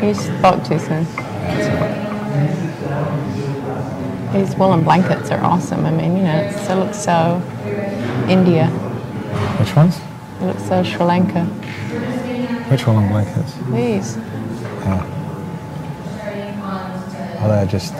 You spoke too soon. These woolen blankets are awesome. I mean, you know, it looks so India. Which ones? It looks so Sri Lanka. Which woolen blankets? These. Oh. Oh, they're just...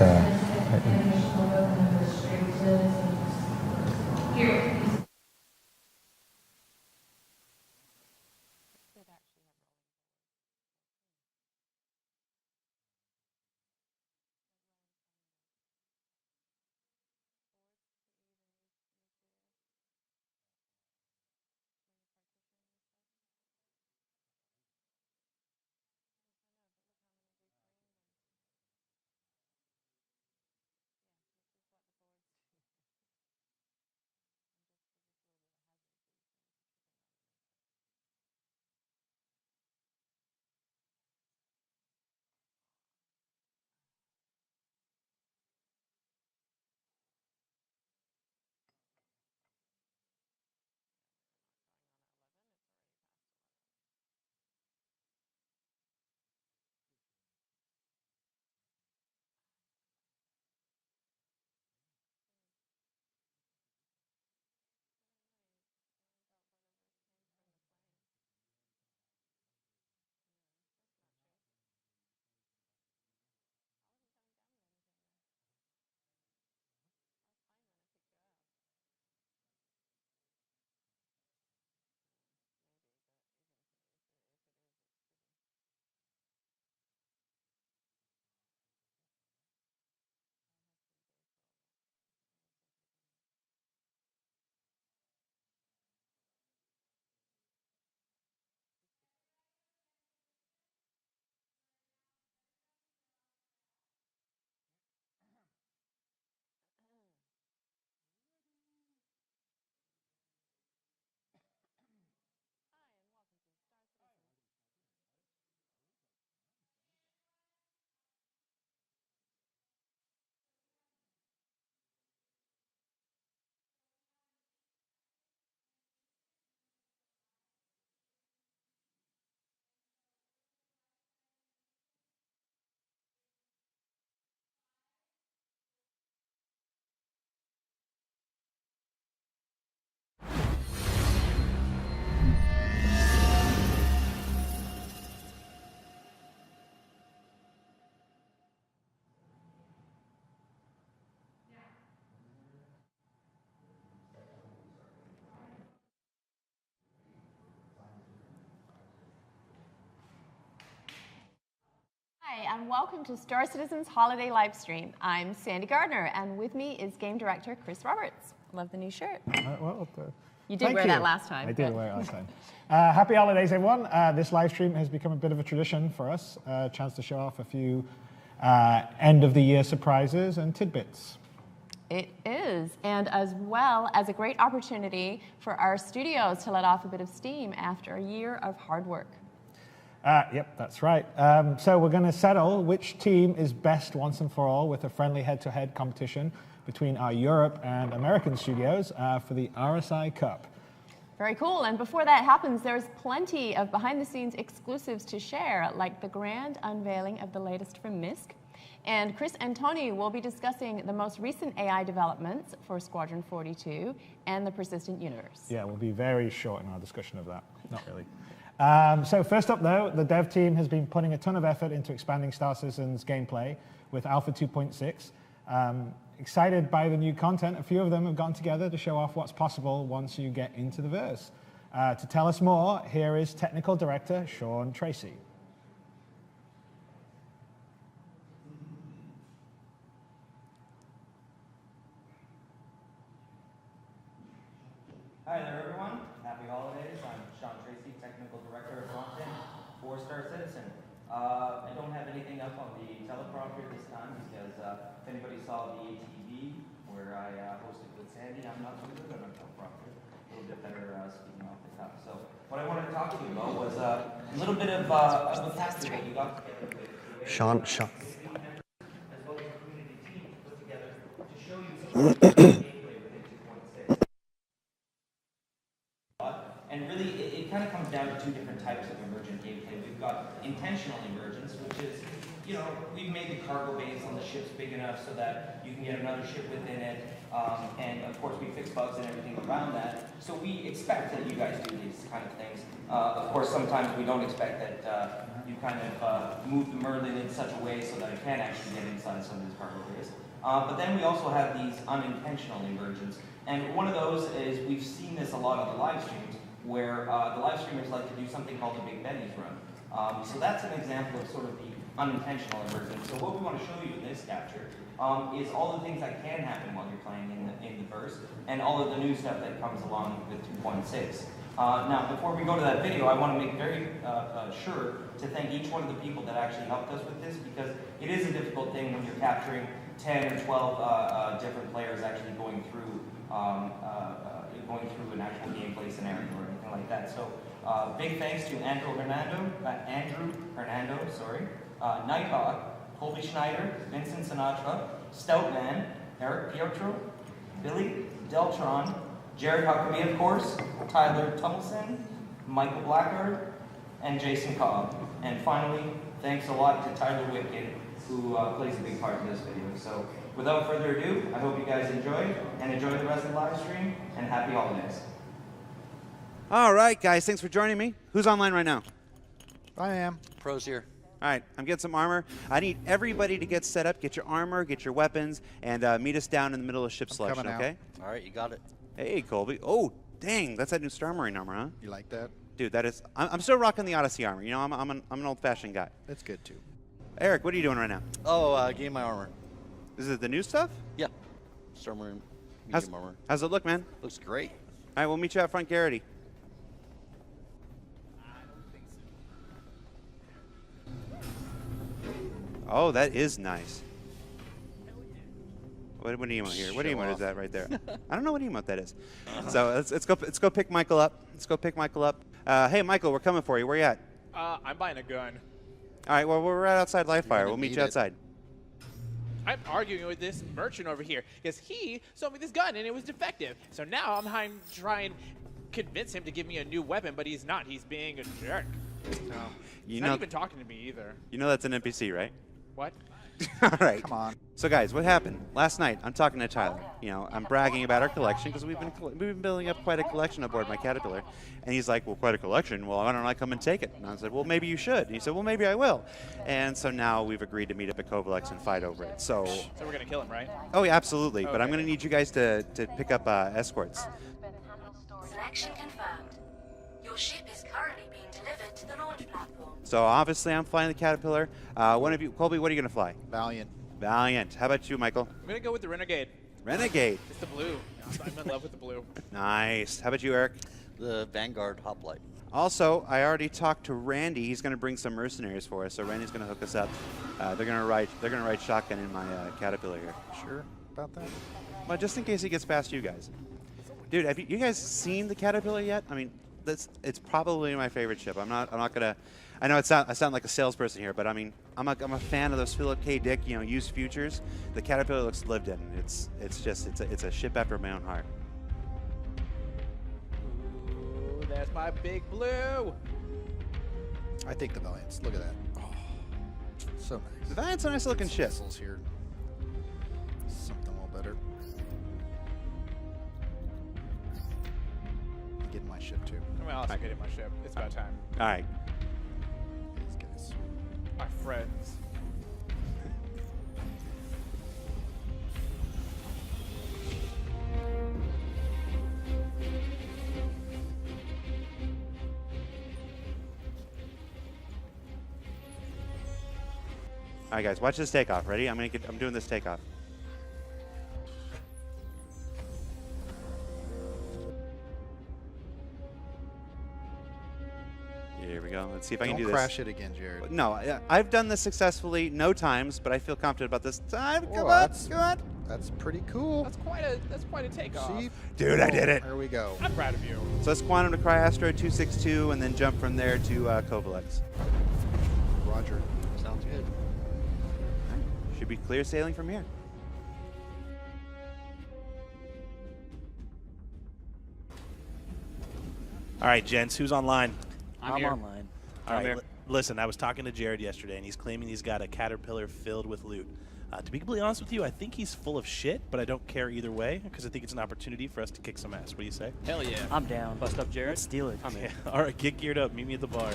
Hi, and welcome to StarCitizen's Holiday Livestream. I'm Sandy Gardner, and with me is Game Director Chris Roberts. Love the new shirt. You did wear that last time. I did wear it last time. Happy holidays, everyone. This live stream has become a bit of a tradition for us, a chance to show off a few end-of-the-year surprises and tidbits. It is, and as well as a great opportunity for our studios to let off a bit of steam after a year of hard work. Yep, that's right. So we're going to settle which team is best once and for all with a friendly head-to-head competition between our Europe and American studios for the RSI Cup. Very cool. And before that happens, there's plenty of behind-the-scenes exclusives to share, like the grand unveiling of the latest from MISC. And Chris and Tony will be discussing the most recent AI developments for Squadron 42 and the Persistent Universe. Yeah, we'll be very short in our discussion of that. Not really. So first up, though, the dev team has been putting a ton of effort into expanding StarCitizen's gameplay with Alpha 2.6. Excited by the new content, a few of them have gotten together to show off what's possible once you get into the verse. To tell us more, here is Technical Director Sean Tracy. Hi there, everyone. Happy holidays. I'm Sean Tracy, Technical Director of Content for StarCitizen. I don't have anything up on the teleprompter this time because if anybody saw the ATV where I hosted with Sandy, I'm not so good on a teleprompter. A little bit better speaking off the cuff. So what I wanted to talk to you about was a little bit of a tapestry that you got together with Sean. as well as the community team put together to show you some gameplay within 2.6. And really, it kind of comes down to two different types of emergent gameplay. We've got intentional emergence, which is, you know, we've made the cargo bays on the ships big enough so that you can get another ship within it. And of course, we fix bugs and everything around that. So we expect that you guys do these kind of things. Of course, sometimes we don't expect that you kind of move the Merlin in such a way so that it can actually get inside some of these cargo bays. But then we also have these unintentional emergence. And one of those is, we've seen this a lot on the live streams, where the live streamers like to do something called the Big Benny's run. So that's an example of sort of the unintentional emergence. So what we want to show you in this capture is all the things that can happen while you're playing in the burst, and all of the new stuff that comes along with 2.6. Now, before we go to that video, I want to make very sure to thank each one of the people that actually helped us with this, because it is a difficult thing when you're capturing 10 or 12 different players actually going through an actual gameplay scenario or anything like that. So, big thanks to Andrew Hernando, Nighthawk, Colby Schneider, Vincent Sinatra, Stoutman, Eric Pietro, Billy Deltron, Jared Huckabee, of course, Tyler Tummelson, Michael Blackard, and Jason Cobb. And finally, thanks a lot to Tyler Whitkin, who plays a big part in this video. So, without further ado, I hope you guys enjoy, and enjoy the rest of the live stream, and happy holidays. All right, guys, thanks for joining me. Who's online right now? I am. Pros here. All right, I'm getting some armor. I need everybody to get set up, get your armor, get your weapons, and meet us down in the middle of ship selection, okay? All right, you got it. Hey, Colby. Oh, dang, that's that new Star Marine armor, huh? You like that? Dude, that is. I'm still rocking the Odyssey armor. You know, I'm an old-fashioned guy. That's good too. Eric, what are you doing right now? Oh, gave my armor. Is it the new stuff? Yeah. Star Marine medium armor. How's it look, man? Looks great. All right, we'll meet you out front, Garrity. Oh, that is nice. What emote here? What emote is that right there? I don't know what emote that is. So let's go pick Michael up. Let's go pick Michael up. Hey, Michael, we're coming for you. Where you at? I'm buying a gun. All right, well, we're right outside Livefire. We'll meet you outside. I'm arguing with this merchant over here because he sold me this gun and it was defective. So now I'm trying to convince him to give me a new weapon, but he's not. He's being a jerk. So he's not even talking to me either. You know that's an NPC, right? What? All right. Come on. So guys, what happened? Last night, I'm talking to Tyler. You know, I'm bragging about our collection because we've been building up quite a collection aboard my Caterpillar. And he's like, well, quite a collection? Well, why don't I come and take it? And I said, well, maybe you should. And he said, well, maybe I will. And so now we've agreed to meet up at Kovalex and fight over it. So we're going to kill him, right? Oh, yeah, absolutely. Okay. But I'm going to need you guys to pick up escorts. Selection confirmed. Your ship is currently being delivered to the launch platform. So obviously I'm flying the Caterpillar. One of you, Colby, what are you going to fly? Valiant. Valiant. How about you, Michael? I'm going to go with the Renegade. Renegade. It's the blue. I'm in love with the blue. Nice. How about you, Eric? The Vanguard Hoplite. Also, I already talked to Randy. He's going to bring some mercenaries for us. So Randy's going to hook us up. They're going to ride shotgun in my Caterpillar here. Sure about that? Well, just in case he gets past you guys. Dude, have you guys seen the Caterpillar yet? I mean, it's probably my favorite ship. I'm not gonna. I know I sound like a salesperson here, but I mean, I'm a fan of those Philip K. Dick, you know, used futures. The Caterpillar looks lived in. It's a ship after my own heart. Ooh, that's my big blue. I think the Valiants. Look at that. Oh, so nice. The Valiant's a nice looking ship. Vessels here. Something a little better. Get my ship too. I'm also getting my ship. It's about time. All right. These guys. Our friends. All right, guys, watch this takeoff. Ready? I'm doing this takeoff. Here we go. Let's see if I can do Don't this. crash it again, Jared. No, I've done this successfully no times, but I feel confident about this time. Whoa, Come on, come on. That's pretty cool. That's quite a takeoff. See? Dude, I did it. There we go. I'm proud of you. So let's quantum to Cryastro 262 and then jump from there to Kovalex. Roger. Sounds good. Should be clear sailing from here. All right, gents, who's online? I'm here. online. All right, Listen, I was talking to Jared yesterday, and he's claiming he's got a caterpillar filled with loot. To be completely honest with you, I think he's full of shit, but I don't care either way because I think it's an opportunity for us to kick some ass. What do you say? Hell yeah. I'm down. Bust up, Jared. Let's steal it. I'm in. All right, get geared up. Meet me at the bar.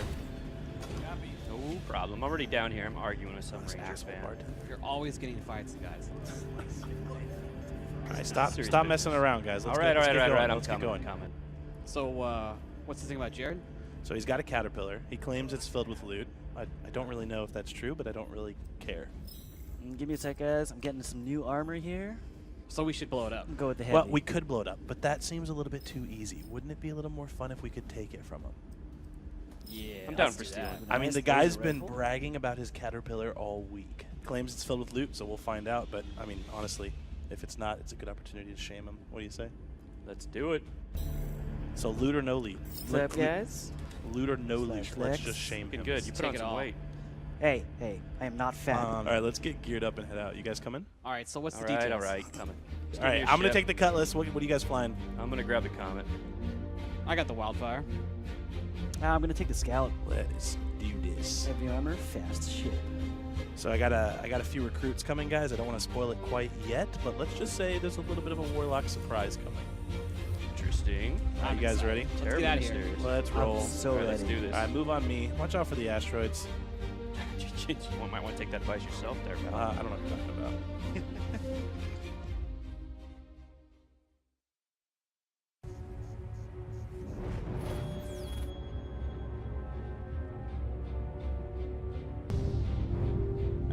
No problem. I'm already down here. I'm arguing with some Rangers fan. You're always getting fights, guys. All right, stop Serious messing around, guys. All right. Let's I'm get going. coming. So, what's the thing about Jared? So he's got a caterpillar. He claims it's filled with loot. I don't really know if that's true, but I don't really care. Give me a sec, guys. I'm getting some new armor here. So we should blow it up. Go with the heavy. Well, we could blow it up, but that seems a little bit too easy. Wouldn't it be a little more fun if we could take it from him? Yeah. I'm down for stealing. I mean, the guy's been bragging about his caterpillar all week. Claims it's filled with loot, so we'll find out. But, I mean, honestly, if it's not, it's a good opportunity to shame him. What do you say? Let's do it. So loot or no loot? What's up, guys? Loot or no loot? Slash Let's Lex. just shame him. Good. You put on some weight. Hey, I am not fat. All right, let's get geared up and head out. You guys coming? All right, so what's the details? All right, coming. All right, I'm going to take the Cutlass. What are you guys flying? I'm going to grab the Comet. I got the Wildfire. I'm gonna take the Scout. Let's do this. Heavy armor, fast shit. So I got a few recruits coming, guys. I don't want to spoil it quite yet, but let's just say there's a little bit of a Warlock surprise coming. Interesting. Are you guys ready? Let's get out of here. Let's roll. I'm so All right, ready. let's do this. All right, move on me. Watch out for the asteroids. You might want to take that advice yourself there, man. I don't know what you're talking about.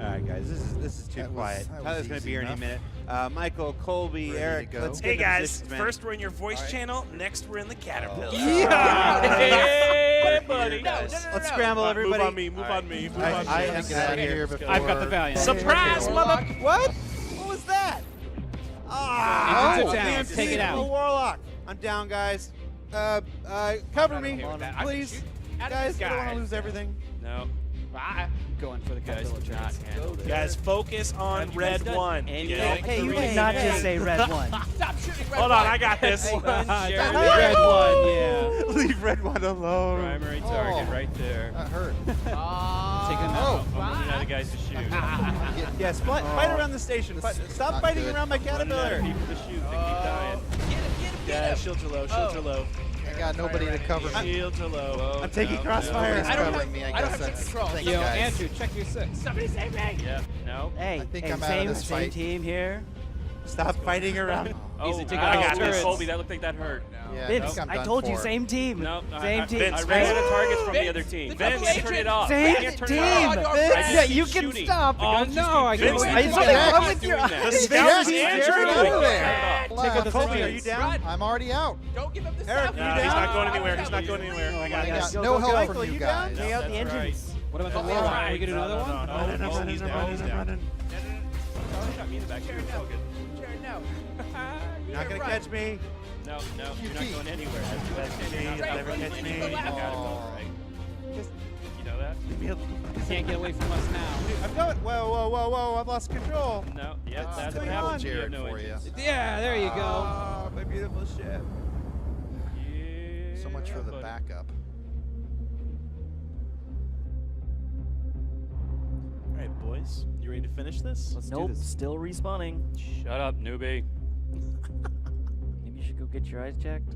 All right, guys, this is too quiet. Tyler's going to be here any minute. Michael, Colby, Ready Eric, to go. let's get Hey the guys, positions, man. first we're in your voice channel, next we're in the Caterpillar. Hey, buddy. Let's scramble, everybody. Move on me. I am get out of here before. I've got the Valiant. Surprise, mother! What? What was that? Agents Oh, are down. man, Take it I'm a out. Warlock. I'm down, guys. Cover me, please. Guys, I don't want to lose everything. No. Going for the Guys, capital do not handle this. Guys, focus on Have you guys red done one. anything? Hey, you did not just say red one. Stop shooting red Hold on, I got this. Red one, yeah. Leave red one alone. Primary target right there. That hurt. Take him out. I'm running out of guys to shoot. Yes, fight around the station. Stop not fighting good. around my Running out caterpillar. of people to shoot. They keep dying. Yeah, shields are low, shields are low. I got nobody to cover me. Shields are low. I'm taking crossfire. Nobody's covering me. I I don't guess have that's control. thanks, Yo, guys. Andrew, check your six. Somebody save me! Yeah. No. Hey, I think hey, I'm out of this same fight. team here. Stop fighting around. Oh, take I out got the this. turrets. Colby, that looked like that hurt. Yeah, Vince, I'm I done told you, for. same team. No, Same team. I ran out of targets from the Vince, other team. the Vince, double turn it agent. off. Same You can't turn team. it off. Vince, I just Yeah, keep you can shooting. stop. Oh, no, I Vince, can't. Vince, Something Vince, wrong Vince with doing your that. eyes. Vince, Yes, Vince, Andrew, Vince, get out of Vince, there. Vince, Left. Colby, are you down? I'm already out. Don't give up the Eric, stuff. you He's down? not going anywhere. He's not going anywhere. I got I this. got no help Michael, from you you down? guys. Take out the That's right. engines. What about the Oh, Warlock? right. Can we get another one? Oh, he's down. He's down. Shot me in the back. Jared, It's all no. good. Jared, no. You're not going to catch me. No, you're not going anywhere. You'll never catch me. I gotta go, right? Just You know that? leave me alone. Can't get away from us now. I'm going. Whoa. I've lost control. No, yeah, What's that's what going happens. on? You have Jared no for you. engines. Yeah, there you go. Oh, my beautiful ship. Yeah, So much for the buddy. backup. All right, boys. You ready to finish this? Let's do Nope, this. still respawning. Shut up, newbie. Maybe you should go get your eyes checked.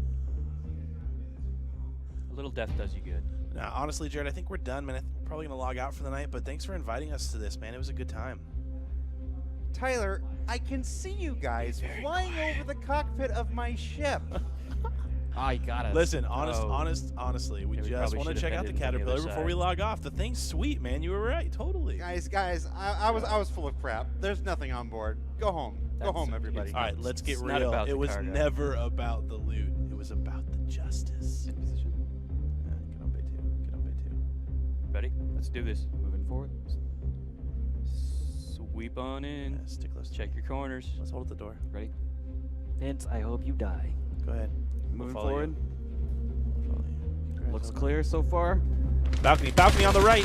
A little death does you good. Now, honestly, Jared, I think we're done, man. We're probably going to log out for the night, but thanks for inviting us to this, man. It was a good time. Tyler, I can see you guys flying over the cockpit of my ship. Ah, you got us. Listen, Oh. honestly, we Yeah, we just probably want to should check have out the ended on the other Caterpillar before we side. log off. The thing's sweet, man. You were right. Totally. Guys, I was full of crap. There's nothing on board. Go home. Go That's home, okay. everybody. All right, let's get It's not real. about It the was cargo. never about the loot. It was about the justice. In position. Get on bay two. Get on bay two. Ready? Let's do this. Moving forward. Sweep on in. Yeah, stick close. to Check me. your corners. Let's hold at the door. Ready? Vince, I hope you die. Go ahead. Moving follow you. forward. We'll follow you. Congrats, Looks hold on. clear so far. Balcony on the right.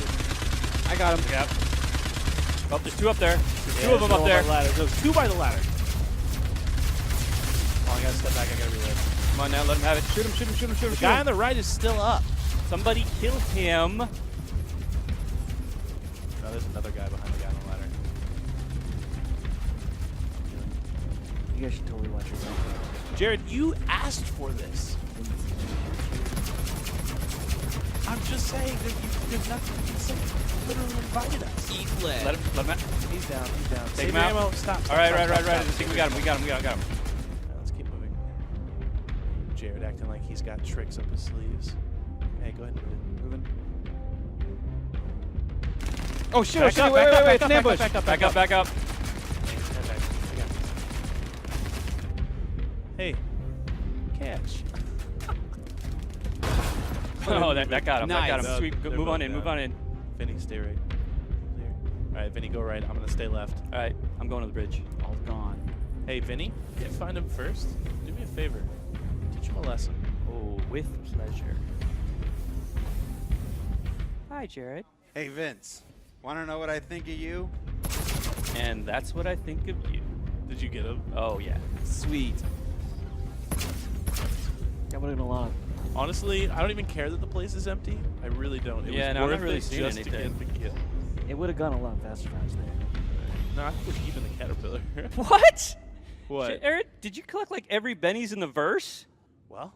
I got him. Yep. Oh, there's two up there. There's two Yeah, of them up one there. by the ladder. There's two by the ladder. Oh, I gotta step back. I gotta reload. Come on now, let him have it. Shoot him, shoot him, shoot him, shoot him. The shoot guy him. on the right is still up. Somebody kill him. No, there's another guy behind the guy on the ladder. You guys should totally watch yourself. Jared, you asked for this. I'm just saying that there's nothing you can say. Literally invited us. Eat lead. Let him out. He's down. Take Save him out. ammo. Stop. All right. stop. I think we got him. Let's keep moving. Jared acting like he's got tricks up his sleeves. Hey, go ahead and move in. Oh shit! Back up, Wait! back It's an ambush. Back up. Hey, catch. Oh, that got him. That got Nice. him. Sweet. They're Move both on in. down. Move on in. Vinny, stay right. Clear. All right, Vinny, go right. I'm gonna stay left. All right. I'm going to the bridge. All gone. Hey, Vinny, you find him first. Do me a favor. Teach him a lesson. Oh, with pleasure. Hi, Jared. Hey, Vince. Want to know what I think of you? And that's what I think of you. Did you get him? Oh yeah. Sweet. That would have been a lot. Honestly, I don't even care that the place is empty. I really don't. It Yeah, was no, I'm worth not really it seeing just anything. to get the kill. It would have gone a lot faster if I was there. No, I think we're keeping the caterpillar. What? What? Jared, did you collect like every Benny's in the verse? Well,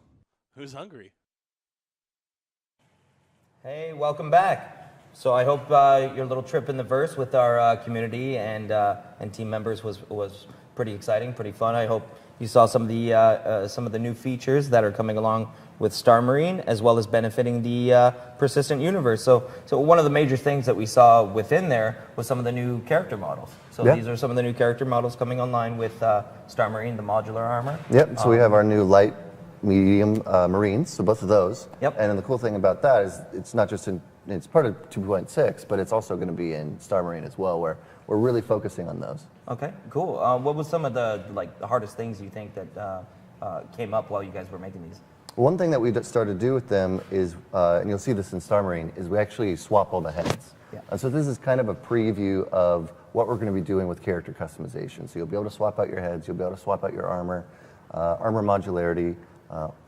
who's hungry? Hey, welcome back. So I hope your little trip in the verse with our community and team members was pretty exciting, pretty fun. I hope you saw some of the new features that are coming along with Star Marine, as well as benefiting the persistent universe. So one of the major things that we saw within there was some of the new character models. So these are some of the new character models coming online with Star Marine, the modular armor. Yep. So we have our new light, medium Marines. So both of those. Yep. And then the cool thing about that is it's not just it's part of 2.6, but it's also going to be in Star Marine as well, where we're really focusing on those. Okay, cool. What was some of the hardest things you think that came up while you guys were making these? One thing that we started to do with them is, and you'll see this in Star Marine, is we actually swap all the heads. Yeah. And so this is kind of a preview of what we're going to be doing with character customization. So you'll be able to swap out your heads, you'll be able to swap out your armor, armor modularity,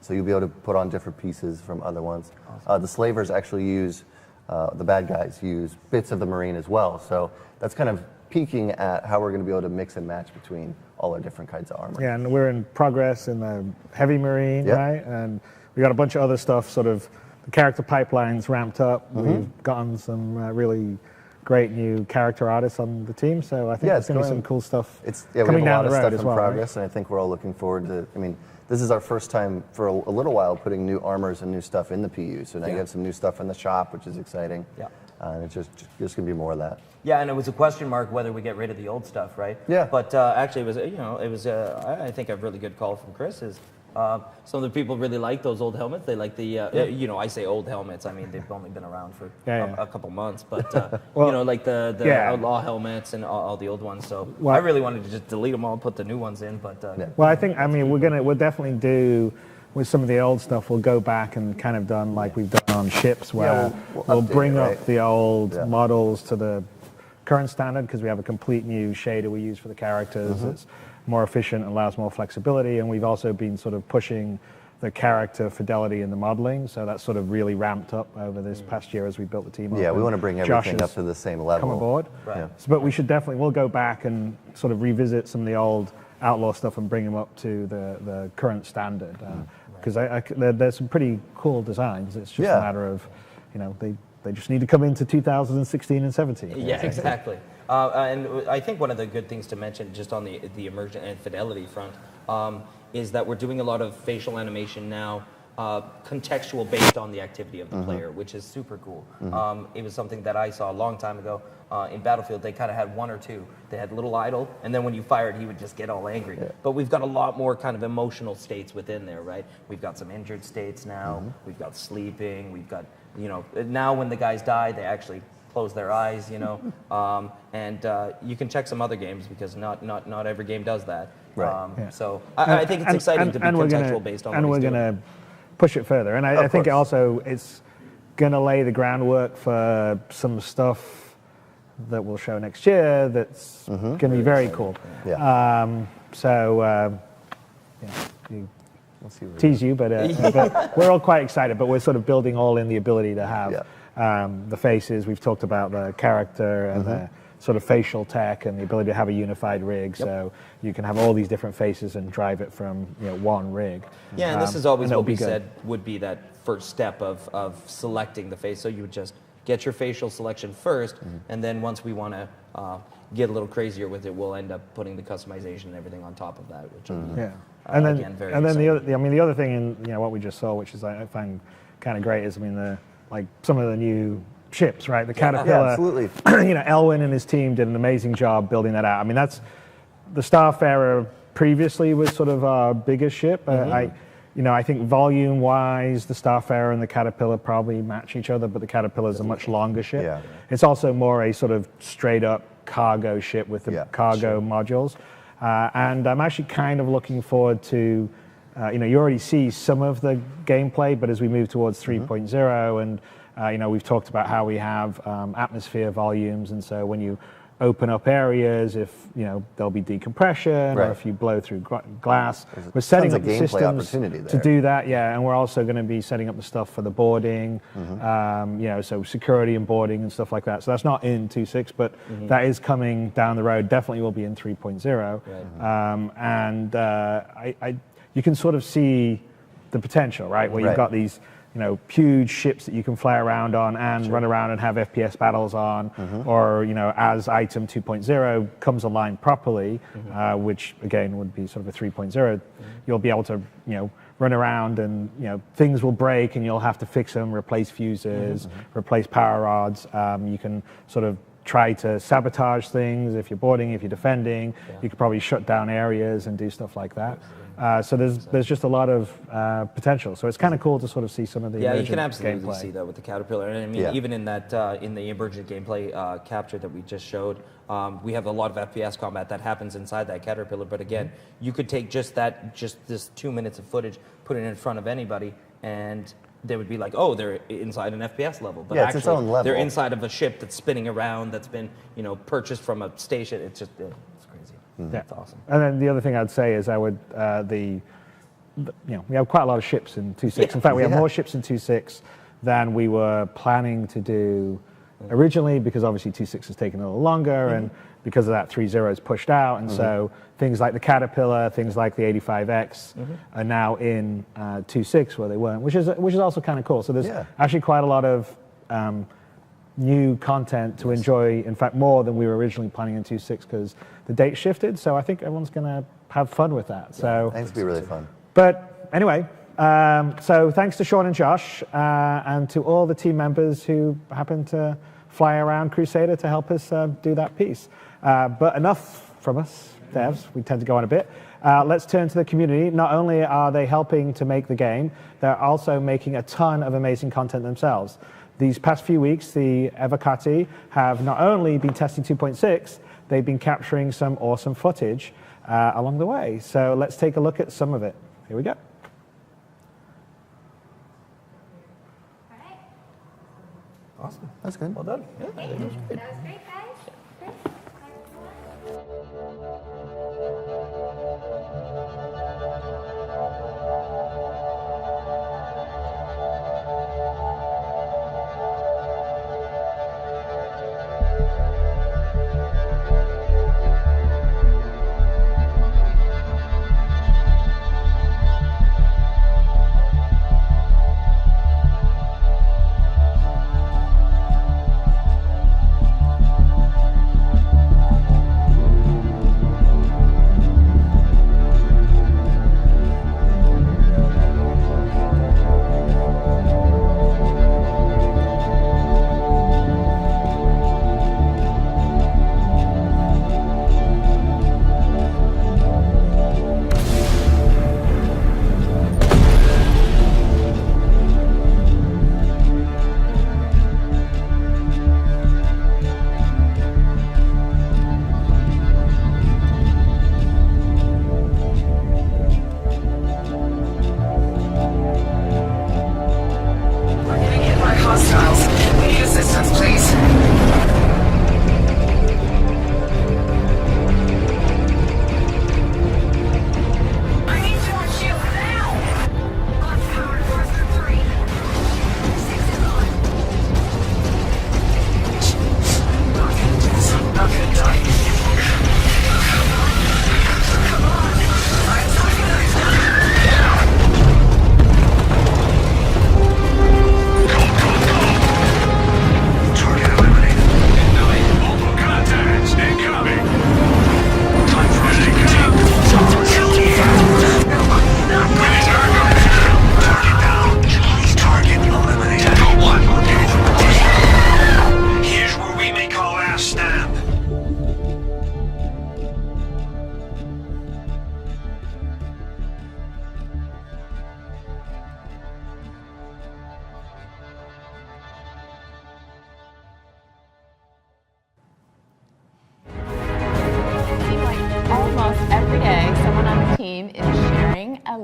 so you'll be able to put on different pieces from other ones. Awesome. The slavers actually use, the bad guys use bits of the Marine as well. So that's kind of peeking at how we're going to be able to mix and match between all our different kinds of armor. Yeah, and we're in progress in the heavy Marine, right? And we got a bunch of other stuff, sort of the character pipeline's ramped up. We've gotten some really great new character artists on the team, so I think there's going to be some cool stuff coming down the road as well. We have a lot of stuff in progress, and I think we're all looking forward to, I mean, this is our first time for a little while putting new armors and new stuff in the PU, so now you have some new stuff in the shop, which is exciting. Yeah. And it's just going to be more of that. Yeah, and it was a question mark whether we get rid of the old stuff, right? Yeah. But actually, it was I think a really good call from Chris. Is some of the people really like those old helmets. They like the I say old helmets. I mean they've only been around for a couple months, but like the outlaw helmets and all the old ones. So I really wanted to just delete them all, and put the new ones in. But well, I think we'll definitely do. With some of the old stuff, we'll go back and kind of done like we've done on ships, where we'll bring up the old models to the current standard, because we have a complete new shader we use for the characters. It's more efficient and allows more flexibility, and we've also been sort of pushing the character fidelity in the modeling, so that's sort of really ramped up over this past year as we built the team up. Yeah, we want to bring everything up to the same level. Come aboard. Right. Yeah. So, but we'll go back and sort of revisit some of the old outlaw stuff and bring them up to the current standard. Because there's some pretty cool designs. It's just a matter of, they just need to come into 2016 and 17. Yeah, exactly. And I think one of the good things to mention, just on the immersion and fidelity front, is that we're doing a lot of facial animation now, contextual based on the activity of the player, which is super cool. It was something that I saw a long time ago. In Battlefield, they kind of had one or two. They had little idle, and then when you fired, he would just get all angry. Yeah. But we've got a lot more kind of emotional states within there, right? We've got some injured states now. We've got sleeping. We've got, now when the guys die, they actually close their eyes, and you can check some other games, because not every game does that. Right. So I think it's exciting to be contextual based on. And we're going to push it further. And I think also it's going to lay the groundwork for some stuff that we'll show next year that's going to be very cool. Yeah. Tease you, but we're all quite excited, but we're sort of building all in the ability to have the faces. We've talked about the character and the sort of facial tech and the ability to have a unified rig. So you can have all these different faces and drive it from one rig. Yeah, and this is always what we good. said would be that first step of selecting the face. So you would just get your facial selection first, and then once we want to get a little crazier with it, we'll end up putting the customization and everything on top of that, which will be, and then, again, very and then exciting. the other thing in what we just saw, which is I find kind of great, is some of the new ships, right? The Caterpillar. Yeah, absolutely. Elwin and his team did an amazing job building that out. I mean, that's the Starfarer previously was sort of our biggest ship. I think volume-wise, the Starfarer and the Caterpillar probably match each other, but the Caterpillar is a much longer ship. Yeah. It's also more a sort of straight-up cargo ship with the cargo modules. And I'm actually kind of looking forward to, you already see some of the gameplay, but as we move towards 3.0, and we've talked about how we have atmosphere volumes, and so when you open up areas, if there'll be decompression, or if you blow through glass, we're setting up the systems to do that. Yeah, and we're also going to be setting up the stuff for the boarding, so security and boarding and stuff like that. So that's not in 2.6, but that is coming down the road. Definitely will be in 3.0, and you can sort of see the potential, right? Where you've got these huge ships that you can fly around on and run around and have FPS battles on, or as item 2.0 comes online properly, which again would be sort of a 3.0, you'll be able to run around and things will break and you'll have to fix them, replace fuses, replace power rods. You can sort of try to sabotage things if you're boarding, if you're defending. You could probably shut down areas and do stuff like that. So there's just a lot of potential. So it's kind of cool to sort of see some of the you can absolutely gameplay. see that with the Caterpillar. And I mean, even in that in the emergent gameplay capture that we just showed, we have a lot of FPS combat that happens inside that Caterpillar. But again, you could take just this 2 minutes of footage, put it in front of anybody, and they would be like, oh, they're inside an FPS level. But it's its own level. They're inside of a ship that's spinning around, that's been purchased from a station. It's just it's crazy. That's awesome. And then the other thing I'd say is we have quite a lot of ships in 2.6. In fact, we have more ships in 2.6 than we were planning to do originally, because obviously 2.6 has taken a little longer, and because of that 3.0 is pushed out, and so things like the Caterpillar, things like the 85X are now in 2.6 where they weren't, which is also kind of cool. So there's actually quite a lot of new content to enjoy, in fact more than we were originally planning in 2.6, because the date shifted. So I think everyone's going to have fun with that. So I think it's going to be really fun. But anyway, so thanks to Sean and Josh, and to all the team members who happened to fly around Crusader to help us do that piece. But enough from us devs, we tend to go on a bit. Let's turn to the community. Not only are they helping to make the game, they're also making a ton of amazing content themselves. These past few weeks, the Evocati have not only been testing 2.6, they've been capturing some awesome footage along the way. So let's take a look at some of it. Here we go. Awesome. That's good. Well done. That was great, guys.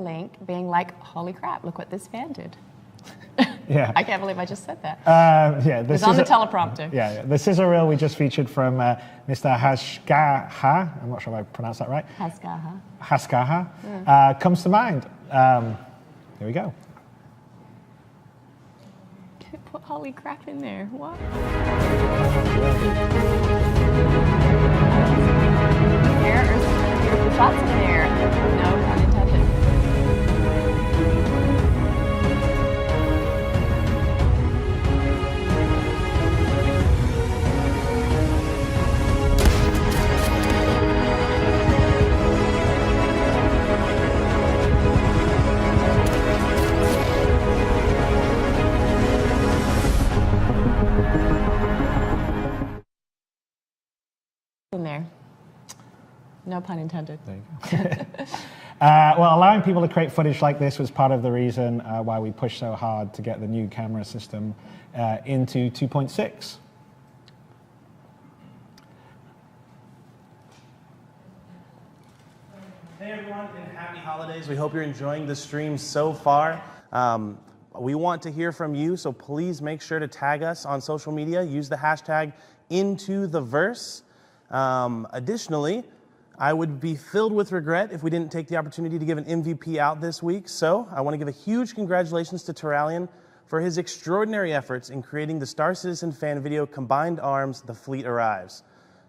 link being like, holy crap, look what this fan did. Yeah. I can't believe I just said that. Yeah, It was on the teleprompter. Yeah, the scissor reel we just featured from Mr. Haskaha, I'm not sure if I pronounced that right. Haskaha comes to mind. Here we go. Put holy crap in there. What? There are some beautiful shots in there. No pun intended. In there. No pun intended. There you go. Well, allowing people to create footage like this was part of the reason why we pushed so hard to get the new camera system into 2.6. Hey everyone, and happy holidays. We hope you're enjoying the stream so far. We want to hear from you, so please make sure to tag us on social media. Use the hashtag #IntoTheVerse. Additionally, I would be filled with regret if we didn't take the opportunity to give an MVP out this week. So I want to give a huge congratulations to Terralion for his extraordinary efforts in creating the StarCitizen fan video, Combined Arms, The Fleet Arrives.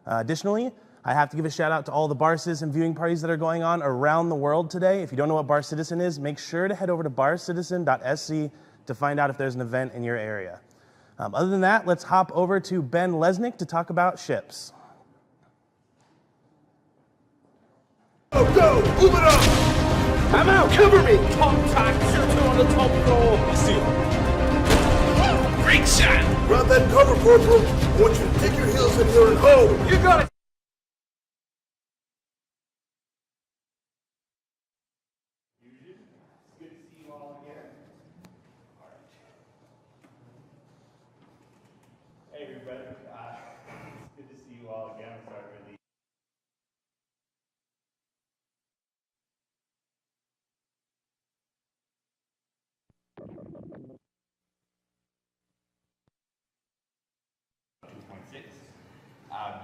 Additionally, I have to give a shout out to all the BarCitizen viewing parties that are going on around the world today. If you don't know what BarCitizen is, make sure to head over to barcitizen.sc to find out if there's an event in your area. Other than that, let's hop over to Ben Lesnick to talk about ships. Go, go! Move it up! I'm out! Cover me! Contact! Shooter on the top floor! I see him. Great shot! Grab that cover, Corporal. I want you to dig your heels in here and hold. You got it! Hey everybody, it's good to see you all again. I'm sorry for the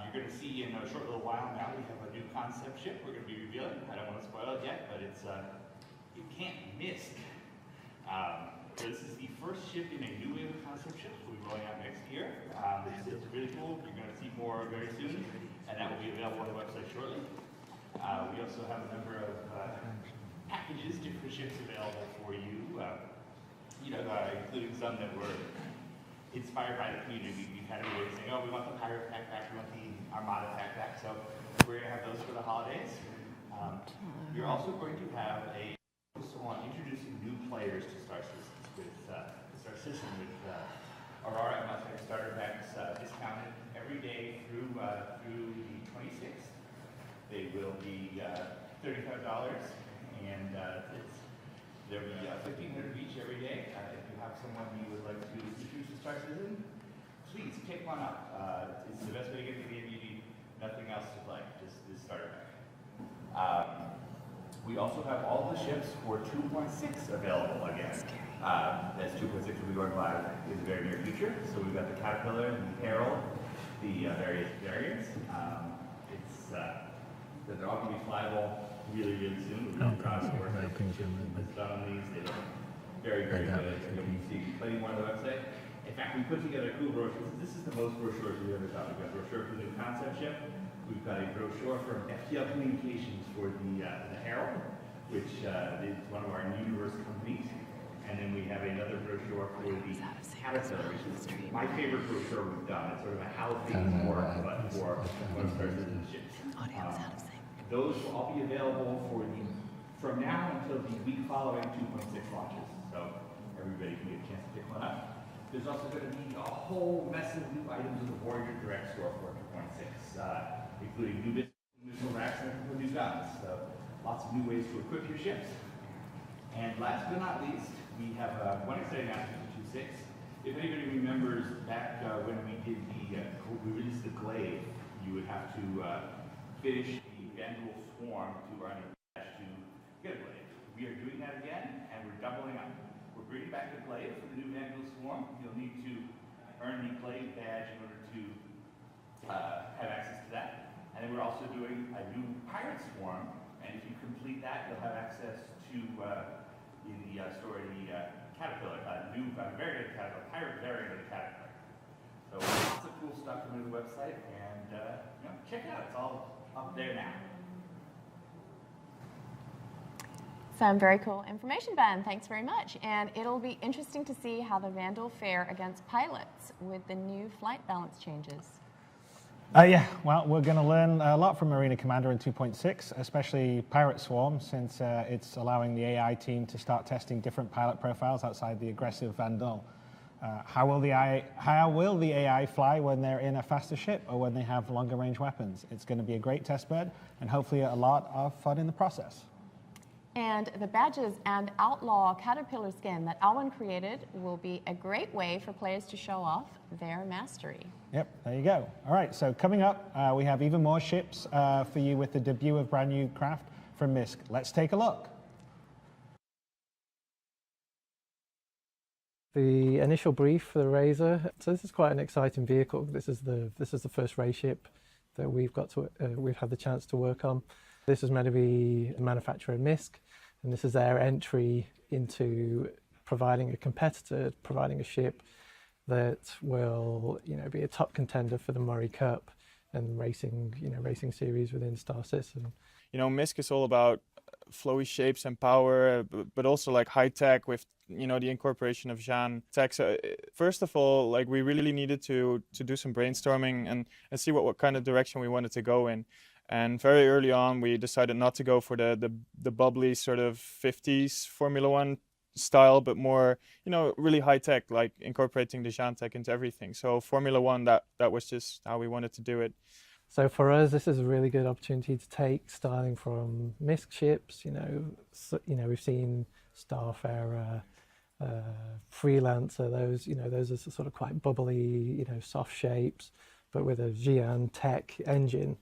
you're going to see in a short little while now we have a new concept ship we're going to be revealing. I don't want to spoil it yet, but it's you can't miss. So this is the first ship in a new wave of concept ships we'll be rolling out next year. It's really cool. You're going to see more very soon, and that will be available on the website shortly. We also have a number of packages, different ships available for you, including some that were inspired by the community. We've had everybody saying, oh, we want the Pirate Pack back, we want the Armada Pack back, so we're going to have those for the holidays. You're also going to have a focus on introducing new players to StarCitizen with Aurora and Mustang starter packs discounted every day through the 26th. They will be $35, and there'll be $1,500 each every day. If you have someone you would like to introduce to StarCitizen, please pick one up. It's the best way to get the game. You need nothing else to play, just this starter pack. We also have all the ships for 2.6 available again. As 2.6 will be going live in the very near future. So we've got the Caterpillar, the Herald, the various variants. They're all going to be flyable really, really soon. We're really proud of the work that's done on these. They look very, very good. You'll be seeing plenty more on the website. In fact, we put together a cool brochure. This is the most brochures we've ever done. We've got a brochure for the concept ship. We've got a brochure from FTL Communications for the Herald, which is one of our universe companies. And then we have another brochure for the Caterpillar, which is my favorite brochure we've done. It's sort of a how things work, but for one StarCitizen ships. Those will all be available from now until the week following 2.6 launches. So everybody can get a chance to pick one up. There's also going to be a whole mess of new items in the Warrior Direct store for 2.6, including new missile racks and new guns. So lots of new ways to equip your ships. And last but not least, we have one exciting announcement for 2.6. If anybody remembers back when we did we released the Glaive, you would have to finish the Vandal Swarm to run a dash to get a Glaive. we are doing that again, and we're doubling up. We're bringing back the glaive for the new Vandal Swarm. You'll need to earn the glaive badge in order to have access to that. And then we're also doing a new Pirate Swarm, and if you complete that, you'll have access to, in the story, the Caterpillar, new variant Caterpillar, pirate variant of the Caterpillar. So lots of cool stuff coming to the website, and you know, check it out. It's all up there now. Some very cool information, Ben. Thanks very much. And it'll be interesting to see how the Vandal fare against pilots with the new flight balance changes. Yeah, well, we're going to learn a lot from Marina Commander in 2.6, especially Pirate Swarm, since it's allowing the AI team to start testing different pilot profiles outside the aggressive Vandal. How will the AI fly when they're in a faster ship or when they have longer range weapons? It's going to be a great test bed and hopefully a lot of fun in the process. And the badges and outlaw caterpillar skin that Alwyn created will be a great way for players to show off their mastery. Yep, there you go. All right, so coming up, we have even more ships for you with the debut of brand new craft from MISC. Let's take a look. The initial brief for the Razor. So this is quite an exciting vehicle. This is the first race ship that we've had the chance to work on. This is meant to be a manufacturer MISC, and this is their entry into providing a competitor, providing a ship that will, be a top contender for the Murray Cup and racing series within StarCitizen. MISC is all about flowy shapes and power, but also like high tech with the incorporation of Jean tech. So first of all, we really needed to do some brainstorming and see what kind of direction we wanted to go in. And very early on, we decided not to go for the bubbly sort of 50s Formula One style, but more, really high tech, like incorporating the Jean tech into everything. So Formula One, that was just how we wanted to do it. So for us, this is a really good opportunity to take styling from MISC ships. We've seen Starfarer, Freelancer. Those are sort of quite bubbly, soft shapes, but with a Xi'an tech engine.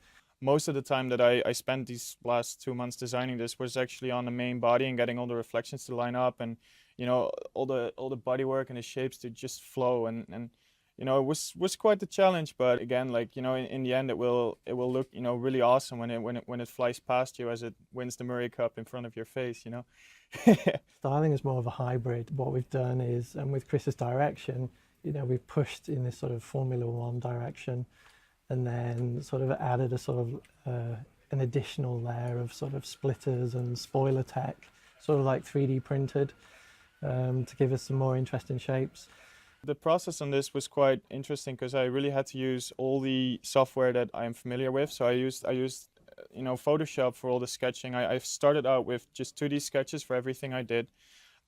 Most of the time that I spent these last 2 months designing this was actually on the main body and getting all the reflections to line up, and all the bodywork and the shapes to just flow, and it was quite the challenge. But again, in the end, it will look really awesome when it flies past you as it wins the Murray Cup in front of your face. Styling is more of a hybrid. What we've done is, and with Chris's direction, we've pushed in this sort of Formula One direction, and then sort of added a sort of an additional layer of sort of splitters and spoiler tech, sort of like 3D printed, to give us some more interesting shapes. The process on this was quite interesting because I really had to use all the software that I'm familiar with. So I used Photoshop for all the sketching. I started out with just 2D sketches for everything I did.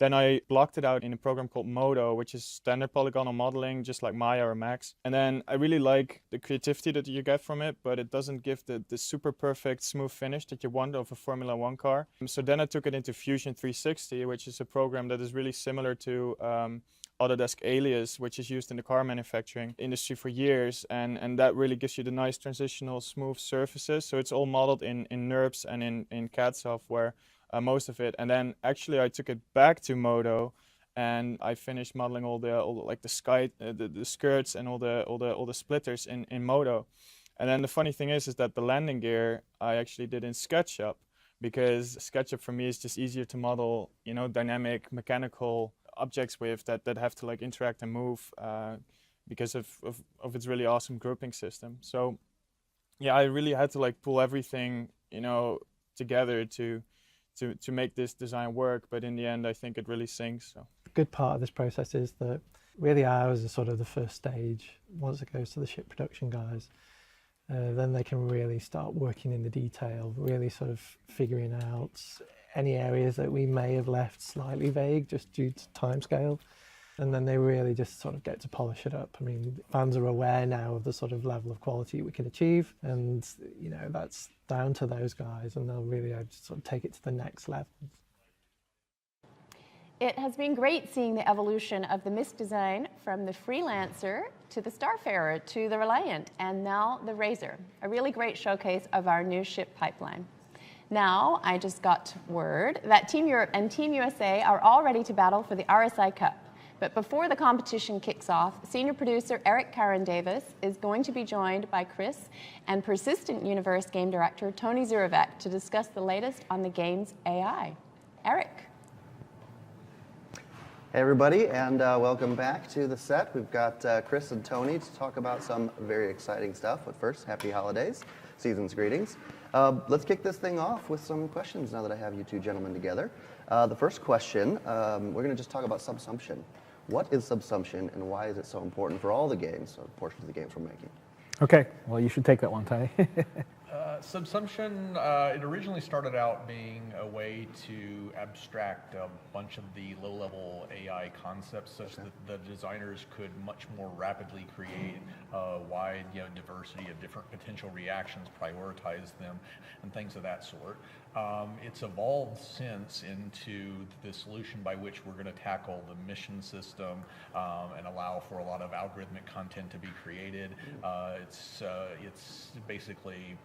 Then I blocked it out in a program called Modo, which is standard polygonal modeling, just like Maya or Max. And then I really like the creativity that you get from it, but it doesn't give the super perfect smooth finish that you want of a Formula One car. So then I took it into Fusion 360, which is a program that is really similar to Autodesk Alias, which is used in the car manufacturing industry for years. And that really gives you the nice transitional smooth surfaces. So it's all modeled in NURBS and in CAD software. Most of it, and then actually I took it back to Modo, and I finished modeling all the sky, the skirts, and all the splitters in Modo. And then the funny thing is that the landing gear I actually did in SketchUp, because SketchUp for me is just easier to model, dynamic mechanical objects with that have to interact and move because of its really awesome grouping system. So yeah, I really had to pull everything together to make this design work, but in the end, I think it really syncs. So. The good part of this process is that really ours is sort of the first stage. Once it goes to the ship production guys, then they can really start working in the detail, really sort of figuring out any areas that we may have left slightly vague just due to timescale. And then they really just sort of get to polish it up. I mean, fans are aware now of the sort of level of quality we can achieve, and that's down to those guys, and they'll really sort of take it to the next level. It has been great seeing the evolution of the MISC design from the Freelancer to the Starfarer to the Reliant, and now the Razor, a really great showcase of our new ship pipeline. Now, I just got word that Team Europe and Team USA are all ready to battle for the RSI Cup. But before the competition kicks off, senior producer Eric Karen Davis is going to be joined by Chris and Persistent Universe game director Tony Zurovec to discuss the latest on the game's AI. Eric. Hey everybody, and welcome back to the set. We've got Chris and Tony to talk about some very exciting stuff. But first, happy holidays, season's greetings. Let's kick this thing off with some questions now that I have you two gentlemen together. The first question, we're going to just talk about subsumption. What is subsumption and why is it so important for all the games, or portions of the games we're making? Okay, well, you should take that one, Tony. Subsumption, it originally started out being a way to abstract a bunch of the low-level AI concepts such that the designers could much more rapidly create a wide diversity of different potential reactions, prioritize them, and things of that sort. It's evolved since into the solution by which we're going to tackle the mission system and allow for a lot of algorithmic content to be created. It's basically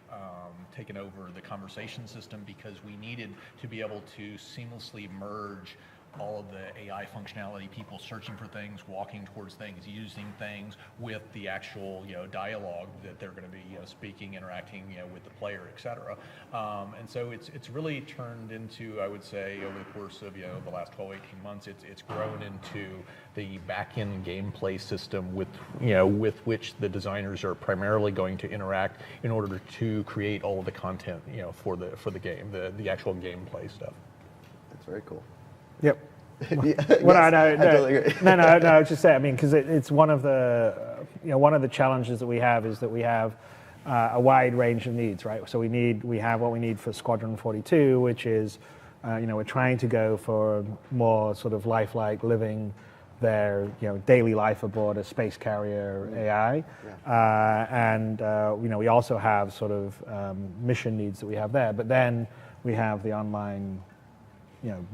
taken over the conversation system because we needed to be able to seamlessly merge all of the AI functionality, people searching for things, walking towards things, using things with the actual dialogue that they're going to be speaking, interacting with the player, etc. And so it's really turned into, I would say, over the course of the last 12, 18 months, it's grown into the back-end gameplay system with which the designers are primarily going to interact in order to create all of the content for the game, the actual gameplay stuff. That's very cool. Yep. Well, yes, I totally agree. No, I was just saying, I mean, because it's one of the, one of the challenges that we have is that we have a wide range of needs, right? So we have what we need for Squadron 42, which is, we're trying to go for more sort of lifelike living their daily life aboard a space carrier AI, and we also have sort of mission needs that we have there. But then we have the online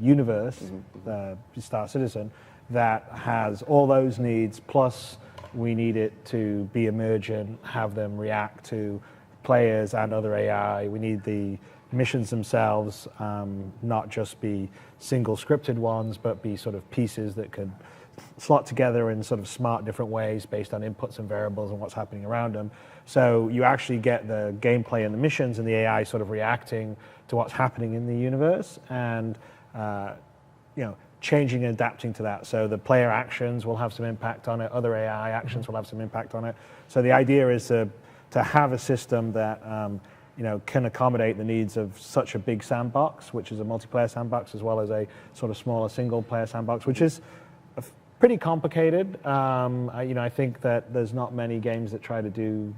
universe, the StarCitizen, that has all those needs, plus we need it to be emergent, have them react to players and other AI. We need the missions themselves not just be single scripted ones, but be sort of pieces that could slot together in sort of smart different ways based on inputs and variables and what's happening around them. So you actually get the gameplay and the missions and the AI sort of reacting to what's happening in the universe and changing and adapting to that. So the player actions will have some impact on it, other AI actions will have some impact on it. So the idea is to have a system that can accommodate the needs of such a big sandbox, which is a multiplayer sandbox, as well as a sort of smaller single player sandbox, which is pretty complicated. I think that there's not many games that try to do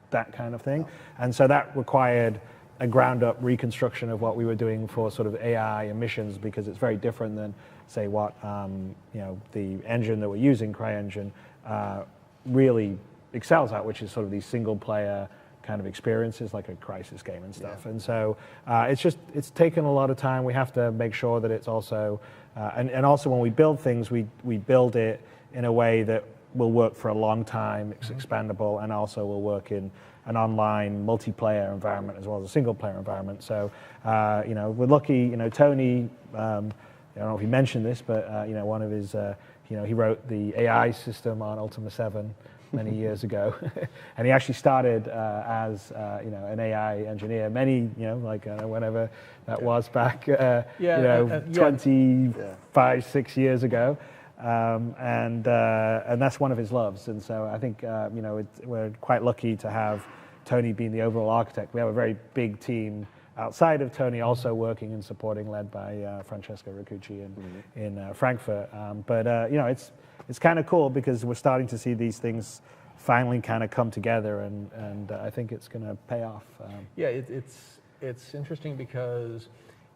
that kind of thing. And so that required a ground-up reconstruction of what we were doing for sort of AI emissions, because it's very different than, say, what the engine that we're using, CryEngine, really excels at, which is sort of these single-player kind of experiences, like a Crisis game and stuff. And so it's taken a lot of time. We have to make sure that it's also, and also when we build things, we build it in a way that will work for a long time, it's expandable, and also will work in an online multiplayer environment as well as a single player environment. So, we're lucky, Tony, I don't know if he mentioned this, but, one of his, he wrote the AI system on Ultima 7 many years ago. And he actually started as, an AI engineer whenever that was back, 25, 6 years ago. And that's one of his loves. And so I think, we're quite lucky to have Tony being the overall architect. We have a very big team outside of Tony also working and supporting, led by Francesco Riccucci in Frankfurt. But it's kind of cool because we're starting to see these things finally kind of come together, and I think it's going to pay off. It's interesting because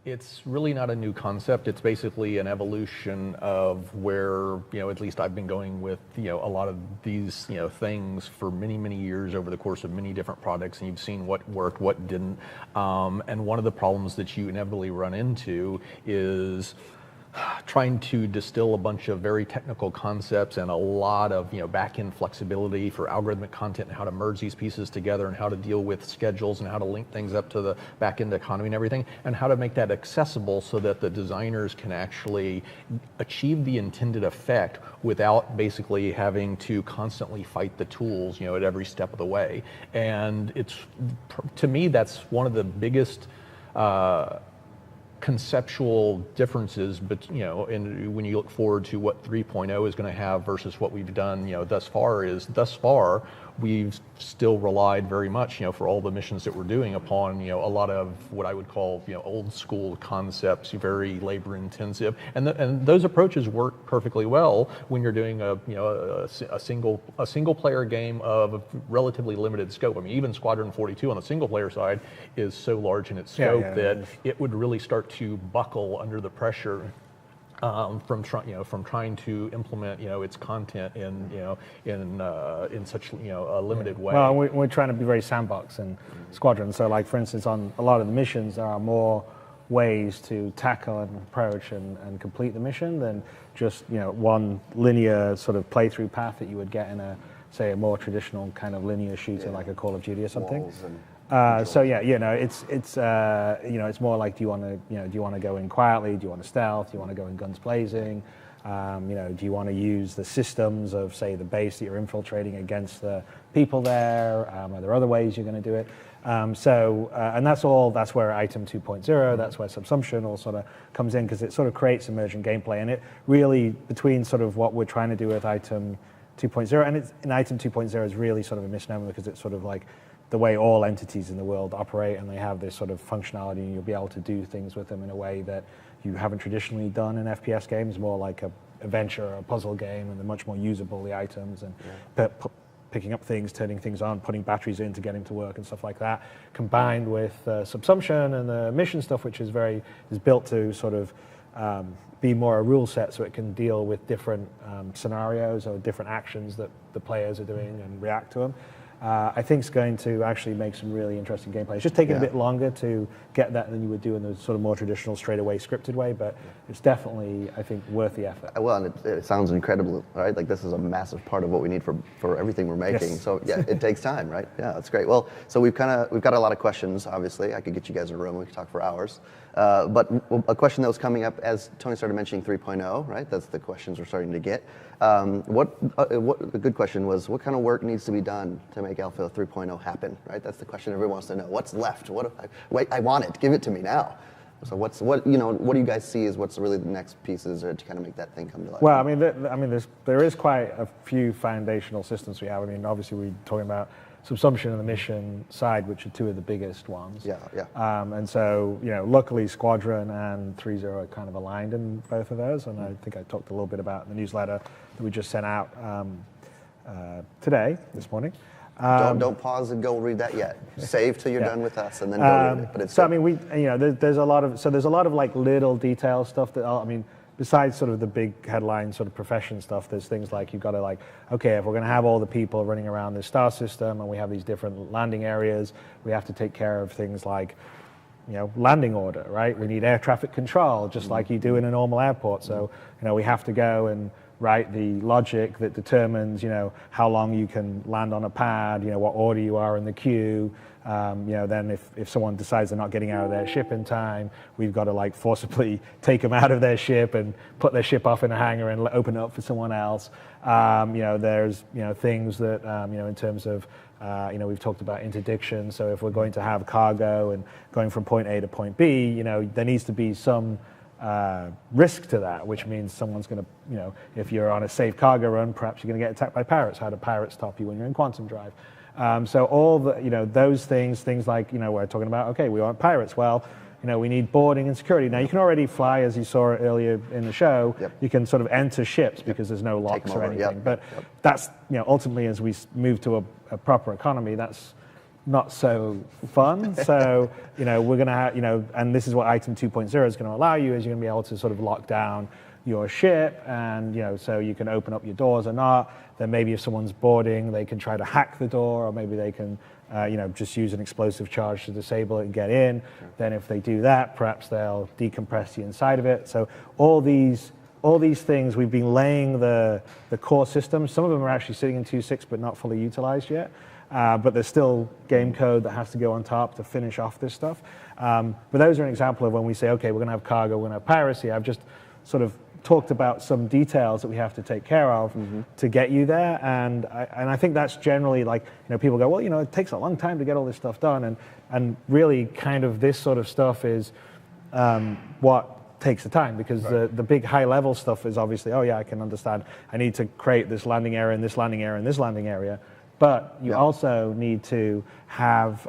it's really not a new concept. It's basically an evolution of where, at least I've been going with, a lot of these, things for many, many years over the course of many different products, and you've seen what worked, what didn't. And one of the problems that you inevitably run into is trying to distill a bunch of very technical concepts and a lot of back-end flexibility for algorithmic content and how to merge these pieces together and how to deal with schedules and how to link things up to the back-end economy and everything, and how to make that accessible so that the designers can actually achieve the intended effect without basically having to constantly fight the tools at every step of the way. And it's, to me, that's one of the biggest conceptual differences, but when you look forward to what 3.0 is going to have versus what we've done, thus far we've still relied very much, for all the missions that we're doing upon, a lot of what I would call, old school concepts, very labor intensive, and those approaches work perfectly well when you're doing a single player game of a relatively limited scope. I mean, even Squadron 42 on the single player side is so large in its scope that it would really start to buckle under the pressure from trying to implement its content in such a limited way. Well, we're trying to be very sandbox in Squadron. So, like for instance, on a lot of the missions, there are more ways to tackle and approach and complete the mission than just one linear sort of playthrough path that you would get in a more traditional kind of linear shooter like a Call of Duty or something. So yeah, it's more like, do you want to go in quietly? Do you want to stealth? Do you want to go in guns blazing? Do you want to use the systems of, say, the base that you're infiltrating against the people there? Are there other ways you're going to do it? And that's where item 2.0, that's where subsumption all sort of comes in, because it sort of creates emergent gameplay. And it really, between sort of what we're trying to do with item 2.0, and in item 2.0 is really sort of a misnomer, because it's sort of like the way all entities in the world operate, and they have this sort of functionality, and you'll be able to do things with them in a way that you haven't traditionally done in FPS games, more like a adventure or a puzzle game, and they're much more usable, the items, and picking up things, turning things on, putting batteries in to get them to work and stuff like that, combined with subsumption and the mission stuff, which is built to sort of be more a rule set, so it can deal with different scenarios or different actions that the players are doing and react to them. I think it's going to actually make some really interesting gameplay. It's just taking a bit longer to get that than you would do in the sort of more traditional straightaway scripted way, but it's definitely, I think, worth the effort. Well, and it sounds incredible, right? Like, this is a massive part of what we need for everything we're making. Yes. So yeah, it takes time, right? Yeah, that's great. Well, so we've got a lot of questions. Obviously, I could get you guys in a room. We could talk for hours. But a question that was coming up as Tony started mentioning 3.0, right? That's the questions we're starting to get. What a good question was, what kind of work needs to be done to make Alpha 3.0 happen, right? That's the question everyone wants to know. What's left? Wait, I want it. Give it to me now. So what do you guys see as what's really the next pieces to kind of make that thing come to life? Well, I mean, there is quite a few foundational systems we have. I mean, obviously we're talking about subsumption and the mission side, which are two of the biggest ones. And so, luckily Squadron and 3.0 are kind of aligned in both of those, and I think I talked a little bit about the newsletter that we just sent out this morning. Don't pause and go read that yet. Save till you're done with us, and then go read it. But it's so good. I mean, there's a lot of like little detail stuff that besides sort of the big headline sort of profession stuff, there's things like you've got to okay, if we're going to have all the people running around this star system and we have these different landing areas, we have to take care of things like, landing order, right? We need air traffic control, just like you do in a normal airport. So, we have to go and write the logic that determines, how long you can land on a pad, what order you are in the queue. Then if someone decides they're not getting out of their ship in time, we've got to forcibly take them out of their ship and put their ship off in a hangar and open it up for someone else. There's things that in terms of we've talked about interdiction. So if we're going to have cargo and going from point A to point B, there needs to be some risk to that, which means someone's going to, if you're on a safe cargo run, perhaps you're going to get attacked by pirates. How do pirates stop you when you're in quantum drive? So all the, those things like, we're talking about, okay, we want pirates. Well, we need boarding and security. Now, you can already fly, as you saw earlier in the show. You can sort of enter ships because there's no locks or anything. But that's, ultimately, as we move to a proper economy, that's not so fun. So, we're going to have, and this is what item 2.0 is going to allow you, is you're going to be able to sort of lock down your ship, and so you can open up your doors or not. Then maybe if someone's boarding, they can try to hack the door, or maybe they can just use an explosive charge to disable it and get in. Then if they do that, perhaps they'll decompress the inside of it. So all these things, we've been laying the core systems. Some of them are actually sitting in 2.6 but not fully utilized yet. But there's still game code that has to go on top to finish off this stuff. But those are an example of when we say, okay, we're going to have cargo, we're going to have piracy. I've just sort of talked about some details that we have to take care of to get you there. And I think that's generally like, people go, well, it takes a long time to get all this stuff done. And really kind of this sort of stuff is what takes the time, because the big high level stuff is obviously, oh yeah, I can understand. I need to create this landing area and this landing area and this landing area. But you also need to have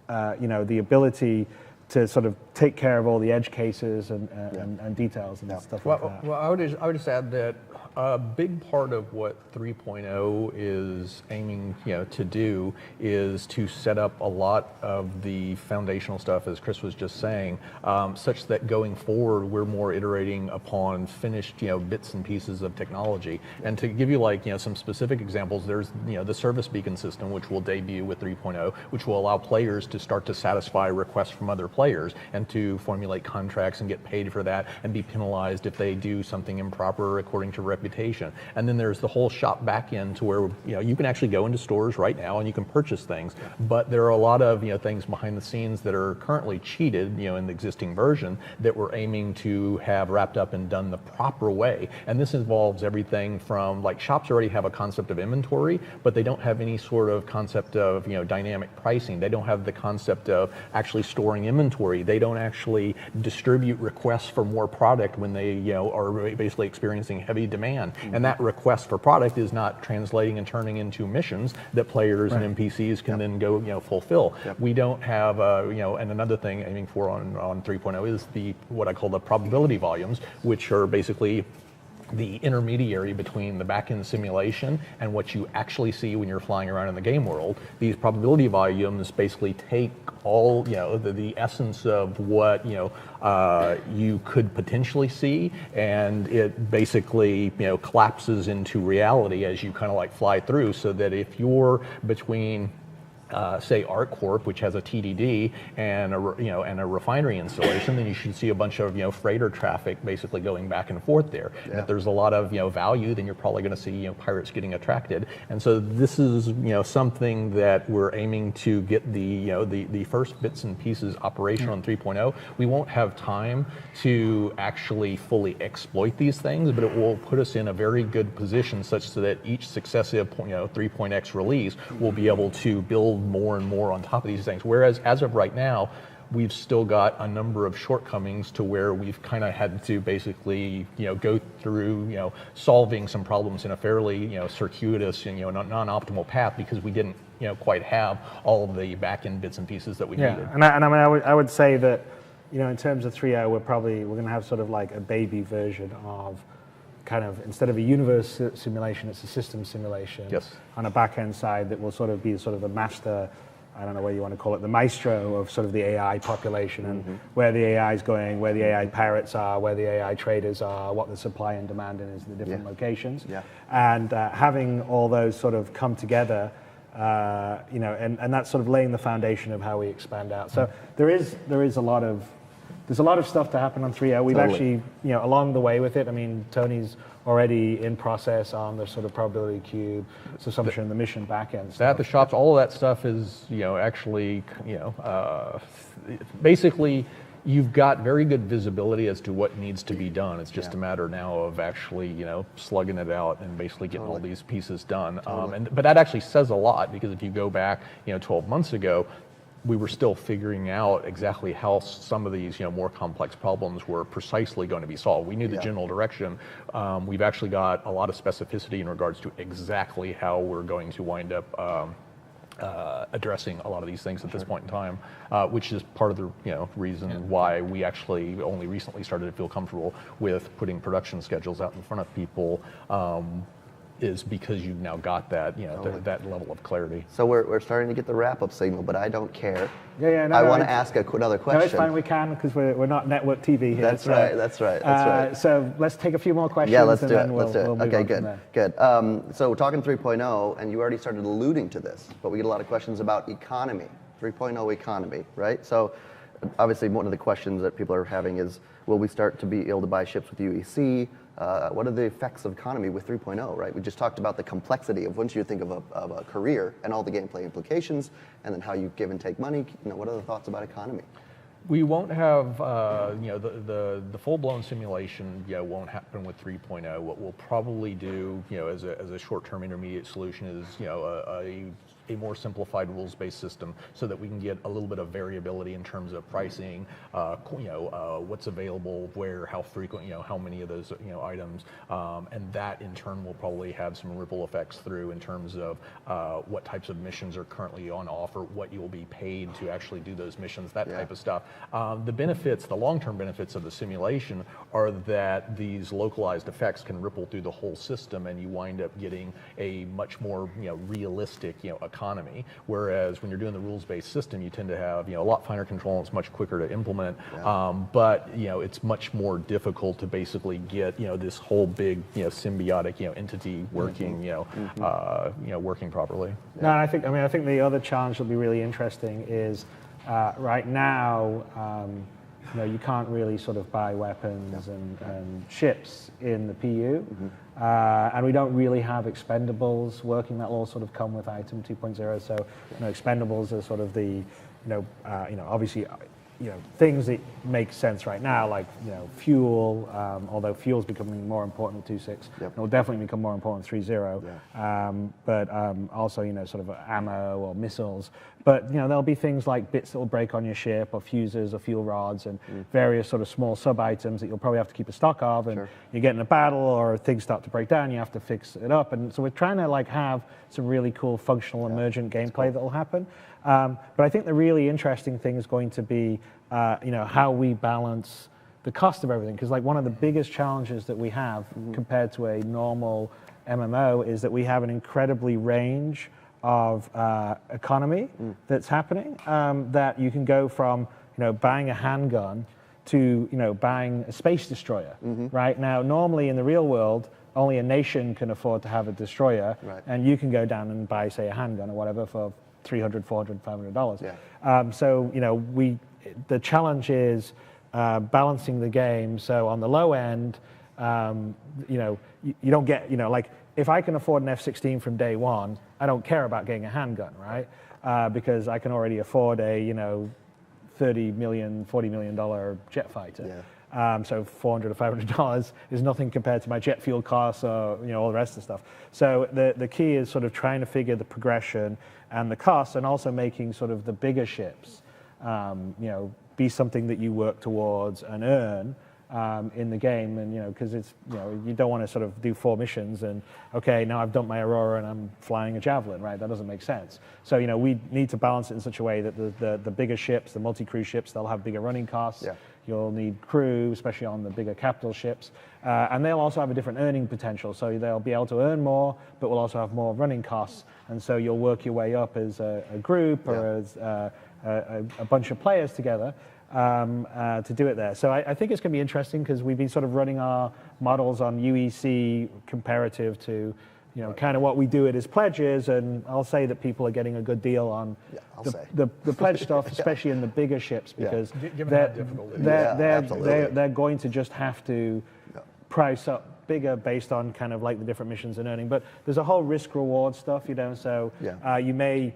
the ability to sort of take care of all the edge cases and details and stuff like that. Well, I would just add that a big part of what 3.0 is aiming to do is to set up a lot of the foundational stuff, as Chris was just saying, such that going forward we're more iterating upon finished bits and pieces of technology. And to give you some specific examples, there's the service beacon system, which will debut with 3.0, which will allow players to start to satisfy requests from other players and to formulate contracts and get paid for that and be penalized if they do something improper according to reputation. And then there's the whole shop back end to where you can actually go into stores right now and you can purchase things, but there are a lot of things behind the scenes that are currently cheated in the existing version that we're aiming to have wrapped up and done the proper way. And this involves everything from shops already have a concept of inventory, but they don't have any sort of concept of dynamic pricing. They don't have the concept of actually storing inventory. They don't actually distribute requests for more product when they are basically experiencing heavy demand. And that request for product is not translating and turning into missions that players and NPCs can then go fulfill. We don't have and another thing aiming for on 3.0 is what I call the probability volumes, which are basically the intermediary between the back-end simulation and what you actually see when you're flying around in the game world. These probability volumes basically take all the essence of what you could potentially see, and it basically collapses into reality as you kind of fly through, so that if you're between say ArcCorp, which has a TDD and a refinery installation, then you should see a bunch of freighter traffic basically going back and forth there. And if there's a lot of value, then you're probably going to see pirates getting attracted. And so this is something that we're aiming to get the first bits and pieces operational in 3.0. We won't have time to actually fully exploit these things, but it will put us in a very good position such so that each successive 3.x release will be able to build more and more on top of these things. Whereas as of right now, we've still got a number of shortcomings to where we've kind of had to basically go through solving some problems in a fairly circuitous and non-optimal path, because we didn't quite have all of the back-end bits and pieces that we needed. And I would say that in terms of 3.0, we're going to have sort of like a baby version of kind of, instead of a universe simulation, it's a system simulation on a back-end side that will sort of be sort of the master, I don't know what you want to call it, the maestro of sort of the AI population and where the AI is going, where the AI pirates are, where the AI traders are, what the supply and demand is in the different locations. And having all those sort of come together, and that's sort of laying the foundation of how we expand out. So there is a lot of stuff to happen on 3.0. We've actually, along the way with it, I mean, Tony's already in process on the sort of probability cube, assumption, the mission backend stuff. The shops, all of that stuff is, actually, basically, you've got very good visibility as to what needs to be done. It's just a matter now of actually, slugging it out and basically getting all these pieces done. But that actually says a lot, because if you go back, 12 months ago, we were still figuring out exactly how some of these more complex problems were precisely going to be solved. We knew the general direction. We've actually got a lot of specificity in regards to exactly how we're going to wind up addressing a lot of these things at this point in time, which is part of the reason why we actually only recently started to feel comfortable with putting production schedules out in front of people. is because you've now got that, that level of clarity. So we're starting to get the wrap-up signal, but I don't care. Yeah, no, I want to ask another question. No, it's fine. We can because we're not network TV here. That's right. That's right. So let's take a few more questions. Yeah, let's do it. We'll move Okay, on good. from there. Good. So we're talking 3.0, and you already started alluding to this, but we get a lot of questions about economy, 3.0 economy, right? So obviously, one of the questions that people are having is, will we start to be able to buy ships with UEC? What are the effects of economy with 3.0, right? We just talked about the complexity of once you think of a career and all the gameplay implications, and then how you give and take money. What are the thoughts about economy? We won't have, the full-blown simulation, won't happen with 3.0. What we'll probably do, as a short-term intermediate solution is, a more simplified rules-based system so that we can get a little bit of variability in terms of pricing, what's available, where, how frequent, how many of those, items, and that in turn will probably have some ripple effects through in terms of what types of missions are currently on offer, what you'll be paid to actually do those missions, that type of stuff. The benefits, the long-term benefits of the simulation are that these localized effects can ripple through the whole system, and you wind up getting a much more, realistic, economy. Whereas when you're doing the rules-based system, you tend to have, a lot finer control, and it's much quicker to implement. But it's much more difficult to basically get, this whole big, symbiotic, entity working, working properly. No, I think the other challenge that'll be really interesting is right now, you can't really sort of buy weapons and ships in the PU, and we don't really have expendables working. That'll all sort of come with item 2.0. So, expendables are sort of the, obviously, things that make sense right now, like fuel. Although fuel's becoming more important with 2.6, it will definitely become more important with 3.0. But also, sort of ammo or missiles. But there'll be things like bits that will break on your ship, or fuses, or fuel rods, and various sort of small sub items that you'll probably have to keep a stock of. And you get in a battle, or things start to break down, you have to fix it up. And so we're trying to have some really cool functional emergent gameplay that will happen. But I think the really interesting thing is going to be, how we balance the cost of everything. Because one of the biggest challenges that we have compared to a normal MMO is that we have an incredibly range of economy that's happening. That you can go from, buying a handgun to, buying a space destroyer. Right now, normally in the real world, only a nation can afford to have a destroyer, and you can go down and buy, say, a handgun or whatever for $300, $400, $500. So the challenge is balancing the game. So on the low end, you don't get, if I can afford an F-16 from day one, I don't care about getting a handgun, right? Because I can already afford a $30 million, $40 million jet fighter. So $400 or $500 is nothing compared to my jet fuel costs or all the rest of the stuff. So the key is sort of trying to figure the progression and the costs, and also making sort of the bigger ships be something that you work towards and earn in the game. And because it's you don't want to sort of do 4 missions and okay, now I've dumped my Aurora and I'm flying a Javelin, right? That doesn't make sense. So we need to balance it in such a way that the bigger ships, the multi-crew ships, they'll have bigger running costs. You'll need crew, especially on the bigger capital ships. And they'll also have a different earning potential. So they'll be able to earn more, but will also have more running costs. And so you'll work your way up as a group or as a bunch of players together to do it there. So I think it's going to be interesting because we've been sort of running our models on UEC comparative to kind of what we do it as pledges, and I'll say that people are getting a good deal on the pledge stuff, especially in the bigger ships, because they're going to just have to price up bigger based on kind of like the different missions and earning. But there's a whole risk reward stuff, so you may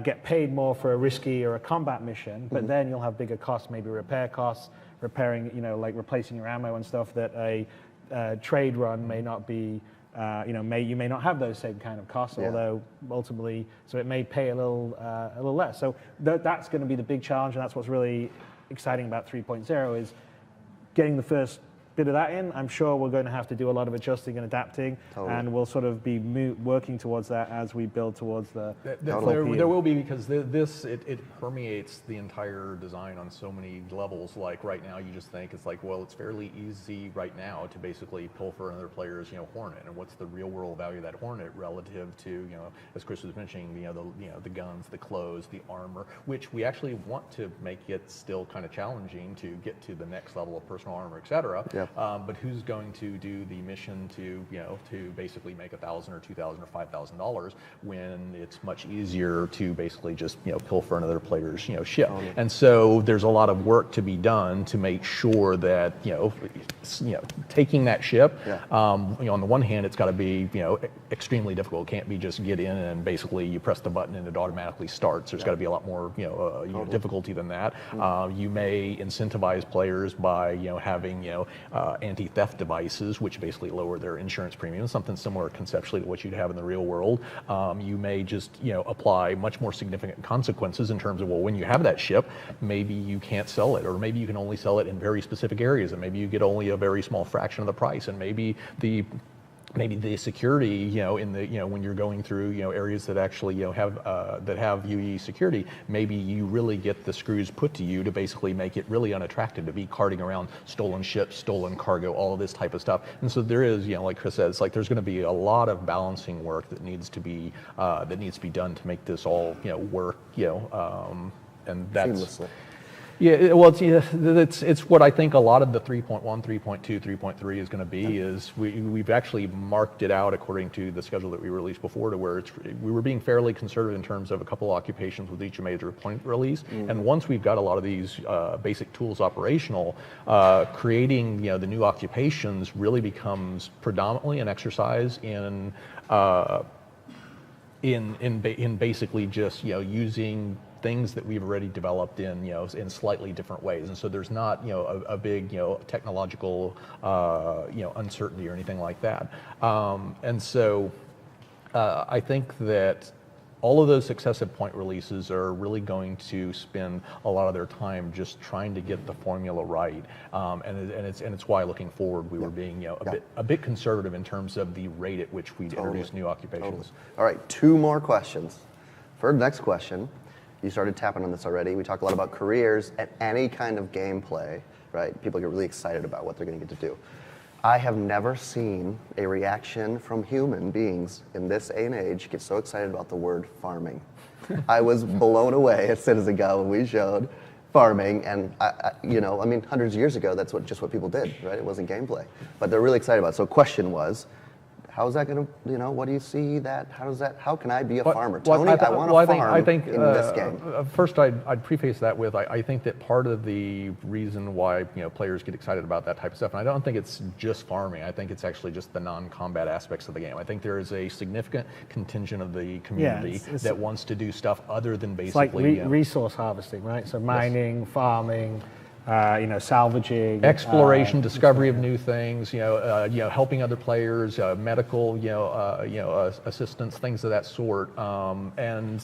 get paid more for a risky or a combat mission, but then you'll have bigger costs, maybe repair costs, repairing, like replacing your ammo and stuff that a trade run may not be. You may not have those same kind of costs, although ultimately, so it may pay a little less. So that's going to be the big challenge, and that's what's really exciting about 3.0 is getting the first bit of that in. I'm sure we're going to have to do a lot of adjusting and adapting, and we'll sort of be working towards that as we build towards the There will be, because it permeates the entire design on so many levels. Like right now, you just think it's like, well, it's fairly easy right now to basically pilfer another player's, Hornet, and what's the real world value of that Hornet relative to, as Chris was mentioning, the guns, the clothes, the armor, which we actually want to make it still kind of challenging to get to the next level of personal armor, etc. Yeah. But who's going to do the mission to basically make $1,000 or $2,000 or $5,000 when it's much easier to basically just pilfer another player's ship? And so there's a lot of work to be done to make sure that taking that ship, on the one hand, it's got to be extremely difficult. It can't be just get in and basically you press the button and it automatically starts. There's got to be a lot more difficulty than that. You may incentivize players by having anti-theft devices, which basically lower their insurance premiums, something similar conceptually to what you'd have in the real world. You may just apply much more significant consequences in terms of, well, when you have that ship, maybe you can't sell it, or maybe you can only sell it in very specific areas, and maybe you get only a very small fraction of the price, and maybe the security, when you're going through, areas that actually, have UE security, maybe you really get the screws put to you to basically make it really unattractive to be carting around stolen ships, stolen cargo, all of this type of stuff. And so there is, like Chris says, like there's going to be a lot of balancing work that needs to be done to make this all, work, and that's seamlessly. Yeah, well, it's what I think a lot of the 3.1, 3.2, 3.3 is going to be. Is we've actually marked it out according to the schedule that we released before, to where we were being fairly conservative in terms of a couple occupations with each major point release. And once we've got a lot of these basic tools operational, creating the new occupations really becomes predominantly an exercise in basically just using things that we've already developed in in slightly different ways, and so there's not a big technological uncertainty or anything like that. And so I think that all of those successive point releases are really going to spend a lot of their time just trying to get the formula right, and it's why looking forward we were being a bit conservative in terms of the rate at which we introduce new occupations. All right, 2 more questions. For the next question, you started tapping on this already. We talk a lot about careers at any kind of gameplay, right? People get really excited about what they're going to get to do. I have never seen a reaction from human beings in this day and age get so excited about the word farming. I was blown away at Citizen Go when we showed farming, and hundreds of years ago, that's just what people did, right? It wasn't gameplay, but they're really excited about it. So the question was, how's that going to, what do you see that, how can I be a farmer? Tony, I want to farm in this game. First, I'd preface that with, I think that part of the reason why, players get excited about that type of stuff, and I don't think it's just farming, I think it's actually just the non-combat aspects of the game. I think there is a significant contingent of the community that wants to do stuff other than basically... It's like resource harvesting, right? So mining, farming, salvaging, exploration, discovery of new things, helping other players, medical, assistance, things of that sort, and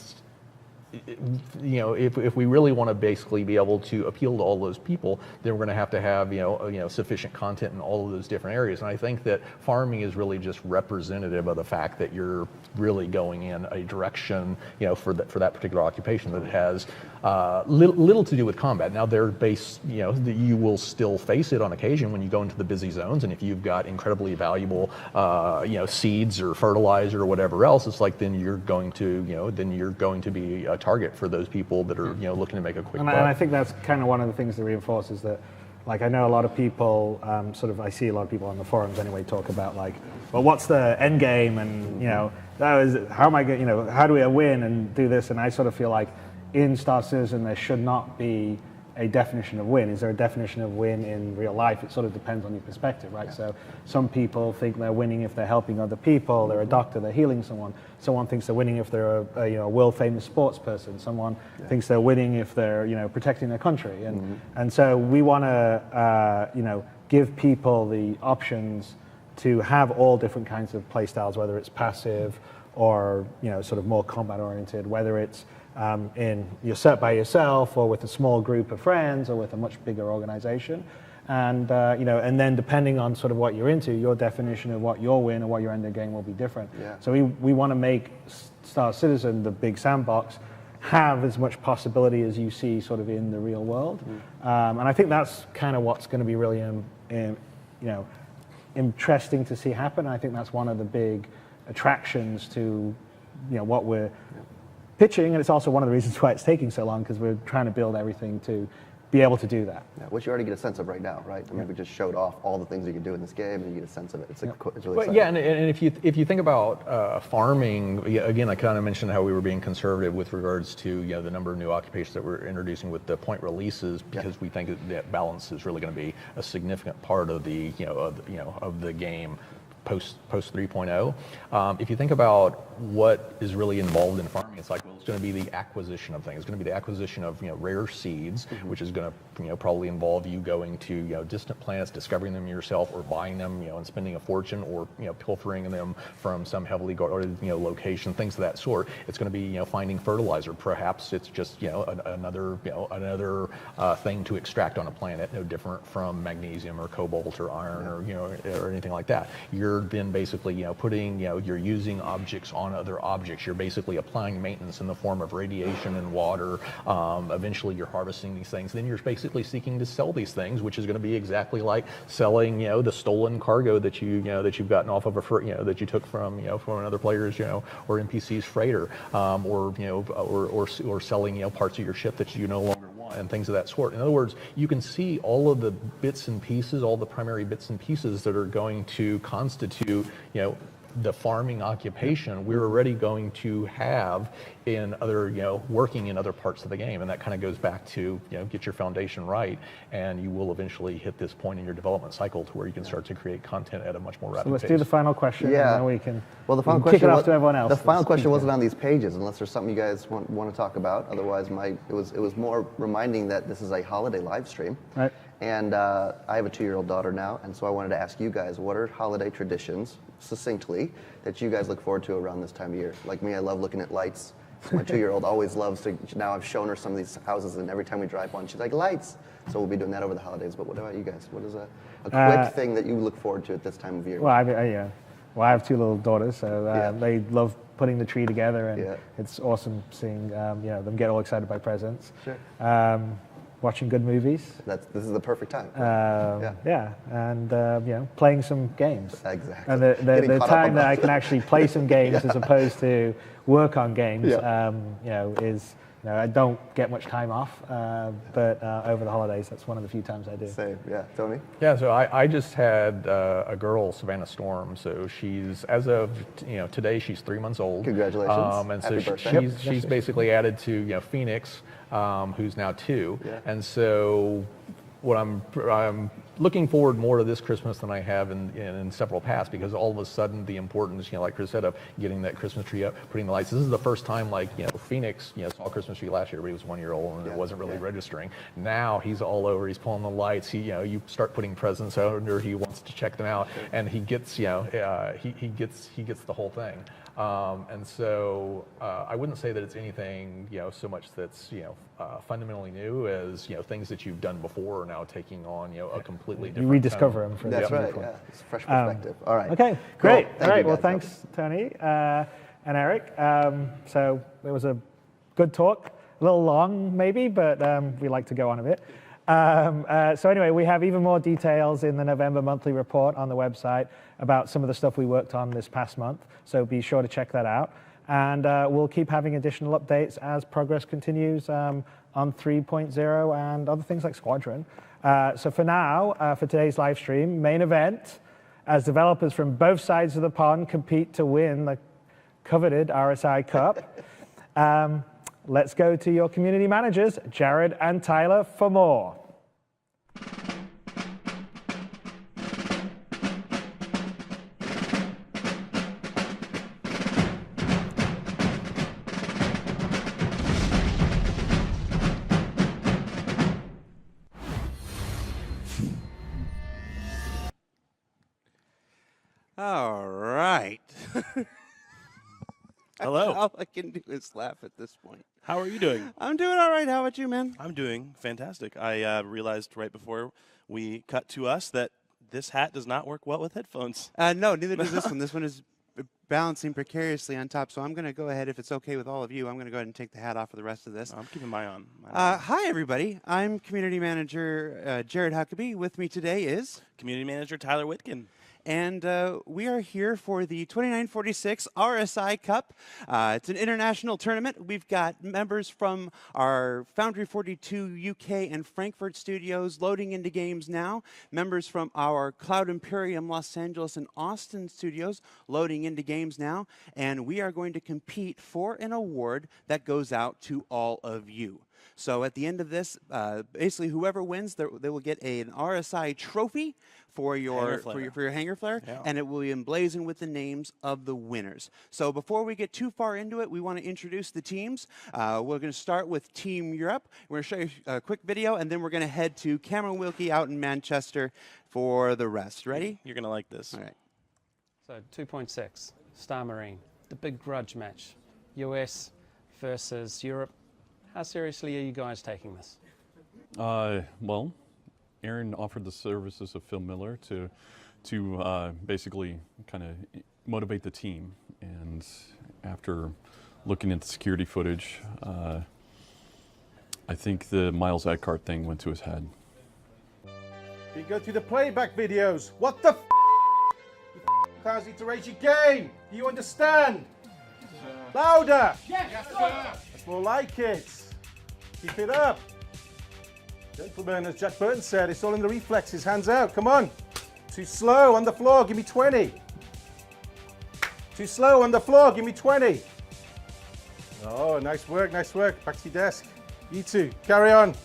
if we really want to basically be able to appeal to all those people, then we're going to have sufficient content in all of those different areas. And I think that farming is really just representative of the fact that you're really going in a direction, for that particular occupation that has little to do with combat. Now, they're based, you will still face it on occasion when you go into the busy zones, and if you've got incredibly valuable, seeds or fertilizer or whatever else, it's like then you're going to be a target for those people that are looking to make a quick buck. And I think that's kind of one of the things that reinforces that. Like, I know a lot of people, I see a lot of people on the forums anyway talk about, like, well, what's the end game, and how am I going, how do we win and do this? And I sort of feel like in StarCitizen there should not be a definition of win. Is there a definition of win in real life? It sort of depends on your perspective, right? So some people think they're winning if they're helping other people. They're a doctor, they're healing someone. Someone thinks they're winning if they're a world famous sports person. Someone thinks they're winning if they're protecting their country. And so we want to give people the options to have all different kinds of play styles, whether it's passive or sort of more combat oriented, whether it's you're set by yourself or with a small group of friends or with a much bigger organization. And and then depending on sort of what you're into, your definition of what your win or what your end game will be different. Yeah. So we want to make Star Citizen, the big sandbox, have as much possibility as you see sort of in the real world. And I think that's kind of what's going to be really interesting to see happen. I think that's one of the big attractions to what we're pitching, and it's also one of the reasons why it's taking so long, because we're trying to build everything to be able to do that. Yeah, which you already get a sense of right now, right? I mean, we just showed off all the things you can do in this game, and you get a sense of it. It's really Well, exciting. yeah, and if you think about farming, again, I kind of mentioned how we were being conservative with regards to the number of new occupations that we're introducing with the point releases, because we think that balance is really going to be a significant part of the of the game post 3.0. If you think about what is really involved in farming, it's like, well, it's going to be the acquisition of things. It's going to be the acquisition of rare seeds, which is going to probably involve you going to distant planets, discovering them yourself, or buying them, and spending a fortune, or pilfering them from some heavily guarded location, things of that sort. It's going to be finding fertilizer. Perhaps it's just another thing to extract on a planet, no different from magnesium or cobalt or iron or anything like that. You're then basically putting you're using objects on other objects. You're basically applying maintenance in the form of radiation and water. Eventually you're harvesting these things. Then you're basically seeking to sell these things, which is going to be exactly like selling the stolen cargo that you've gotten off of that you took from another player's or NPC's freighter, or selling parts of your ship that you no longer want, and things of that sort. In other words, you can see all of the bits and pieces, all the primary bits and pieces that are going to constitute the farming occupation we're already going to have in other, working in other parts of the game. And that kind of goes back to, get your foundation right, and you will eventually hit this point in your development cycle to where you can start to create content at a much more rapid So let's pace. do the final question, and then we can, well, the final kick question it off to everyone else. The final question wasn't on these pages, unless there's something you guys want to talk about. Otherwise, it was more reminding that this is a holiday live stream. Right. And I have a 2-year-old daughter now, and so I wanted to ask you guys, what are holiday traditions, succinctly, that you guys look forward to around this time of year? Like me, I love looking at lights. My 2-year-old always loves to. Now I've shown her some of these houses, and every time we drive one, she's like, lights. So we'll be doing that over the holidays. But what about you guys? What is a quick thing that you look forward to at this time of year? Well, I have 2 little daughters, so they love putting the tree together, and it's awesome seeing them get all excited by presents. Sure. Watching good movies. This is the perfect time. And playing some games. Exactly. And the time that I can actually play some games as opposed to work on games, is I don't get much time off, but over the holidays, that's one of the few times I do. Same, yeah. Tony? Yeah, so I just had a girl, Savannah Storm. So she's, as of today, she's 3 months old. Congratulations. And Happy so birthday. she's basically added to Phoenix, who's now 2. Yeah. And so what I'm looking forward more to this Christmas than I have in several past, because all of a sudden the importance, like Chris said, of getting that Christmas tree up, putting the lights. This is the first time, Phoenix, saw a Christmas tree last year, but he was 1 year old and it wasn't really registering. Now he's all over. He's pulling the lights. You start putting presents under. He wants to check them out, and he gets, he gets the whole thing. And so I wouldn't say that it's anything, so much that's, fundamentally new as, things that you've done before are now taking on, a completely different. You rediscover them. That's right. Yeah, it's a fresh perspective. All right. Okay, great. Cool. All right. Well, thanks, Tony and Eric. So it was a good talk. A little long, maybe, but we like to go on a bit. So anyway, we have even more details in the November monthly report on the website about some of the stuff we worked on this past month. So be sure to check that out. And we'll keep having additional updates as progress continues on 3.0 and other things like Squadron. So for now, for today's live stream, main event, as developers from both sides of the pond compete to win the coveted RSI Cup. Let's go to your community managers, Jared and Tyler, for more. All right. Hello. All I can do is laugh at this point. How are you doing? I'm doing all right. How about you, man? I'm doing fantastic. I realized right before we cut to us that this hat does not work well with headphones. No, neither does this one. This one is balancing precariously on top, so I'm going to go ahead, if it's okay with all of you, I'm going to go ahead and take the hat off for the rest of this. I'm keeping my on. Hi, everybody. I'm Community Manager Jared Huckabee. With me today is... Community Manager Tyler Whitkin. And we are here for the 2946 RSI Cup. It's an international tournament. We've got members from our Foundry 42 UK and Frankfurt studios loading into games now. Members from our Cloud Imperium Los Angeles and Austin studios loading into games now. And we are going to compete for an award that goes out to all of you. So at the end of this, basically whoever wins, they will get an RSI trophy for your hanger flare, and it will be emblazoned with the names of the winners. So before we get too far into it, we want to introduce the teams. We're going to start with Team Europe. We're going to show you a quick video, and then we're going to head to Cameron Wilkie out in Manchester for the rest. Ready? You're going to like this. All right. So 2.6, Star Marine, the big grudge match, US versus Europe. How seriously are you guys taking this? Well, Aaron offered the services of Phil Miller to basically kind of motivate the team. And after looking at the security footage, I think the Miles Eckhart thing went to his head. You go through the playback videos. What the f***? You f***ers need to raise your game. Do you understand? Louder! Yes, sir. That's more like it. Keep it up. Gentlemen, as Jack Burton said, it's all in the reflexes. Hands out, come on. Too slow on the floor, give me 20. Too slow on the floor, give me 20. Oh, nice work, nice work. Back to your desk. You two, carry on.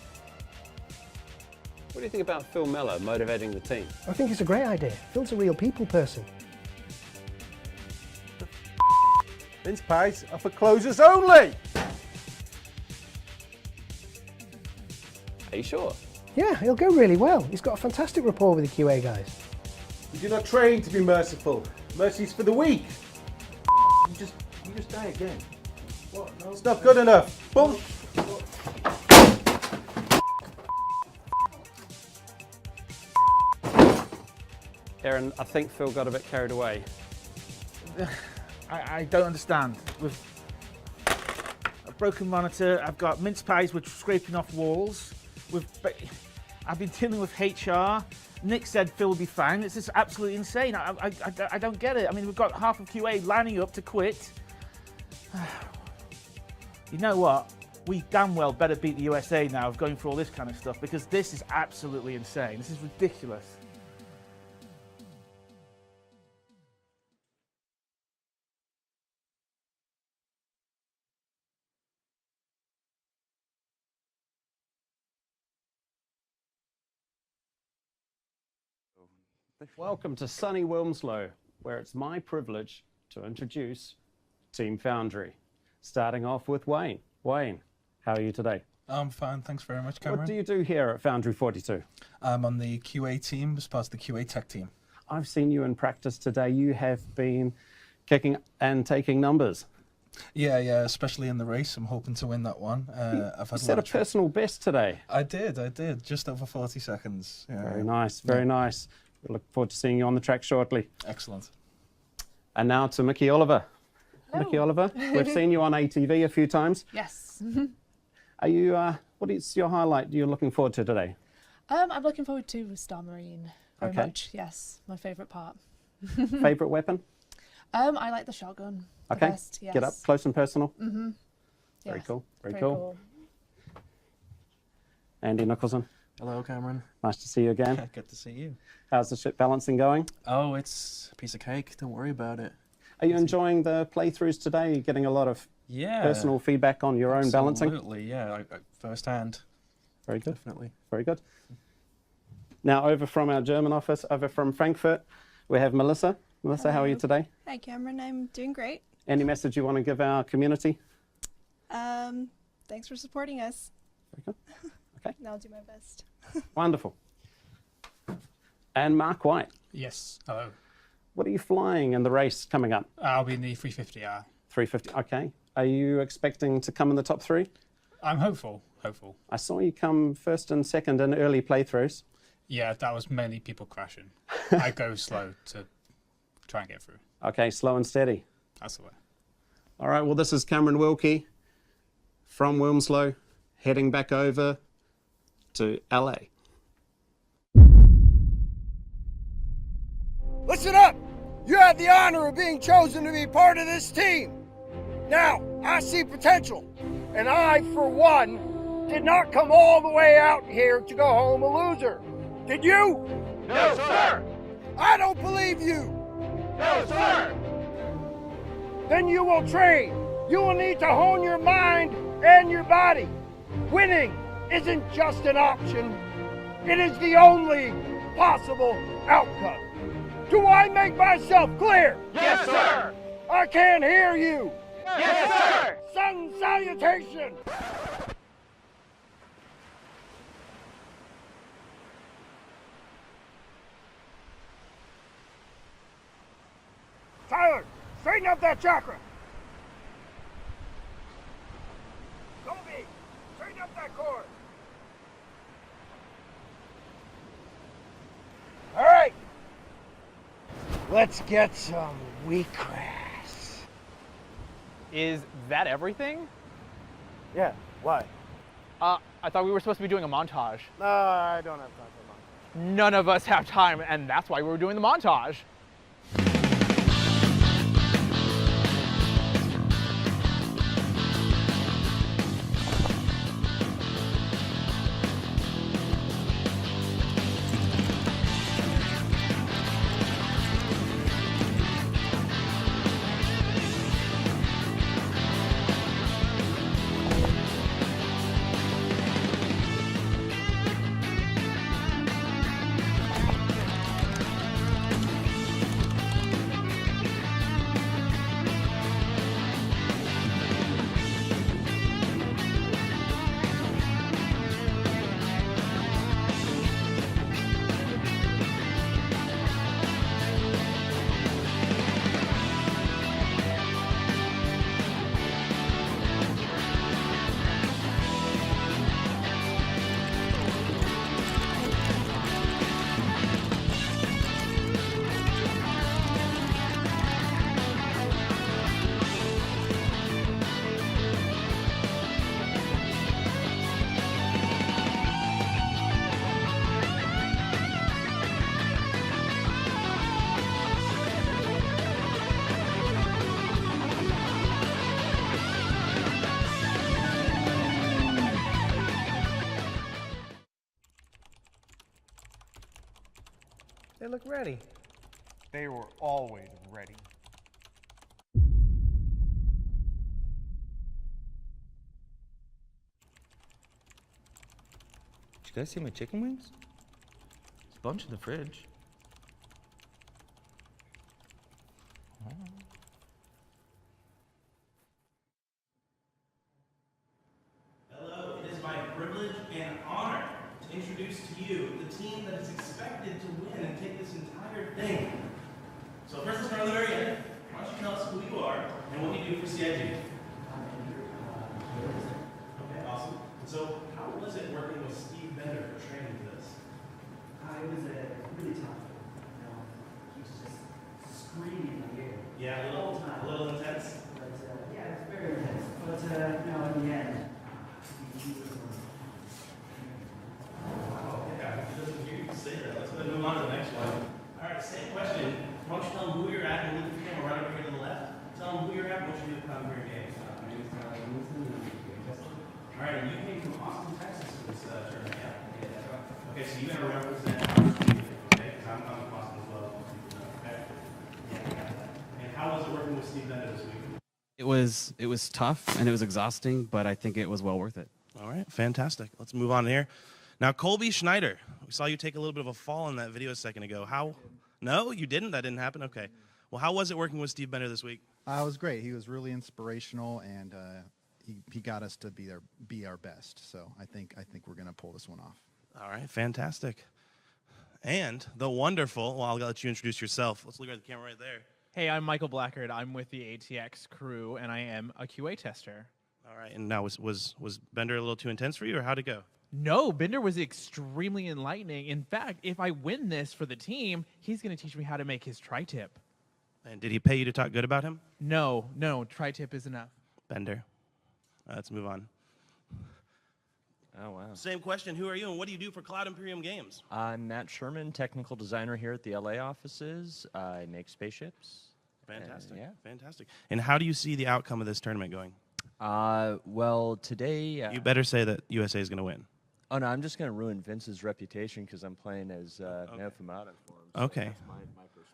What do you think about Phil Miller motivating the team? I think it's a great idea. Phil's a real people person. Mince pies are for closers only. Are you sure? Yeah, he'll go really well. He's got a fantastic rapport with the QA guys. You do not train to be merciful. Mercy's for the weak. You just die again. What? No. It's not good enough. Bull. Aaron, I think Phil got a bit carried away. I don't understand. With a broken monitor, I've got mince pies which are scraping off walls. I've been dealing with HR. Nick said Phil will be fine. This is absolutely insane. I don't get it. I mean, we've got half of QA lining up to quit. You know what? We damn well better beat the USA now of going through all this kind of stuff, because this is absolutely insane. This is ridiculous. Welcome to sunny Wilmslow, where it's my privilege to introduce Team Foundry. Starting off with Wayne. Wayne, how are you today? I'm fine, thanks very much, Cameron. What do you do here at Foundry 42? I'm on the QA team, as part of the QA tech team. I've seen you in practice today. You have been kicking and taking numbers. Yeah, especially in the race. I'm hoping to win that one. I've had you set a personal best today. I did, just over 40 seconds. Yeah. Very nice, very nice. We look forward to seeing you on the track shortly. Excellent. And now to Mickey Oliver. Hello. Mickey Oliver, we've seen you on ATV a few times. Yes. Are you? What is your highlight you're looking forward to today? I'm looking forward to Star Marine very much. Yes, my favourite part. Favourite weapon? I like the shotgun. Okay. The best, yes. Get up close and personal. Mhm. Very Yes, cool. Very very cool. Andy Nicholson. Hello, Cameron. Nice to see you again. Good to see you. How's the ship balancing going? Oh, it's a piece of cake. Don't worry about it. Are you enjoying the playthroughs today? You're getting a lot of Yeah. personal feedback on your own balancing? Absolutely, yeah. Firsthand. Very good. Definitely. Very good. Now, over from our German office, over from Frankfurt, we have Melissa. Melissa, how are you today? Hi, Cameron. I'm doing great. Any message you want to give our community? Thanks for supporting us. Very good. Okay. I'll do my best. Wonderful. And Mark White. Yes, hello. What are you flying in the race coming up? I'll be in the 350R. 350. Okay. Are you expecting to come in the top 3? I'm hopeful. Hopeful. I saw you come first and second in early playthroughs. Yeah, that was mainly people crashing. I go slow to try and get through. Okay, slow and steady. That's the way. All right, well, this is Cameron Wilkie from Wilmslow, heading back over to LA. Listen up! You had the honor of being chosen to be part of this team. Now, I see potential, and I, for one, did not come all the way out here to go home a loser. Did you? No, sir. I don't believe you. No, sir. Then you will train. You will need to hone your mind and your body. Winning isn't just an option. It is the only possible outcome. Do I make myself clear? Yes, sir. I can't hear you. Yes, sir. Sun salutation. Tyler, straighten up that chakra. Colby, straighten up that cord. All right. Let's get some wheatgrass. Is that everything? Yeah, why? I thought we were supposed to be doing a montage. No, I don't have time for montage. None of us have time, and that's why we were doing the montage. They look ready. They were always ready. Did you guys see my chicken wings? There's a bunch in the fridge. Hello, it is my privilege and honor to introduce to you the team that is expected to win and take this entire thing. So first, let's start on the very end. Why don't you tell us who you are and what you do for CIG? Okay, awesome. So how was it working with Steve Bender for training for this? It was really tough. You know, he was just screaming in my ear. Yeah, a little intense. But yeah, it was very intense. But you know, in the end, he was Wow, yeah, he doesn't hear you say that. Let's move on to the next one. All right, same question. Why don't you tell them who you're at and leave the camera right over here to the left. Tell them who you're at and what you do to come for your game. All right, and you came from Austin, Texas for this tournament, yeah? Okay, so you got to represent our team, okay? Because I'm from Austin as well. Okay? Yeah, I got that. And how was it working with Steve Bender this week? It was tough and it was exhausting, but I think it was well worth it. All right, fantastic. Let's move on here. Now, Colby Schneider, we saw you take a little bit of a fall in that video a second ago. How? No, you didn't? That didn't happen? Okay. Well, how was it working with Steve Bender this week? It was great. He was really inspirational, and he got us to be our best. So I think we're going to pull this one off. All right, fantastic. And the wonderful, well, I'll let you introduce yourself. Let's look at the camera right there. Hey, I'm Michael Blackard. I'm with the ATX crew, and I am a QA tester. All right. And now, was Bender a little too intense for you, or how'd it go? No, Bender was extremely enlightening. In fact, if I win this for the team, he's going to teach me how to make his tri-tip. And did he pay you to talk good about him? No, tri-tip is enough. Bender. Let's move on. Oh, wow. Same question. Who are you, and what do you do for Cloud Imperium Games? I'm Matt Sherman, technical designer here at the LA offices. I make spaceships. Fantastic. Yeah. Fantastic. And how do you see the outcome of this tournament going? Well, today... you better say that USA is going to win. Oh, no, I'm just going to ruin Vince's reputation because I'm playing as Nofumata for him. So Okay. that's my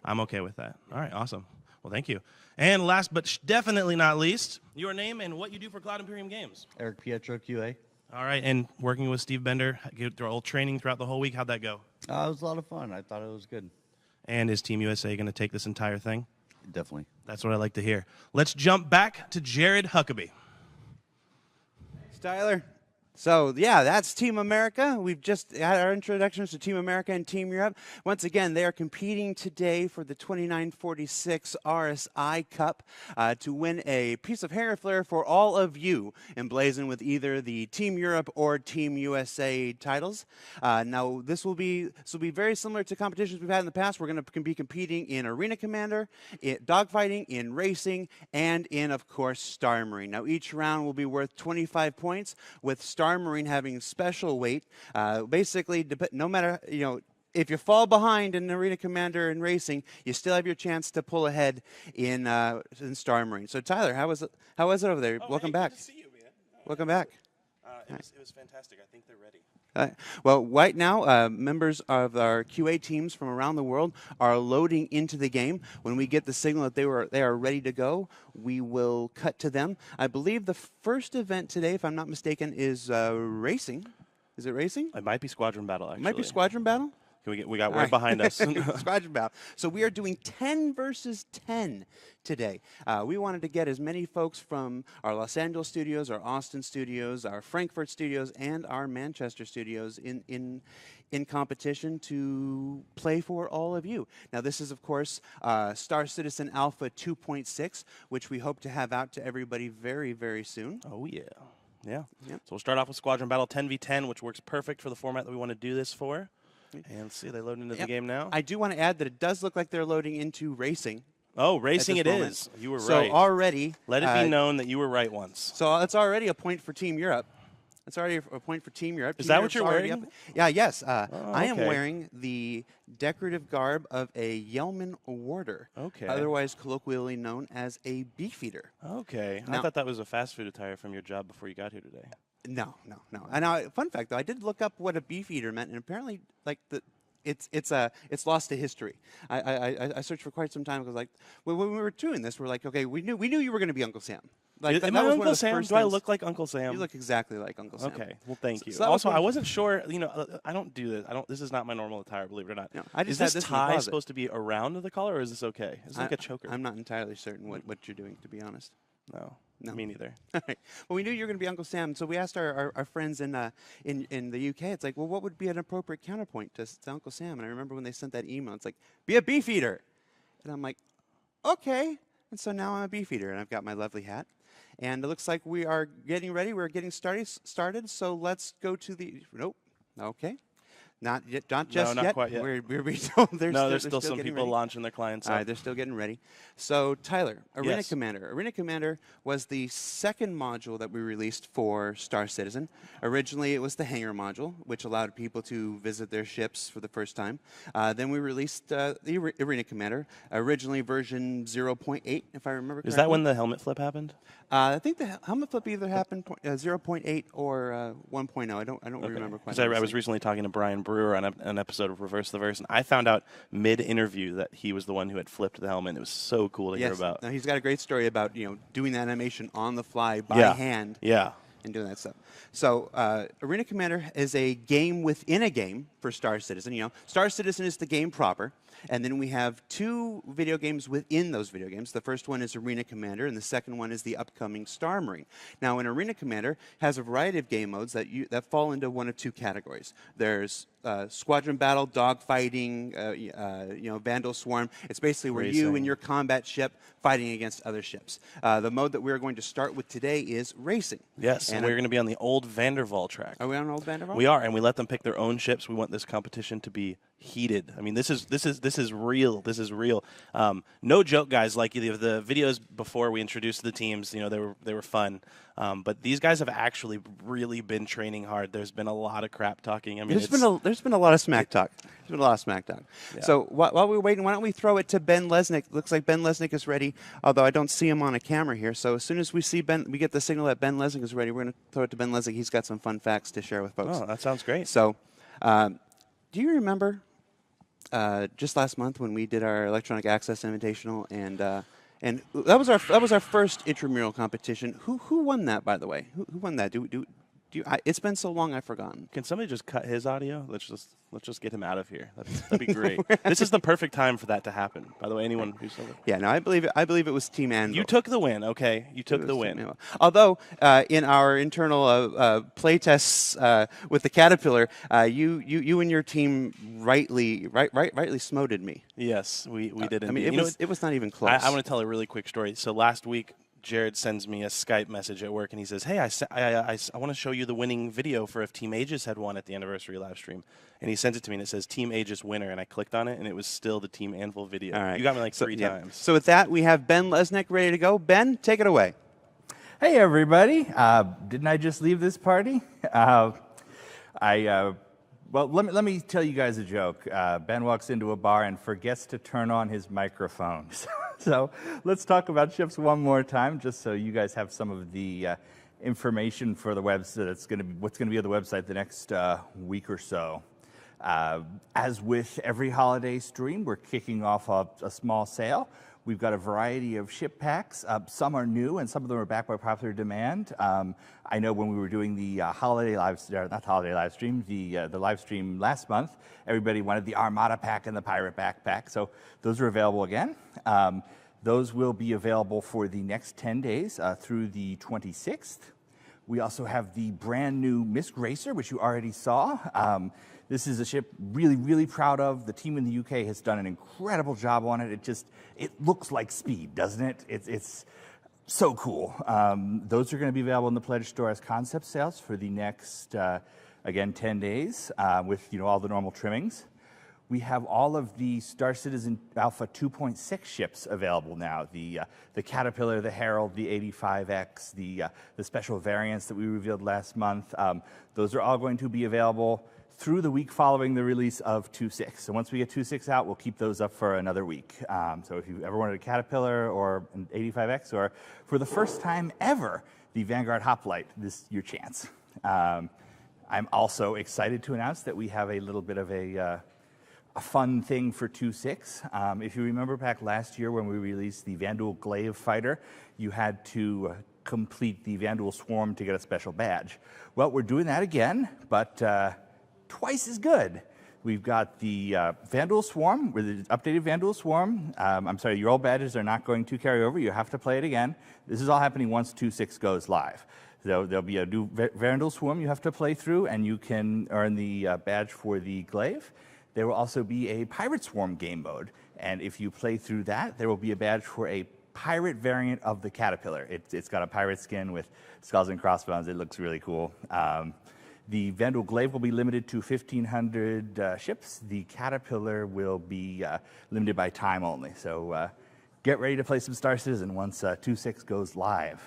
I'm okay with that. All right, awesome. Well, thank you. And last but definitely not least, your name and what you do for Cloud Imperium Games. Eric Pietro, QA. All right, and working with Steve Bender, through all training throughout the whole week, how'd that go? It was a lot of fun. I thought it was good. And is Team USA going to take this entire thing? Definitely. That's what I like to hear. Let's jump back to Jared Huckabee. Thanks, Tyler. So, yeah, that's Team America. We've just had our introductions to Team America and Team Europe. Once again, they are competing today for the 2946 RSI Cup to win a piece of hair flare for all of you, emblazoned with either the Team Europe or Team USA titles. Now, this will be very similar to competitions we've had in the past. We're going to be competing in Arena Commander, in dogfighting, in racing, and in, of course, Star Marine. Now, each round will be worth 25 points, with Star Marine having special weight. Basically, no matter, if you fall behind in Arena Commander and racing, you still have your chance to pull ahead in Star Marine. So, Tyler, how was it over there? Welcome back. Good to see you, man. Welcome back. It was fantastic. I think they're ready. Well, right now, members of our QA teams from around the world are loading into the game. When we get the signal that they are ready to go, we will cut to them. I believe the first event today, if I'm not mistaken, is racing. Is it racing? It might be Squadron Battle, actually. It might be Squadron Battle? We got word behind us. Squadron Battle. So we are doing 10 versus 10 today. We wanted to get as many folks from our Los Angeles studios, our Austin studios, our Frankfurt studios, and our Manchester studios in competition to play for all of you. Now, this is, of course, StarCitizen Alpha 2.6, which we hope to have out to everybody very, very soon. Oh, yeah. Yeah. So we'll start off with Squadron Battle 10v10, which works perfect for the format that we want to do this for. And see, they load into the game now. I do want to add that it does look like they're loading into racing. Oh, racing it is. You were right. So already... Let it be known that you were right once. So it's already a point for Team Europe. It's already a point for Team Europe. Is that what you're wearing? Yeah, yes. I am okay. wearing the decorative garb of a Yeoman Warder. Okay. Otherwise colloquially known as a Beefeater. Okay. Now, I thought that was a fast food attire from your job before you got here today. No. And now, fun fact though, I did look up what a Beefeater meant, and apparently, like it's lost to history. I searched for quite some time because, like, when we were doing this, we're like, okay, we knew you were going to be Uncle Sam. Like, Am I Uncle Sam? Do I look like Uncle Sam? You look exactly like Uncle Sam. Okay. Well, thank you. So Also, I wasn't sure. I don't do this. This is not my normal attire, believe it or not. No, I just is had this this in the tie closet. supposed to be around the collar, or is this okay? Is it like a choker? I'm not entirely certain what you're doing, to be honest. No. Me neither. All right. Well, we knew you were going to be Uncle Sam, so we asked our friends in the UK. It's like, well, what would be an appropriate counterpoint to Uncle Sam? And I remember when they sent that email, it's like, be a Beefeater. And I'm like, okay. And so now I'm a Beefeater, and I've got my lovely hat. And it looks like we are getting ready. We're getting started. So let's go to the. Nope. Okay. Not yet. Not just not yet. quite yet. We're still, There's still some getting people ready. launching their clients. All right, they're still getting ready. So, Tyler, Arena Yes. Commander. Arena Commander was the second module that we released for StarCitizen. Originally, it was the hangar module, which allowed people to visit their ships for the first time. Then we released the Arena Commander, originally version 0.8, if I remember correctly. Is that when the helmet flip happened? I think the helmet flip either happened 0.8 or 1.0. I don't remember quite. Because I was recently talking to Brian Brewer on an episode of Reverse the Verse, and I found out mid-interview that he was the one who had flipped the helmet. It was so cool to hear about. No, he's got a great story about doing that animation on the fly by hand. Yeah. And doing that stuff. So Arena Commander is a game within a game for StarCitizen. StarCitizen is the game proper. And then we have 2 video games within those video games. The first one is Arena Commander, and the second one is the upcoming Star Marine. Now, an Arena Commander has a variety of game modes that fall into one of 2 categories. There's squadron battle, dogfighting, Vandal Swarm. It's basically where you and your combat ship fighting against other ships. The mode that we're going to start with today is racing. Yes, and we're going to be on the old Vanderval track. Are we on old Vanderval? We are, and we let them pick their own ships. We want this competition to be heated. I mean, this is real. This is real. No joke, guys. Like the videos before we introduced the teams, they were fun. But these guys have actually really been training hard. There's been a lot of crap talking. I mean, there's been a lot of smack talk. There's been a lot of smack talk. Yeah. So while we're waiting, why don't we throw it to Ben Lesnick? Looks like Ben Lesnick is ready, although I don't see him on a camera here. So as soon as we get the signal that Ben Lesnick is ready, we're going to throw it to Ben Lesnick. He's got some fun facts to share with folks. Oh, that sounds great. So, do you remember just last month when we did our Electronic Access Invitational, and that was our first intramural competition. Who won that, by the way? Who won that? It's been so long I've forgotten. Can somebody just cut his audio? Let's just get him out of here. That'd be great. This is the perfect time for that to happen. By the way, anyone who's over. Yeah, no, I believe it was Team Anvil. You took the win, okay? You took the win. Although in our internal play tests with the Caterpillar, you and your team rightly smoted me. Yes, we did. I mean, it was not even close. I want to tell a really quick story. So last week, Jared sends me a Skype message at work, and he says, "Hey, I want to show you the winning video for if Team Aegis had won at the anniversary live stream." And he sends it to me, and it says Team Aegis winner, and I clicked on it, and it was still the Team Anvil video. All right. You got me like 3 times. So with that, we have Ben Lesnick ready to go. Ben, take it away. Hey, everybody. Didn't I just leave this party? Well, let me tell you guys a joke. Ben walks into a bar and forgets to turn on his microphone. So let's talk about ships one more time, just so you guys have some of the information for the website. What's going to be on the website the next week or so. As with every holiday stream, we're kicking off a small sale. We've got a variety of ship packs. Some are new, and some of them are backed by popular demand. I know when we were doing the the live stream last month, everybody wanted the Armada pack and the Pirate backpack. So those are available again. Those will be available for the next 10 days through the 26th. We also have the brand new Misk Racer, which you already saw. This is a ship really proud of. The team in the UK has done an incredible job on it. It looks like speed, doesn't it? It's so cool. Those are going to be available in the Pledge Store as concept sales for the next, again, 10 days with all the normal trimmings. We have all of the StarCitizen Alpha 2.6 ships available now. The Caterpillar, the Herald, the 85X, the special variants that we revealed last month. Those are all going to be available through the week following the release of 2.6. So once we get 2.6 out, we'll keep those up for another week. So if you ever wanted a Caterpillar or an 85X, or for the first time ever, the Vanguard Hoplite, this is your chance. I'm also excited to announce that we have a little bit of a fun thing for 2.6. If you remember back last year when we released the Vanduul Glaive Fighter, you had to complete the Vanduul Swarm to get a special badge. Well, we're doing that again, but twice as good. We've got the Vanduul Swarm, with the updated Vanduul Swarm. I'm sorry, your old badges are not going to carry over. You have to play it again. This is all happening once 2.6 goes live. So there'll be a new Vanduul Swarm you have to play through, and you can earn the badge for the Glaive. There will also be a Pirate Swarm game mode, and if you play through that, there will be a badge for a pirate variant of the Caterpillar. It's got a pirate skin with skulls and crossbones. It looks really cool. The Vanduul Glaive will be limited to 1,500 ships. The Caterpillar will be limited by time only. So get ready to play some StarCitizen once 2.6 goes live.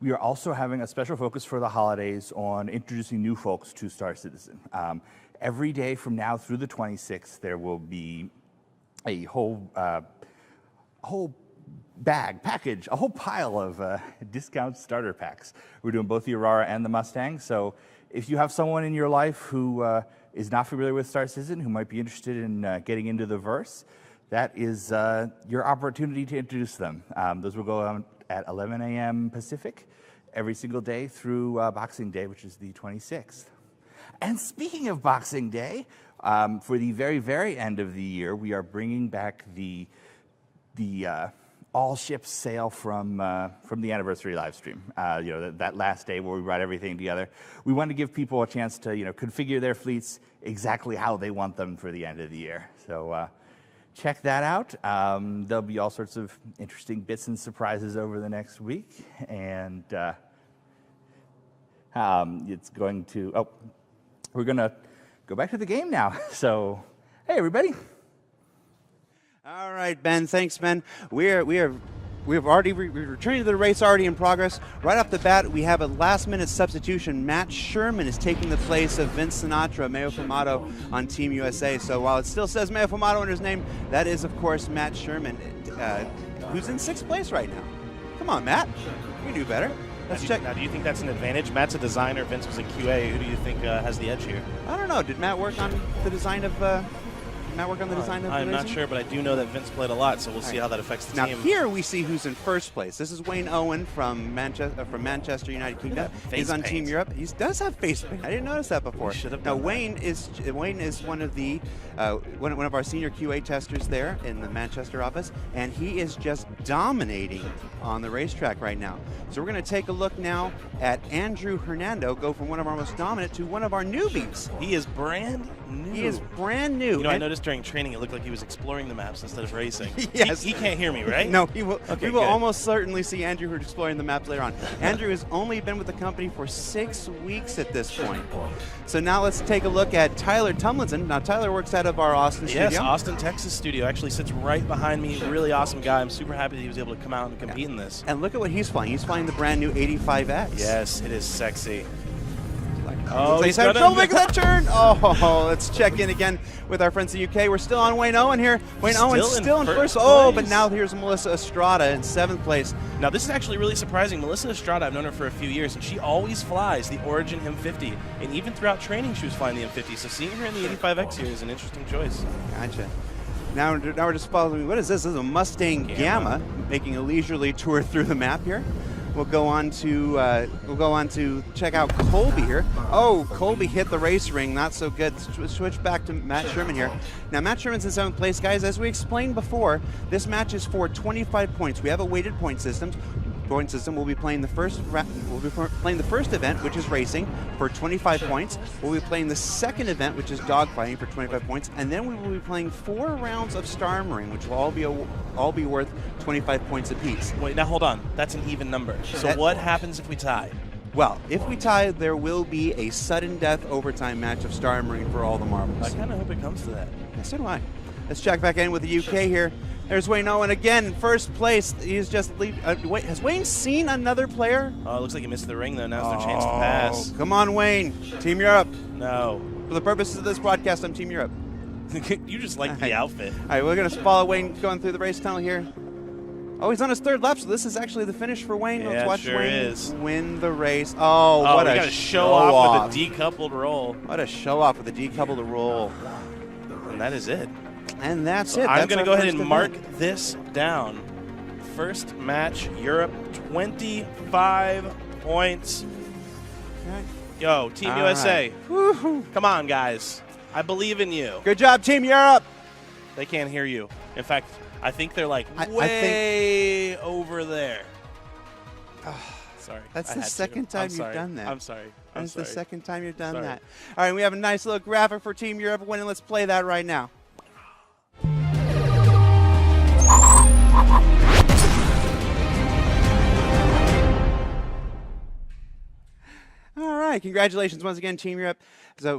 We are also having a special focus for the holidays on introducing new folks to StarCitizen. Every day from now through the 26th, there will be a whole package, a whole pile of discount starter packs. We're doing both the Aurora and the Mustang, so if you have someone in your life who is not familiar with StarCitizen, who might be interested in getting into the verse, that is your opportunity to introduce them. Those will go on at 11 a.m. Pacific every single day through Boxing Day, which is the 26th. And speaking of Boxing Day, For the very, very end of the year, we are bringing back the all ships sale from the anniversary live stream. That last day where we brought everything together. We want to give people a chance to configure their fleets exactly how they want them for the end of the year. So check that out. There'll be all sorts of interesting bits and surprises over the next week, and it's going to. Oh, we're gonna go back to the game now. So, hey everybody. All right, Ben. Thanks, Ben. We're returning to the race already in progress. Right off the bat, we have a last-minute substitution. Matt Sherman is taking the place of Vince Sinatra, Mayo Fumato on Team USA. So while it still says Mayo Fumato in his name, that is, of course, Matt Sherman, who's in 6th place right now. Come on, Matt. You can do better. Let's check. Now, do you think that's an advantage? Matt's a designer. Vince was a QA. Who do you think has the edge here? I don't know. Did Matt work on the design of... I'm not sure, but I do know that Vince played a lot, so we'll see how that affects the team. Now here we see who's in first place. This is Wayne Owen from Manchester, United Kingdom. He's on Team Europe. He does have face paint. I didn't notice that before. Now Wayne is one of the one of our senior QA testers there in the Manchester office, and he is just dominating on the racetrack right now. So we're going to take a look now at Andrew Hernando go from one of our most dominant to one of our newbies. He is brand new. He is brand new. I noticed during training it looked like he was exploring the maps instead of racing. Yes. He can't hear me, right? No, he will. Okay, we will good. almost certainly see Andrew exploring the maps later on. Andrew has only been with the company for 6 weeks at this point. So now let's take a look at Tyler Tumlinson. Now Tyler works out of our Austin studio. Yes, Austin, Texas studio. Actually sits right behind me. Really awesome guy. I'm super happy that he was able to come out and compete in this. And look at what he's flying. He's flying the brand new 85X. Yes, it is sexy. Oh, he's having trouble making that turn. Oh, let's check in again with our friends in the UK. We're still on Wayne Owen here. Wayne Owen still in first. Oh, but now here's Melissa Estrada in 7th place. Now this is actually really surprising. Melissa Estrada, I've known her for a few years, and she always flies the Origin M50. And even throughout training, she was flying the M50. So seeing her in the 85X here is an interesting choice. Gotcha. Now we're just following. What is this? This is a Mustang Gamma making a leisurely tour through the map here. We'll go on to check out Colby here. Oh, Colby hit the race ring, not so good. Switch back to Matt Sherman here. Now Matt Sherman's in 7th place, guys. As we explained before, this match is for 25 points. We have a weighted point system. We'll be playing the first. We'll be playing the first event, which is racing, for 25 points. We'll be playing the second event, which is dogfighting, for 25 points, and then we will be playing 4 rounds of Star Marine, which will all be worth 25 points apiece. Wait, now hold on. That's an even number. So what happens if we tie? Well, if we tie, there will be a sudden death overtime match of Star Marine for all the marbles. I kind of hope it comes to that. Yes, so do I. Let's check back in with the UK here. There's Wayne Owen again, first place. He's just has Wayne seen another player? Oh, it looks like he missed the ring though. Now's their chance to pass. Come on, Wayne. Team Europe. No. For the purposes of this broadcast, I'm Team Europe. You just like the outfit. All right, we're going to follow Wayne going through the race tunnel here. Oh, he's on his 3rd lap, so this is actually the finish for Wayne. Yeah, Let's watch sure Wayne win the race. Oh, what we a got to show off with a decoupled roll. What a show off with a decoupled roll. And that is it. And that's so it. I'm going to go ahead and event. mark this down. First match, Europe, 25 points. Okay. Yo, Team USA. Right. Come on, guys. I believe in you. Good job, Team Europe. They can't hear you. In fact, I think they're like way over there. Sorry. That's the second time you've done that. I'm sorry. That's the second time you've done that. All right, we have a nice little graphic for Team Europe winning. Let's play that right now. All right, congratulations once again, Team Europe,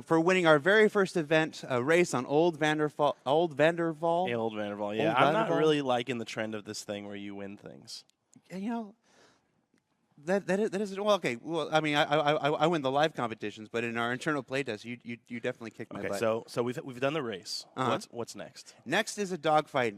for winning our very first event, a race on Old Vanderval. Yeah, I'm not really liking the trend of this thing where you win things. You know, that is well, okay. Well, I mean, I win the live competitions, but in our internal playtest, you definitely kicked my butt. So we've done the race. What's next? Next is a dogfight.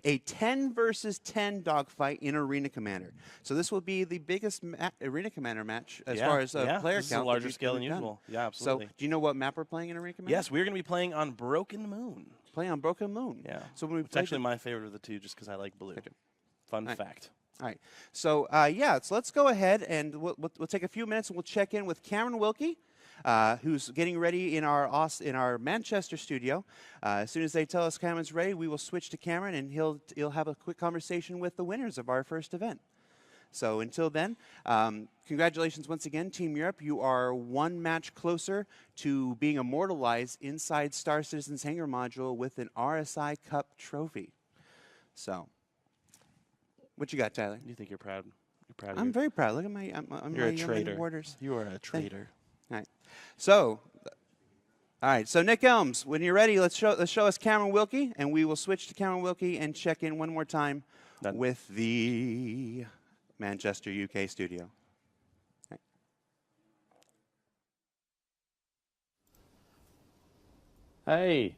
A 10 versus 10 dogfight in Arena Commander. So this will be the biggest Arena Commander match as far as player count. This is a larger scale than usual. Yeah, absolutely. So do you know what map we're playing in Arena Commander? Yes, we're going to be playing on Broken Moon. Playing on Broken Moon. Yeah. So when we it's actually my favorite of the two, just because I like blue. Fun fact. All right. So, so let's go ahead and we'll take a few minutes and we'll check in with Cameron Wilkie who's getting ready in our Manchester studio. As soon as they tell us Cameron's ready, we will switch to Cameron, and he'll have a quick conversation with the winners of our first event. So until then, congratulations once again, Team Europe. You are one match closer to being immortalized inside StarCitizen's hangar module with an RSI Cup trophy. So, what you got, Tyler? You think you're proud? You're proud of I'm very proud. Look at my, You're my a traitor. Orders. You are a traitor. All right. So, so Nick Elms, when you're ready, let's show us Cameron Wilkie, and we will switch to Cameron Wilkie and check in one more time with the Manchester, UK studio. Right. Hey,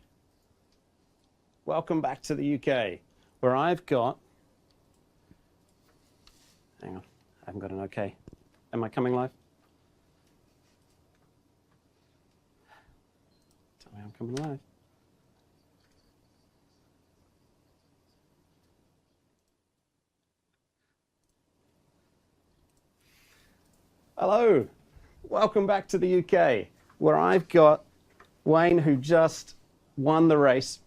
welcome back to the UK, where I've got, hang on, I haven't got an okay. Am I coming live? Tell me I'm coming live. Hello, welcome back to the UK, where I've got Wayne, who just won the race.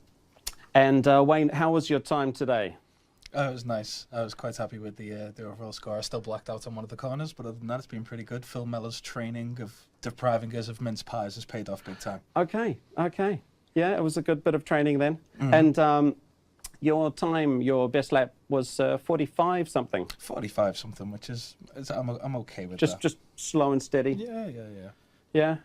And Wayne, how was your time today? It was nice. I was quite happy with the overall score. I still blacked out on one of the corners, but other than that, it's been pretty good. Phil Miller's training of depriving us of mince pies has paid off big time. Okay. Yeah, it was a good bit of training then. And your time, your best lap was 45 something. 45 something, which is I'm okay with that. Just slow and steady. Yeah.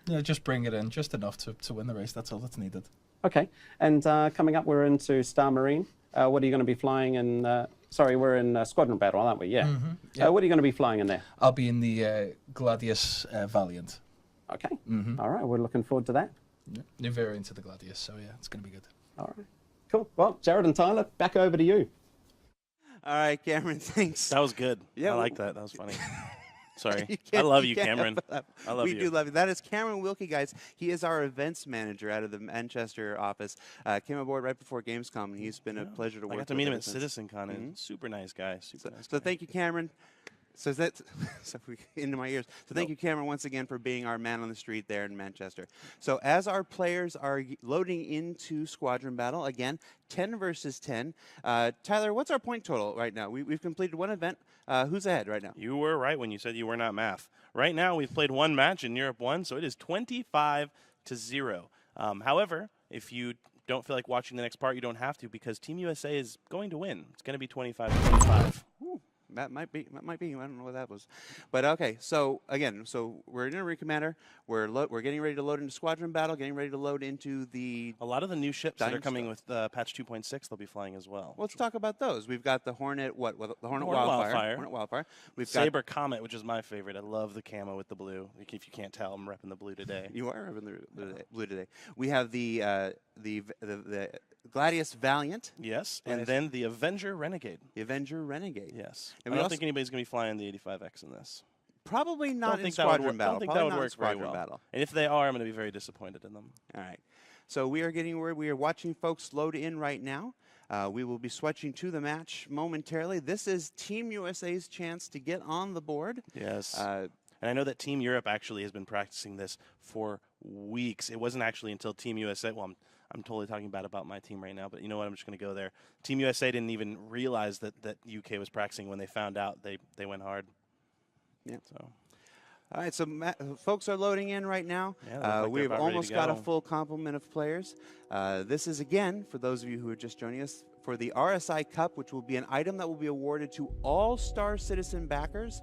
Yeah, just bring it in, just enough to win the race. That's all that's needed. Okay. And coming up, we're into Star Marine. What are you going to be flying in? Sorry, we're in Squadron Battle, aren't we? Yeah. Yep. What are you going to be flying in there? I'll be in the Gladius Valiant. Okay. All right. We're looking forward to that. Yeah. You're very into the Gladius, so yeah, it's going to be good. All right. Cool. Well, Jared and Tyler, back over to you. All right, Cameron, thanks. That was good. Yeah, I like that. That was funny. Sorry. I love you, Cameron. I love you. We do love you. That is Cameron Wilkie, guys. He is our events manager out of the Manchester office. Came aboard right before Gamescom, and he's been a pleasure to work with. I got to meet him at CitizenCon, and super nice guy. So thank you, Cameron. So that's into my ears. So thank you, Cameron, once again for being our man on the street there in Manchester. So as our players are loading into Squadron Battle, again, 10 versus 10. Tyler, what's our point total right now? We've completed one event. Who's ahead right now? You were right when you said you were not math. Right now, we've played one match in Europe 1, so it is 25-0. However, if you don't feel like watching the next part, you don't have to, because Team USA is going to win. It's going to be 25-25. That might be. I don't know what that was, but okay. So again, we're in a recommander. We're getting ready to load into Squadron Battle. Getting ready to load into a lot of the new ships that are coming with patch 2.6. They'll be flying as well. Let's talk about those. We've got the Hornet. The Hornet Wildfire. Hornet Wildfire. We've Saber Comet, which is my favorite. I love the camo with the blue. If you can't tell, I'm repping the blue today. You are repping the blue today. We have the Gladius Valiant. Yes, and then the Avenger Renegade. The Avenger Renegade. Yes. And I don't think anybody's going to be flying the 85X in this. Probably not in Squadron Battle. I don't think that would work very well. And if they are, I'm going to be very disappointed in them. All right. So we are watching folks load in right now. We will be switching to the match momentarily. This is Team USA's chance to get on the board. Yes. And I know that Team Europe actually has been practicing this for weeks. It wasn't actually until Team USA. Well, I'm totally talking bad about my team right now, but you know what? I'm just going to go there. Team USA didn't even realize that UK was practicing. When they found out, they went hard. Yeah. So. All right, so folks are loading in right now. Yeah, we've almost got a full complement of players. This is, again, for those of you who are just joining us, for the RSI Cup, which will be an item that will be awarded to all StarCitizen backers,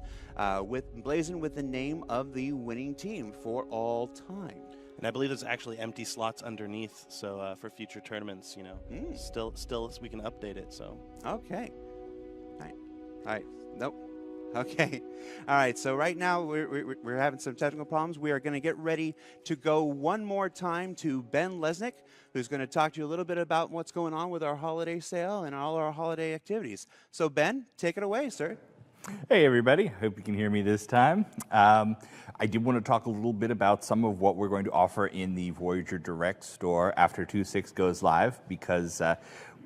blazoned with the name of the winning team for all time. And I believe there's actually empty slots underneath, so for future tournaments, still we can update it. So okay, all right, nope. Okay, all right. So right now we're having some technical problems. We are going to get ready to go one more time to Ben Lesnick, who's going to talk to you a little bit about what's going on with our holiday sale and all our holiday activities. So Ben, take it away, sir. Hey everybody, hope you can hear me this time. I did want to talk a little bit about some of what we're going to offer in the Voyager Direct store after 2.6 goes live, because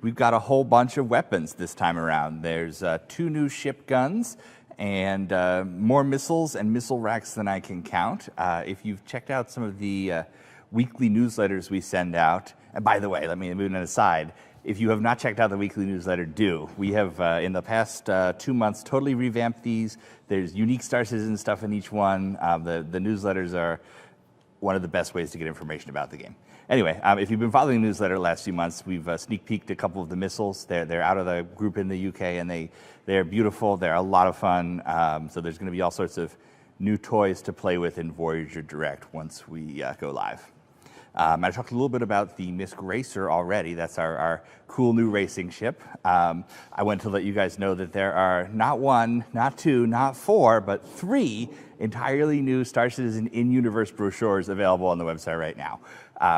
we've got a whole bunch of weapons this time around. There's 2 new ship guns and more missiles and missile racks than I can count. If you've checked out some of the weekly newsletters we send out, and by the way, let me move it aside, if you have not checked out the weekly newsletter, do. We have, in the past 2 months, totally revamped these. There's unique StarCitizen stuff in each one. The newsletters are one of the best ways to get information about the game. Anyway, if you've been following the newsletter the last few months, we've sneak peeked a couple of the missiles. They're out of the group in the UK, and they're beautiful. They're a lot of fun. So there's going to be all sorts of new toys to play with in Voyager Direct once we go live. I talked a little bit about the Misc Racer already. That's our cool new racing ship. I want to let you guys know that there are not 1, not 2, not 4, but 3 entirely new StarCitizen in-universe brochures available on the website right now.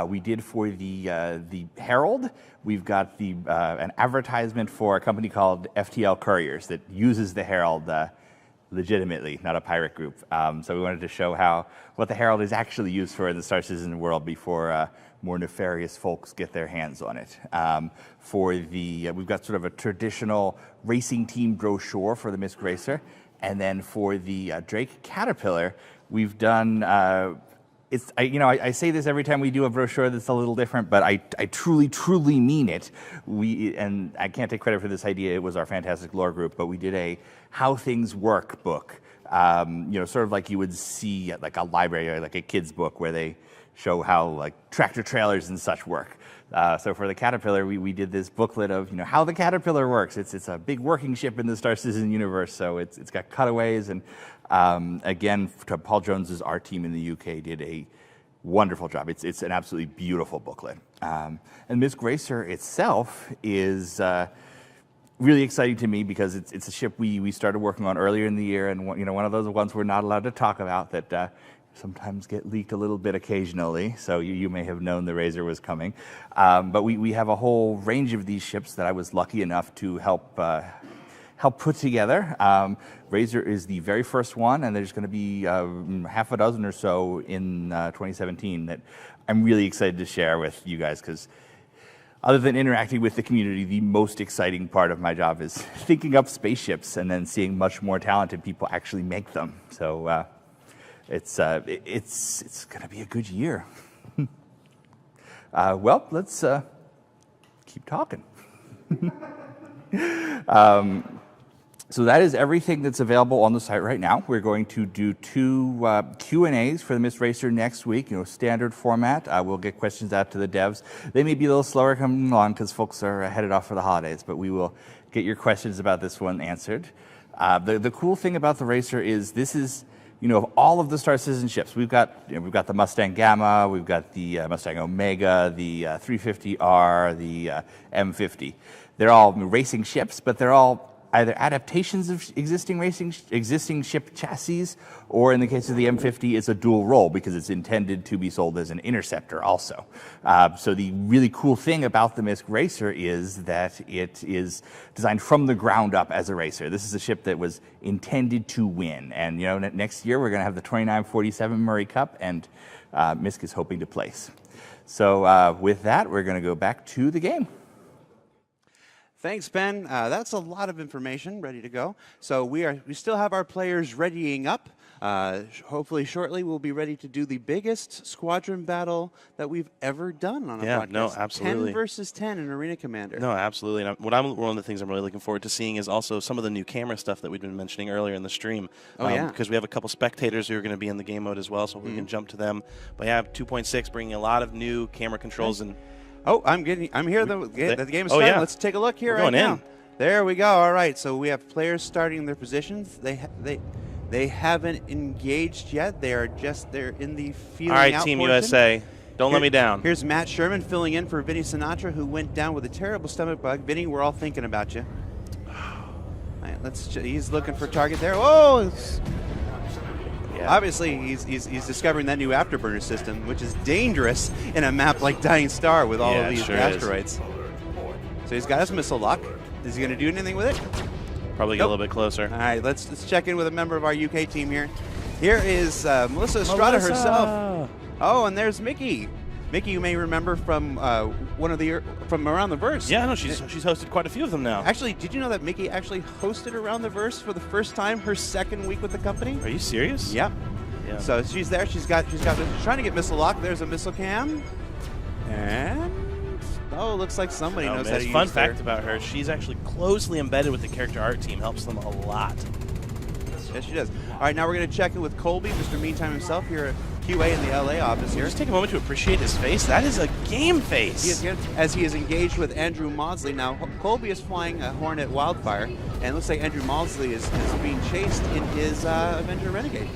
We did for the Herald. We've got an advertisement for a company called FTL Couriers that uses the Herald legitimately, not a pirate group. So we wanted to show what the Herald is actually used for in the StarCitizen world before more nefarious folks get their hands on it. We've got sort of a traditional racing team brochure for the Misc Racer, and then for the Drake Caterpillar, we've done. I say this every time we do a brochure that's a little different, but I truly, truly mean it. And I can't take credit for this idea. It was our fantastic lore group, but we did a How Things Work book. Sort of like you would see at like a library or like a kid's book where they show how like tractor trailers and such work. So for the Caterpillar, we did this booklet of how the Caterpillar works. It's a big working ship in the StarCitizen universe, so it's got cutaways. And again, Paul Jones's art team in the UK did a wonderful job. It's an absolutely beautiful booklet. And Misc Racer itself is really exciting to me because it's a ship we started working on earlier in the year, and one of those ones we're not allowed to talk about that sometimes get leaked a little bit occasionally, so you may have known the Razor was coming. But we have a whole range of these ships that I was lucky enough to help put together. Razor is the very first one, and there's going to be half a dozen or so in 2017 that I'm really excited to share with you guys, because other than interacting with the community, the most exciting part of my job is thinking up spaceships and then seeing much more talented people actually make them. So it's going to be a good year. Well, let's keep talking. So that is everything that's available on the site right now. We're going to do 2 Q&As for the Misc Racer next week, standard format. We'll get questions out to the devs. They may be a little slower coming along because folks are headed off for the holidays, but we will get your questions about this one answered. The cool thing about the Racer is this is, of all of the StarCitizen ships, we've got the Mustang Gamma, we've got the Mustang Omega, the 350R, the M50. They're all racing ships, but they're all either adaptations of existing ship chassis, or in the case of the M50, it's a dual role because it's intended to be sold as an interceptor also. So the really cool thing about the Misc Racer is that it is designed from the ground up as a racer. This is a ship that was intended to win, and next year we're going to have the 2947 Murray Cup, and Misc is hoping to place. So with that, we're going to go back to the game. Thanks, Ben. That's a lot of information ready to go. So we still have our players readying up. Hopefully shortly we'll be ready to do the biggest squadron battle that we've ever done on a broadcast. No, absolutely. 10 versus 10 in Arena Commander. No, absolutely. And one of the things I'm really looking forward to seeing is also some of the new camera stuff that we've been mentioning earlier in the stream. Oh, yeah. Because we have a couple spectators who are going to be in the game mode as well, so we can jump to them. But yeah, 2.6 bringing a lot of new camera controls and. Oh, I'm here. The game is starting. Yeah. Let's take a look here right now. There we go. All right. So we have players starting their positions. They haven't engaged yet. They're in the feeling out. All right, Team portion. USA. Don't let me down. Here's Matt Sherman filling in for Vinny Sinatra, who went down with a terrible stomach bug. Vinny, we're all thinking about you. All right, he's looking for target there. Oh. Yeah. Obviously, he's discovering that new afterburner system, which is dangerous in a map like Dying Star with all of these asteroids. So he's got his missile lock. Is he going to do anything with it? Probably get a little bit closer. All right, let's check in with a member of our UK team here. Here is Melissa Estrada herself. Oh, and there's Mickey. Mickey, you may remember from from Around the Verse. Yeah, no, she's hosted quite a few of them now. Actually, did you know that Mickey actually hosted Around the Verse for the first time her second week with the company? Are you serious? Yep. Yeah. So she's there. She's trying to get missile lock. There's a missile cam, and looks like somebody knows how to use Fun fact about her: she's actually closely embedded with the character art team. Helps them a lot. Yes, she does. All right, now we're going to check in with Colby, Mr. Meantime himself, here at QA in the LA office here. Just take a moment to appreciate his face. That is a game face. As he is engaged with Andrew Maudsley. Now, Colby is flying a Hornet Wildfire, and it looks like Andrew Maudsley is being chased in his Avenger Renegade.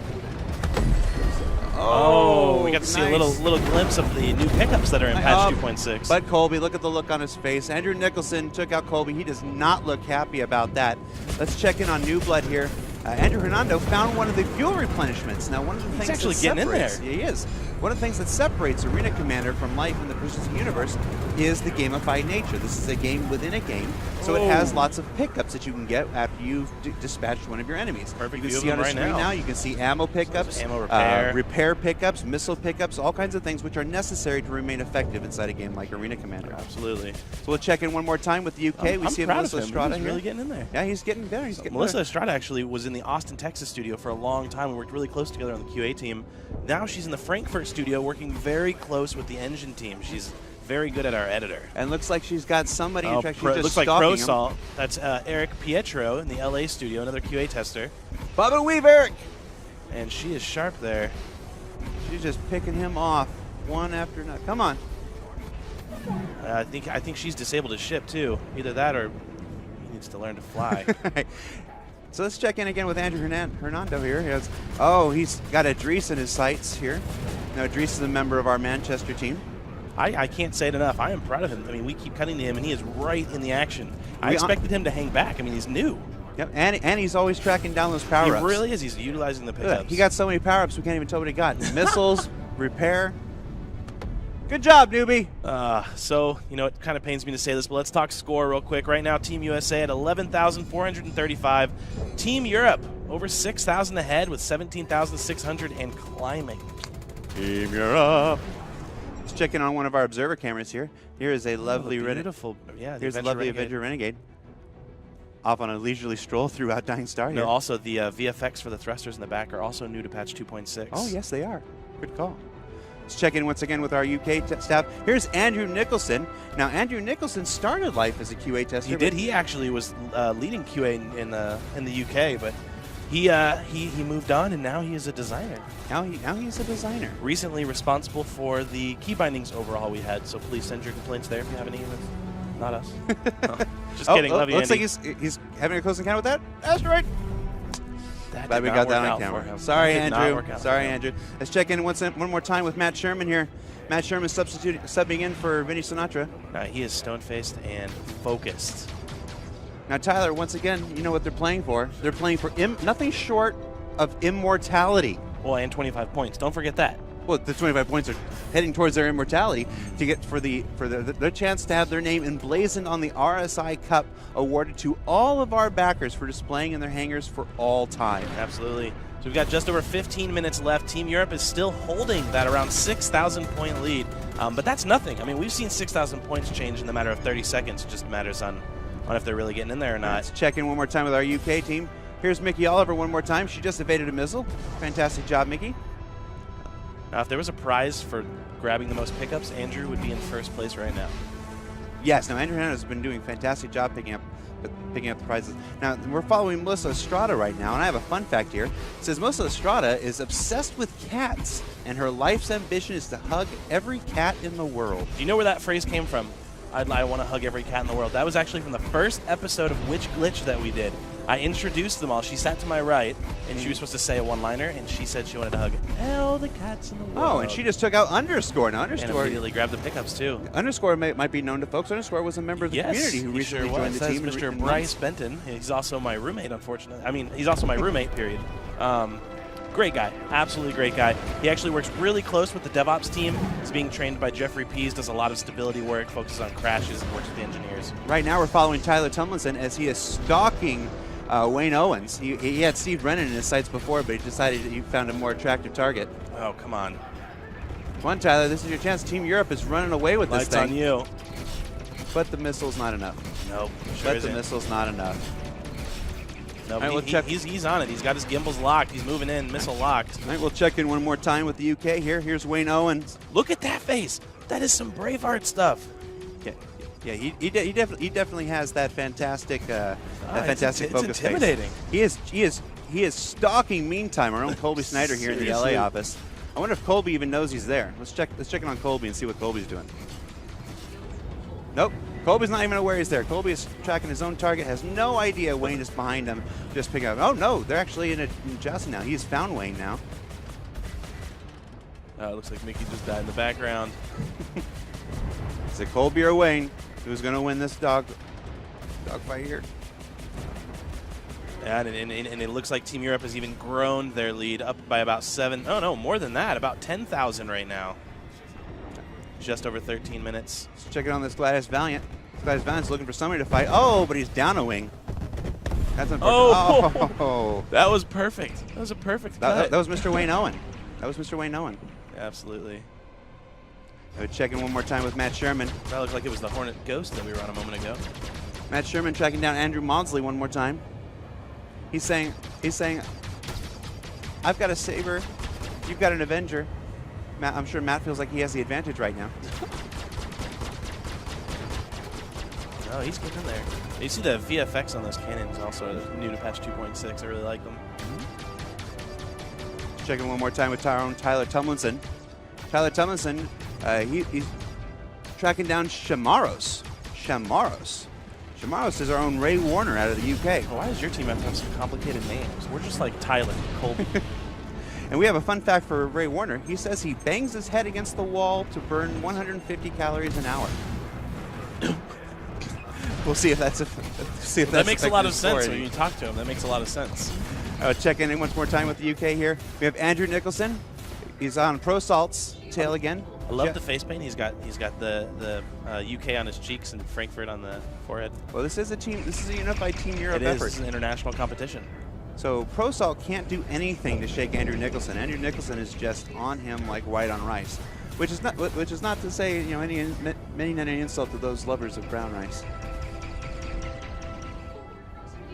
Oh, we got to see a little glimpse of the new pickups that are in patch 2.6. But Colby, look at the look on his face. Andrew Nicholson took out Colby. He does not look happy about that. Let's check in on New Blood here. Andrew Hernando found one of the fuel replenishments. Now, one of the things actually that getting in there. He is. One of the things that separates Arena Commander from life in the Persistent Universe is the gamified nature. This is a game within a game, so it has lots of pickups that you can get after you've dispatched one of your enemies. Perfect You view can see of on them the right screen now. now, you can see ammo pickups, Ammo repair. repair pickups, missile pickups, all kinds of things which are necessary to remain effective inside a game like Arena Commander. Absolutely. So we'll check in one more time with the UK. We I'm see proud Melissa of him. Estrada He's here. really getting in there. Yeah, he's getting better. Melissa Estrada actually was in the Austin, Texas studio for a long time. We worked really close together on the QA team. Now she's in the Frankfurt studio working very close with the engine team. She's very good at our editor. And looks like she's got somebody who's actually just looks like stalking him. ProSalt. That's Eric Pietro in the LA studio, another QA tester. Bubba Weave, Eric! And she is sharp there. She's just picking him off one after another. Come on. I think she's disabled his ship too. Either that or he needs to learn to fly. So let's check in again with Andrew Hernando here. He's got Idris in his sights here. Now, Idris is a member of our Manchester team. I can't say it enough. I am proud of him. I mean, we keep cutting to him, and he is right in the action. I expected him to hang back. I mean, he's new. Yep, and he's always tracking down those power-ups. He really is. He's utilizing the pickups. He got so many power-ups, we can't even tell what he got. Missiles, repair. Good job, newbie. So, it kind of pains me to say this, but let's talk score real quick. Right now, Team USA at 11,435. Team Europe over 6,000 ahead with 17,600 and climbing. Team Europe. Let's check in on one of our observer cameras here. Here is a lovely beautiful. Yeah, here's a lovely Avenger Renegade. Off on a leisurely stroll throughout Dying Star here. No, also the VFX for the thrusters in the back are also new to patch 2.6. Oh, yes, they are. Good call. Let's check in once again with our UK staff. Here's Andrew Nicholson. Now, Andrew Nicholson started life as a QA tester. He did. He actually was leading QA in the UK, but he moved on, and now he is a designer. Now he's a designer. Recently responsible for the key bindings overhaul we had, so please send your complaints there if you have any. Not us. No, just kidding. Love you, looks Andy. like he's having a close encounter with that asteroid. Glad we did got not that work on out camera. for him. Sorry, That did not Andrew. work out Sorry, for him. Andrew. Let's check in one more time with Matt Sherman here. Matt Sherman subbing in for Vinny Sinatra. He is stone-faced and focused. Now, Tyler, once again, you know what they're playing for. They're playing for nothing short of immortality. Well, and 25 points. Don't forget that. Well, the 25 points are heading towards their immortality to get for their chance to have their name emblazoned on the RSI Cup awarded to all of our backers for displaying in their hangars for all time. Absolutely. So we've got just over 15 minutes left. Team Europe is still holding that around 6,000 point lead, but that's nothing. I mean, we've seen 6,000 points change in the matter of 30 seconds. It just matters on if they're really getting in there or not. Let's check in one more time with our UK team. Here's Mickey Oliver one more time. She just evaded a missile. Fantastic job, Mickey. Now, if there was a prize for grabbing the most pickups, Andrew would be in first place right now. Yes, now Andrew Hernandez has been doing a fantastic job picking up the prizes. Now, we're following Melissa Estrada right now, and I have a fun fact here. It says Melissa Estrada is obsessed with cats, and her life's ambition is to hug every cat in the world. Do you know where that phrase came from? I want to hug every cat in the world. That was actually from the first episode of Which Glitch that we did. I introduced them all. She sat to my right, and she was supposed to say a one-liner, and she said she wanted to hug all the cats in the world. Oh, and she just took out Underscore. Now, Underscore... And immediately grabbed the pickups, too. Underscore might be known to folks. Underscore was a member of the community who recently joined the team. Mr. Bryce Benton. He's also my roommate, unfortunately. I mean, he's also my roommate, period. Great guy. Absolutely great guy. He actually works really close with the DevOps team. He's being trained by Jeffrey Pease, does a lot of stability work, focuses on crashes, and works with the engineers. Right now we're following Tyler Tomlinson as he is stalking Wayne Owens. He had Steve Brennan in his sights before, but he decided he found a more attractive target. Oh, come on. Come on, Tyler, this is your chance. Team Europe is running away with Lights this thing. on you. But the missile's not enough. Nope. Sure but isn't. the missile's not enough. No, All right, but we'll check. he's on it. He's got his gimbals locked. He's moving in, missile locked. All right, we'll check in one more time with the UK here. Here's Wayne Owens. Look at that face. That is some Braveheart stuff. Yeah, he definitely has that fantastic fantastic it's focus intimidating. Face. He is stalking. Meantime, our own Colby Snyder here in the LA office. I wonder if Colby even knows he's there. Let's check in on Colby and see what Colby's doing. Nope. Colby's not even aware he's there. Colby is tracking his own target, has no idea Wayne is behind him, just picking up. Oh, no, they're actually in Justin now. He has found Wayne now. It looks like Mickey just died in the background. Is it Colby or Wayne? Who's going to win this dog fight here? Yeah, and it looks like Team Europe has even grown their lead up by about 7. Oh, no, more than that. About 10,000 right now. Just over 13 minutes. Let's check it on this Gladys Valiant. Gladys Valiant's looking for somebody to fight. Oh, but he's down a wing. That's unfortunate. Oh, that was perfect. That was a perfect cut. That was Mr. Wayne Owen. That was Mr. Wayne Owen. Absolutely. I would check in one more time with Matt Sherman. That looked like it was the Hornet Ghost that we were on a moment ago. Matt Sherman tracking down Andrew Maudsley one more time. He's saying, I've got a Saber, you've got an Avenger. Matt, I'm sure Matt feels like he has the advantage right now. Oh, he's getting in there. You see the VFX on those cannons also new to patch 2.6. I really like them. Checking one more time with our own Tyler Tumlinson. Tyler Tumlinson, he's tracking down Shamaros. Shamaros is our own Ray Warner out of the UK. Why does your team have to have some complicated names? We're just like Tyler, Colby. And we have a fun fact for Ray Warner. He says he bangs his head against the wall to burn 150 calories an hour. We'll see if that's that makes a lot of sense when you talk to him. That makes a lot of sense. Check in once more time with the UK here. We have Andrew Nicholson. He's on Pro Salt's tail again. I love the face paint. He's got the UK on his cheeks and Frankfurt on the forehead. Well, this is a unified Team Europe effort. effort. It's an international competition. So Pro Salt can't do anything to shake Andrew Nicholson. Andrew Nicholson is just on him like white on rice, which is not to say any insult to those lovers of brown rice.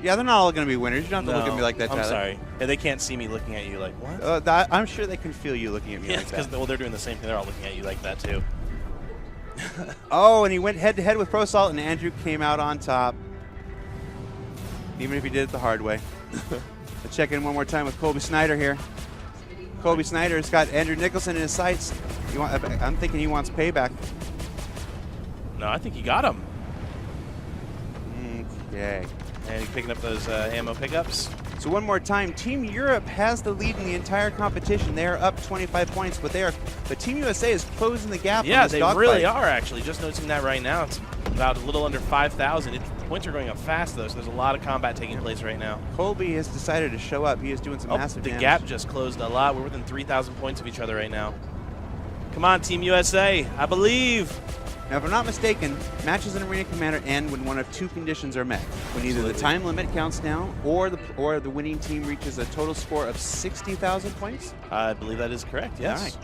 Yeah, they're not all going to be winners. You don't have to look at me like that, Tyler. I'm sorry. Yeah, they can't see me looking at you like, what? I'm sure they can feel you looking at me like that. Because they're doing the same thing. They're all looking at you like that, too. Oh, and he went head-to-head with Pro Salt, and Andrew came out on top, even if he did it the hard way. Let's check in one more time with Colby Snyder here. Colby Snyder's got Andrew Nicholson in his sights. I'm thinking he wants payback. No, I think he got him. Okay. And he's picking up those ammo pickups. So one more time, Team Europe has the lead in the entire competition. They are up 25 points, but Team USA is closing the gap. Yeah, on this they dogfight. really are, actually. Just noticing that right now. It's about a little under 5,000. Points are going up fast, though, so there's a lot of combat taking place right now. Colby has decided to show up. He is doing some massive damage. The gap just closed a lot. We're within 3,000 points of each other right now. Come on, Team USA. I believe. Now, if I'm not mistaken, matches in Arena Commander end when one of two conditions are met. When either the time limit counts down or the winning team reaches a total score of 60,000 points? I believe that is correct, yes. All right.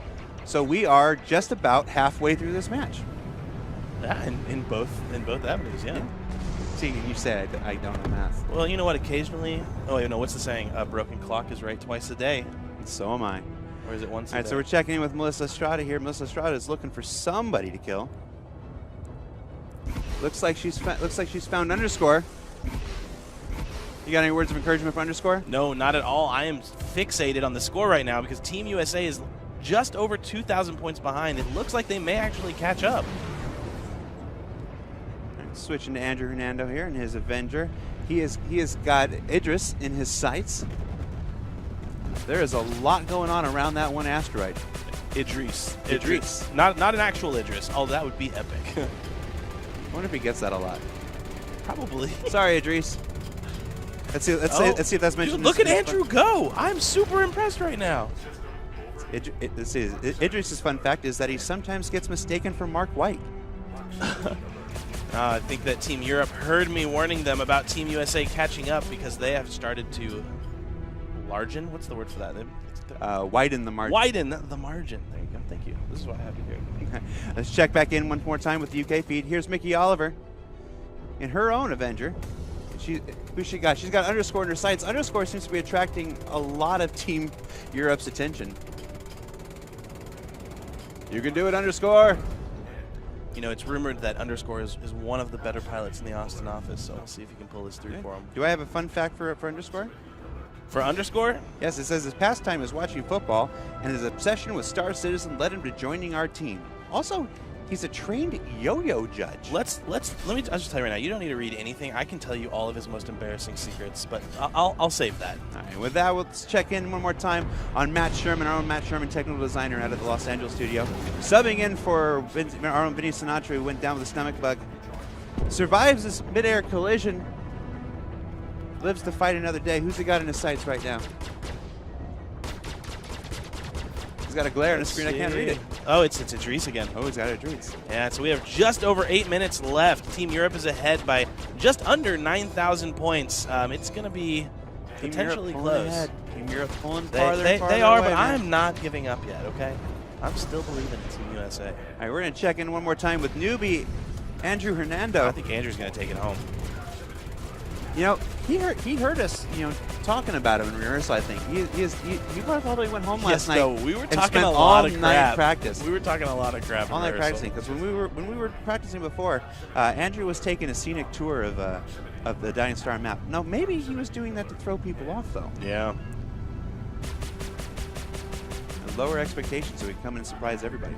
So we are just about halfway through this match. Yeah, in both avenues, yeah. See, you said I don't know math. Well, you know what? Occasionally, what's the saying? A broken clock is right twice a day. So am I. Or is it once a day? All right, so we're checking in with Melissa Estrada here. Melissa Estrada is looking for somebody to kill. Looks like she's found Underscore. You got any words of encouragement for Underscore? No, not at all. I am fixated on the score right now because Team USA is just over 2,000 points behind. It looks like they may actually catch up. Switching to Andrew Hernando here and his Avenger. He has got Idris in his sights. There is a lot going on around that one asteroid. Idris. Not an actual Idris, although that would be epic. I wonder if he gets that a lot. Probably. Sorry, Idris. Let's see if that's mentioned. Dude, look at Andrew go. I'm super impressed right now. Idris's fun fact is that he sometimes gets mistaken for Mark White. I think that Team Europe heard me warning them about Team USA catching up because they have started to largen. What's the word for that? Widen the margin. Widen the margin. There you go. Thank you. This is why I have you here. Let's check back in one more time with the UK feed. Here's Mickey Oliver in her own Avenger. Who's she got? She's got Underscore in her sights. Underscore seems to be attracting a lot of Team Europe's attention. You can do it, Underscore. You know, it's rumored that Underscore is one of the better pilots in the Austin office, so we'll see if he can pull this through for him. Do I have a fun fact for Underscore? For Underscore? Yes, it says his pastime is watching football, and his obsession with StarCitizen led him to joining our team. Also, he's a trained yo-yo judge. I'll just tell you right now, you don't need to read anything. I can tell you all of his most embarrassing secrets, but I'll save that. All right, with that, let's check in one more time on Matt Sherman, our own Matt Sherman, technical designer out of the Los Angeles studio. Subbing in for our own Vinny Sinatra, who went down with a stomach bug. Survives this mid-air collision. Lives to fight another day. Who's he got in his sights right now? He's got a glare on the screen. I can't read it. Oh, it's Idris again. Oh, he's got Idris. Yeah, so we have just over 8 minutes left. Team Europe is ahead by just under 9,000 points. It's going to be potentially close. Team Europe pulling They farther are, away, but man. I'm not giving up yet, okay? I'm still believing in Team USA. All right, we're going to check in one more time with newbie Andrew Hernando. I think Andrew's going to take it home. You know, he heard us, talking about him in rehearsal. I think he probably went home last night. No, we were and talking spent a lot of all night crap. practice. We were talking a lot of crap. All in night rehearsal. practicing because when we were practicing before, Andrew was taking a scenic tour of the Dying Star map. No, maybe he was doing that to throw people off though. Yeah. And lower expectations so we can come in and surprise everybody.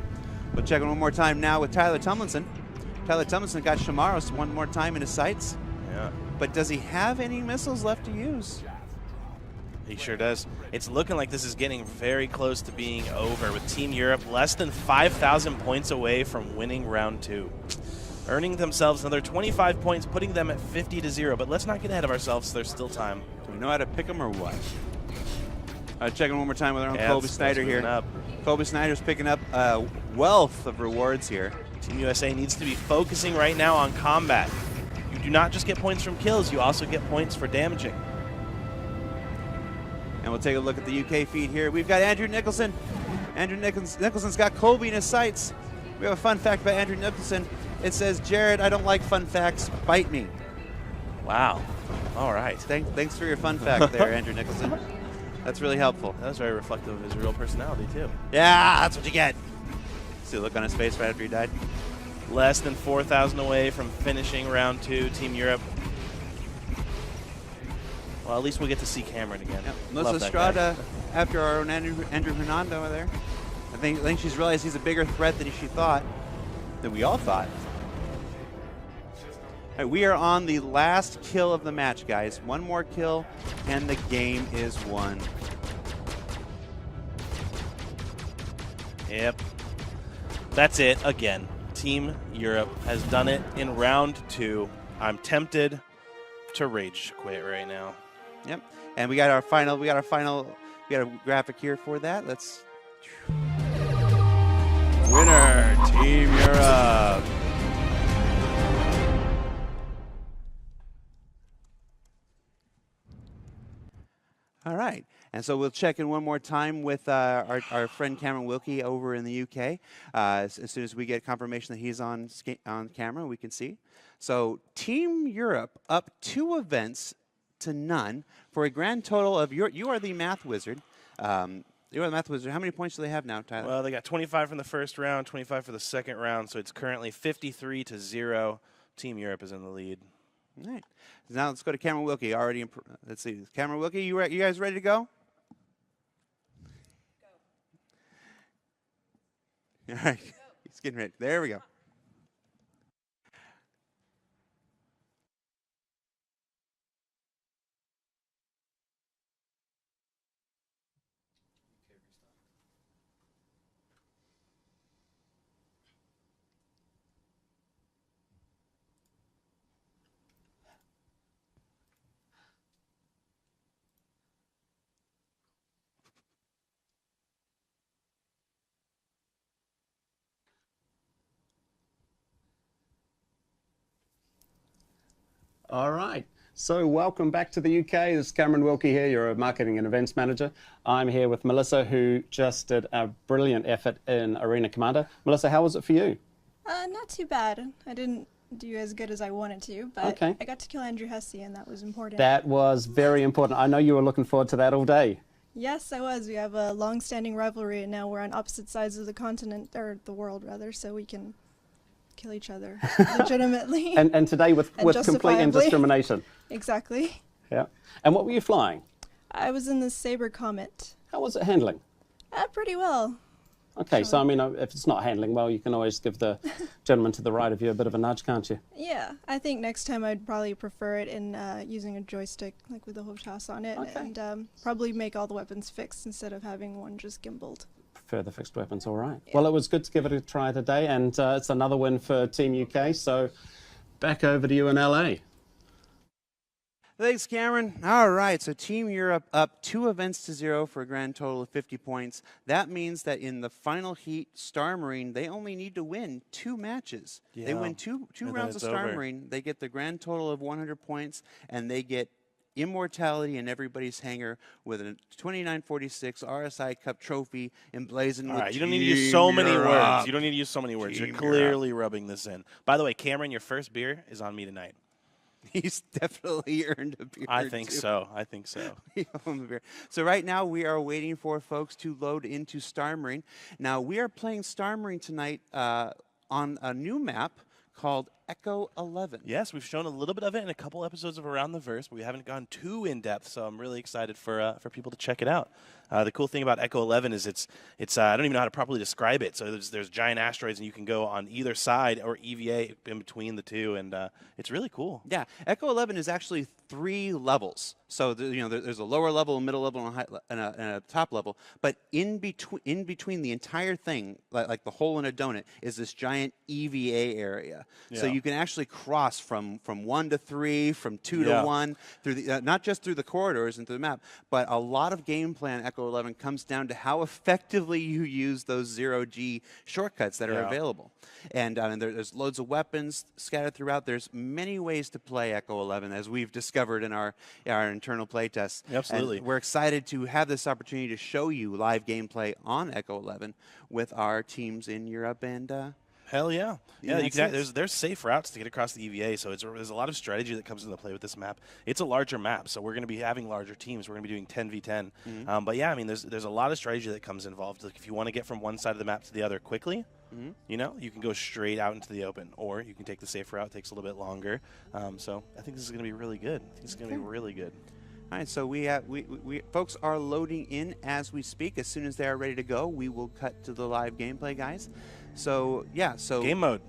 We'll check it one more time now with Tyler Tomlinson. Tyler Tomlinson got Shamaros one more time in his sights. Yeah. But does he have any missiles left to use? He sure does. It's looking like this is getting very close to being over with Team Europe less than 5,000 points away from winning round 2. Earning themselves another 25 points, putting them at 50-0. But let's not get ahead of ourselves. There's still time. Do we know how to pick them or what? Checking one more time with our own Yeah, Colby that's Snyder here. moving up. Colby Snyder's picking up a wealth of rewards here. Team USA needs to be focusing right now on combat. You do not just get points from kills, you also get points for damaging. And we'll take a look at the UK feed here. We've got Andrew Nicholson. Andrew Nicholson's got Colby in his sights. We have a fun fact about Andrew Nicholson. It says, Jared, I don't like fun facts. Bite me. Wow. All right. Thanks for your fun fact there, Andrew Nicholson. That's really helpful. That was very reflective of his real personality, too. Yeah, that's what you get. See the look on his face right after he died? Less than 4,000 away from finishing round 2, Team Europe. Well, at least we'll get to see Cameron again. Yep. Love Melissa that guy. Estrada after our own Andrew Hernando there. I think she's realized he's a bigger threat than she thought, than we all thought. All right, we are on the last kill of the match, guys. One more kill, and the game is won. Yep. That's it again. Team Europe has done it in round 2. I'm tempted to rage quit right now. Yep. And we got a graphic here for that. Let's winner, Team Europe. All right. And so we'll check in one more time with our friend Cameron Wilkie over in the UK. As soon as we get confirmation that he's on camera, we can see. So Team Europe up 2 events to none for a grand total of you are the math wizard. You are the math wizard. How many points do they have now, Tyler? Well, they got 25 from the first round, 25 for the second round, so it's currently 53-0. Team Europe is in the lead. All right. Now let's go to Cameron Wilkie. Let's see. Cameron Wilkie, you guys ready to go? All right. He's getting ready. There we go. All right. So welcome back to the UK. This is Cameron Wilkie here, your marketing and events manager. I'm here with Melissa, who just did a brilliant effort in Arena Commander. Melissa, how was it for you? Not too bad. I didn't do as good as I wanted to, but Okay. I got to kill Andrew Hesse, and that was important. That was very important. I know you were looking forward to that all day. Yes, I was. We have a long-standing rivalry, and now we're on opposite sides of the continent, or the world, rather, so we can kill each other legitimately. And today with complete justifiably. indiscrimination. Exactly. Yeah. And what were you flying? I was in the Saber Comet. How was it handling? Pretty well. Okay, so I mean, if it's not handling well, you can always give the gentleman to the right of you a bit of a nudge, can't you? Yeah, I think next time I'd probably prefer it in using a joystick, like with the whole toss on it, and probably make all the weapons fixed instead of having one just gimbaled. Prefer the fixed weapons, all right. Yeah. Well, it was good to give it a try today, and it's another win for Team UK, so back over to you in LA. Thanks, Cameron. All right, so Team Europe up 2 events to 0 for a grand total of 50 points. That means that in the final heat, Star Marine, they only need to win 2 matches. Yeah. They win two rounds of Star Marine. They get the grand total of 100 points, and they get immortality in everybody's hangar with a 2946 RSI Cup trophy emblazoned with you don't need to use so many words. You don't need to use so many words. You're clearly rubbing this in. By the way, Cameron, your first beer is on me tonight. He's definitely earned a beer. I think so. I think so. So right now we are waiting for folks to load into Star Marine. Now we are playing Star Marine tonight on a new map called Echo 11. Yes, we've shown a little bit of it in a couple episodes of Around the Verse, but we haven't gone too in depth. So I'm really excited for people to check it out. The cool thing about Echo 11 is it's I don't even know how to properly describe it. So there's giant asteroids, and you can go on either side or EVA in between the two, and it's really cool. Yeah, Echo 11 is actually 3 levels. So there's a lower level, a middle level, and a top level. But in between the entire thing, like the hole in a donut, is this giant EVA area. Yeah. So you can actually cross from 1 to 3, from 2 to 1, through the, not just through the corridors and through the map, but a lot of gameplay on Echo 11 comes down to how effectively you use those 0G shortcuts that are available. And there's loads of weapons scattered throughout. There's many ways to play Echo 11, as we've discovered in our internal playtests. Absolutely. And we're excited to have this opportunity to show you live gameplay on Echo 11 with our teams in Europe and hell yeah. Yeah, exactly. There's safe routes to get across the EVA, so there's a lot of strategy that comes into play with this map. It's a larger map, so we're going to be having larger teams. We're going to be doing 10v10. Mm-hmm. But yeah, I mean, there's a lot of strategy that comes involved. Like if you want to get from one side of the map to the other quickly, you can go straight out into the open, or you can take the safe route. It takes a little bit longer. So I think this is going to be really good. I think it's going to be really good. All right, so we folks are loading in as we speak. As soon as they are ready to go, we will cut to the live gameplay, guys. So yeah, game mode.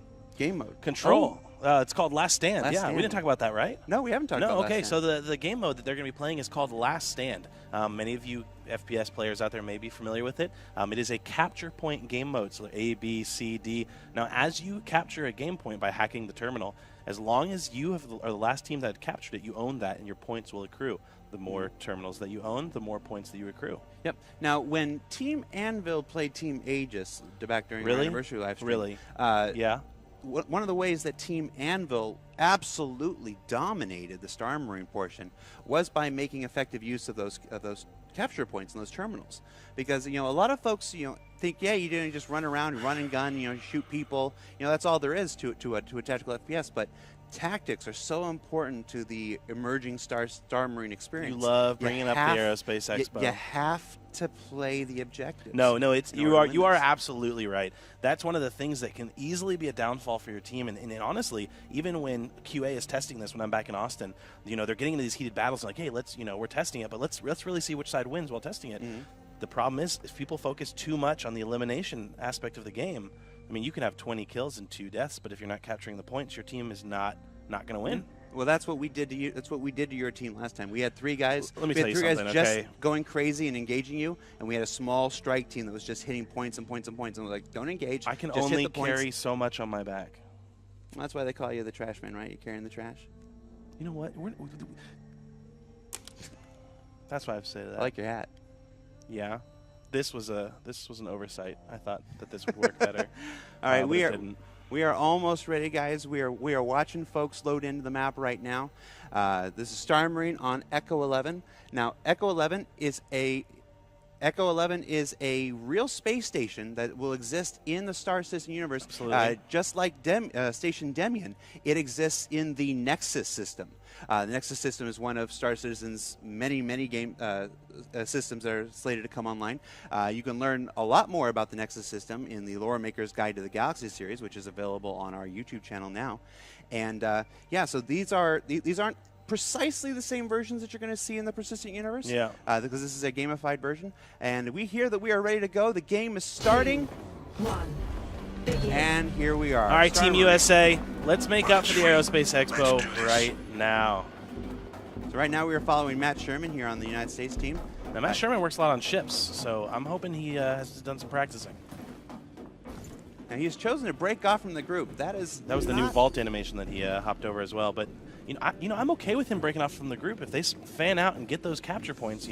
Control. It's called Last Stand. We didn't talk about that, right? No, we haven't talked about okay, Last Stand. so the game mode that they're going to be playing is called Last Stand. Many of you FPS players out there may be familiar with it. It is a capture point game mode, so A, B, C, D. Now, as you capture a game point by hacking the terminal, as long as you are the last team that captured it, you own that, and your points will accrue. The more terminals that you own, the more points that you accrue. Yep. Now, when Team Anvil played Team Aegis back during our anniversary live stream, one of the ways that Team Anvil absolutely dominated the Star Marine portion was by making effective use of those capture points and those terminals. Because a lot of folks think you just run around, run and gun, shoot people. That's all there is to a tactical FPS. But tactics are so important to the emerging Star Marine experience. You love bringing up the Aerospace Expo. You have to play the objectives. No, you are absolutely right. That's one of the things that can easily be a downfall for your team. And honestly, even when QA is testing this, when I'm back in Austin, they're getting into these heated battles. Like, hey, we're testing it, but let's really see which side wins while testing it. Mm-hmm. The problem is, if people focus too much on the elimination aspect of the game, I mean, you can have 20 kills and 2 deaths, but if you're not capturing the points, your team is not going to win. Well, that's what we did to you. That's what we did to your team last time. We had 3 guys. Let me tell you something, just going crazy and engaging you, and we had a small strike team that was just hitting points and points and points. And we're like, don't engage. I can just only hit the points. carry so much on my back. Well, that's why they call you the trash man, right? You're carrying the trash. You know what? That's why I've said that. I like your hat. Yeah. This was an oversight. I thought that this would work better. All right, We are almost ready, guys. We are watching folks load into the map right now. This is Star Marine on Echo 11. Now, Echo 11 is a real space station that will exist in the StarCitizen universe. Absolutely. Just like Station Demian, it exists in the Nexus system. The Nexus system is one of StarCitizen's many game systems that are slated to come online. You can learn a lot more about the Nexus system in the Lore Maker's Guide to the Galaxy series, which is available on our YouTube channel now. And yeah, so these aren't precisely the same versions that you're going to see in the Persistent universe. Yeah. Because this is a gamified version. And we hear that we are ready to go. The game is starting. And here we are. All right, Team USA, let's make up for the Aerospace Expo right now. So right now we are following Matt Sherman here on the United States team. Now, Matt Sherman works a lot on ships, so I'm hoping he has done some practicing. Now he has chosen to break off from the group. That was the new vault animation that he hopped over as well. But I'm okay with him breaking off from the group if they fan out and get those capture points.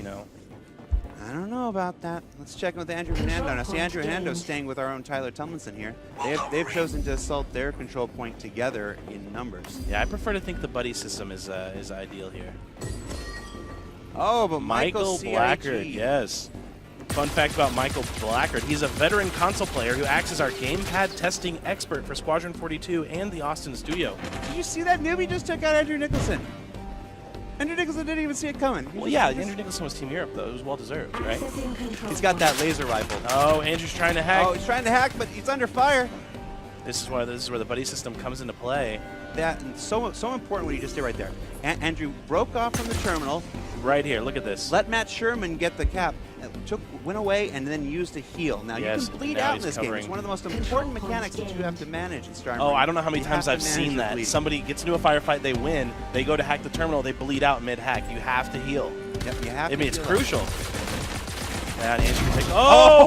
I don't know about that. Let's check in with Andrew Hernando. Now, see, Andrew Hernando staying with our own Tyler Tomlinson here. They've chosen to assault their control point together in numbers. Yeah, I prefer to think the buddy system is ideal here. Oh, but Michael Blackard, yes. Fun fact about Michael Blackard, he's a veteran console player who acts as our gamepad testing expert for Squadron 42 and the Austin studio. Did you see that newbie just took out Andrew Nicholson? Andrew Nicholson didn't even see it coming. Well, yeah, Andrew Nicholson was Team Europe, though. It was well-deserved, right? He's got that laser rifle. Oh, Andrew's trying to hack. Oh, he's trying to hack, but he's under fire. This is where the buddy system comes into play. That so important what he just did right there. Andrew broke off from the terminal. Right here, look at this. Let Matt Sherman get the cap. Went away and then used a heal. Now yes, you can bleed out in this game. It's one of the most important mechanics that you have to manage in Star Marine. Oh, I don't know how many times I've seen that. Bleeding. Somebody gets into a firefight, they win, they go to hack the terminal, they bleed out mid-hack. You have to heal. Yep, you have to it's heal crucial. And Andrew takes,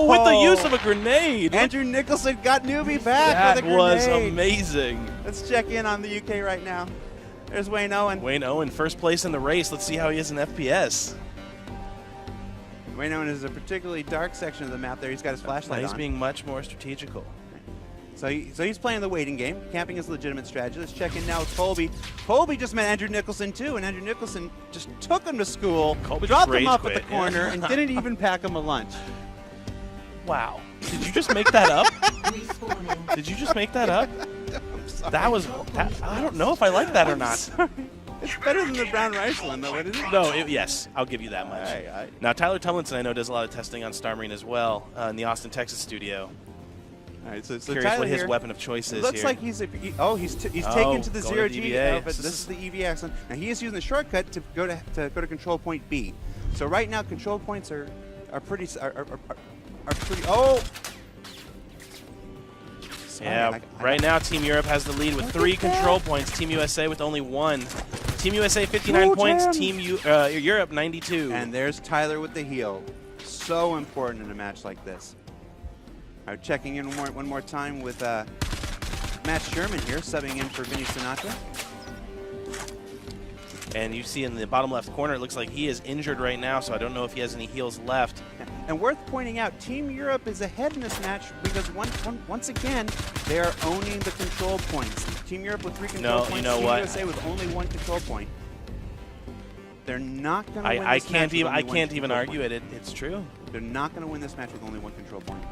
with the use of a grenade. Andrew Nicholson got newbie back with a grenade. That was amazing. Let's check in on the UK right now. There's Wayne Owen. Wayne Owen, first place in the race. Let's see how he is in FPS. Wayne Owen is a particularly dark section of the map there. He's got his flashlight on. He's being much more strategical. So he's playing the waiting game. Camping is a legitimate strategy. Let's check in now with Colby. Colby just met Andrew Nicholson, too, and Andrew Nicholson just took him to school, dropped him off at the corner, and didn't even pack him a lunch. Wow. Did you just make that up? Did you just make that up? I'm sorry. That was... I don't know if I like that or not. Sorry. It's better than the brown rice one, though, isn't it? No, yes, I'll give you that much. Now, Tyler Tomlinson, I know, does a lot of testing on Star Marine as well in the Austin, Texas studio. All right, so curious Tyler what his here, weapon of choice is looks here. like he's taken to the going 0G to EVA. but this is the EVA axon. Now he is using the shortcut to go to control point B. So right now control points are pretty. Oh. Yeah, right now Team Europe has the lead with 3 control points. Team USA with only 1. Team USA 59 points. Team Europe 92. And there's Tyler with the heal. So important in a match like this. All right, checking in one more time with Matt Sherman here, subbing in for Vinny Sinatra. And you see in the bottom left corner, it looks like he is injured right now, so I don't know if he has any heals left. And worth pointing out, Team Europe is ahead in this match because once again, they are owning the control points. Team Europe with 3 control points, you know Team what? USA with only 1 control point. They're not going to win I this match with only I one can't even control argue point. it. It's true. They're not going to win this match with only 1 control point.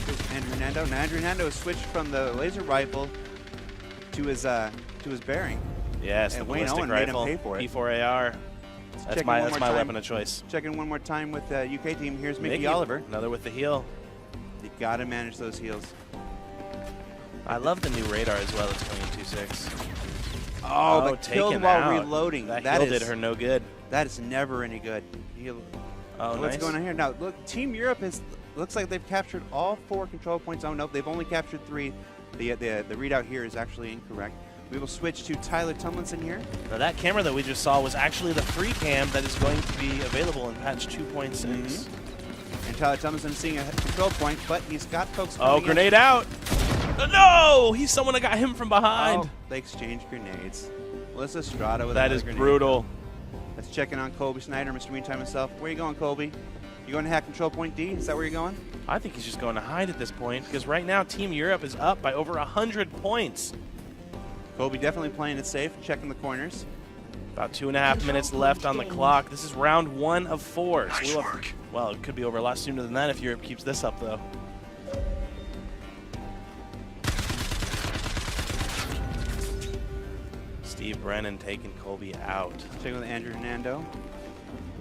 Here's Andrew Hernando. Now Andrew Hernando has switched from the laser rifle to his bearing. Yes, and the Wayne ballistic Owen rifle, made him pay for it. P4AR. That's my weapon of choice. Checking one more time with the UK team. Here's Mickey Mickey Oliver. Another with the heal. You got to manage those heals. I love the new radar as well. It's coming in 2.6. Oh, but killed taken while out. reloading. That heal did her no good. That is never any good. Oh, What's nice. going on here? Now, look, Team Europe looks like they've captured all 4 control points. Oh, no, they've only captured 3. The readout here is actually incorrect. We will switch to Tyler Tomlinson here. Now that camera that we just saw was actually the free cam that is going to be available in patch 2.6. And Tyler Tomlinson seeing a control point, but he's got folks Oh, coming grenade in. out! No! He's someone that got him from behind. Oh, they exchanged grenades. Melissa Estrada with that another is grenade. brutal. Let's check in on Colby Snyder, Mr. Meantime himself. Where are you going, Colby? You going to hack control point D? Is that where you're going? I think he's just going to hide at this point because right now Team Europe is up by over 100 points. Colby definitely playing it safe, checking the corners. About 2.5 minutes left on the clock. This is round 1 of 4. Nice So work. Well, it could be over a lot sooner than that if Europe keeps this up, though. Steve Brennan taking Colby out. Checking with Andrew Hernando.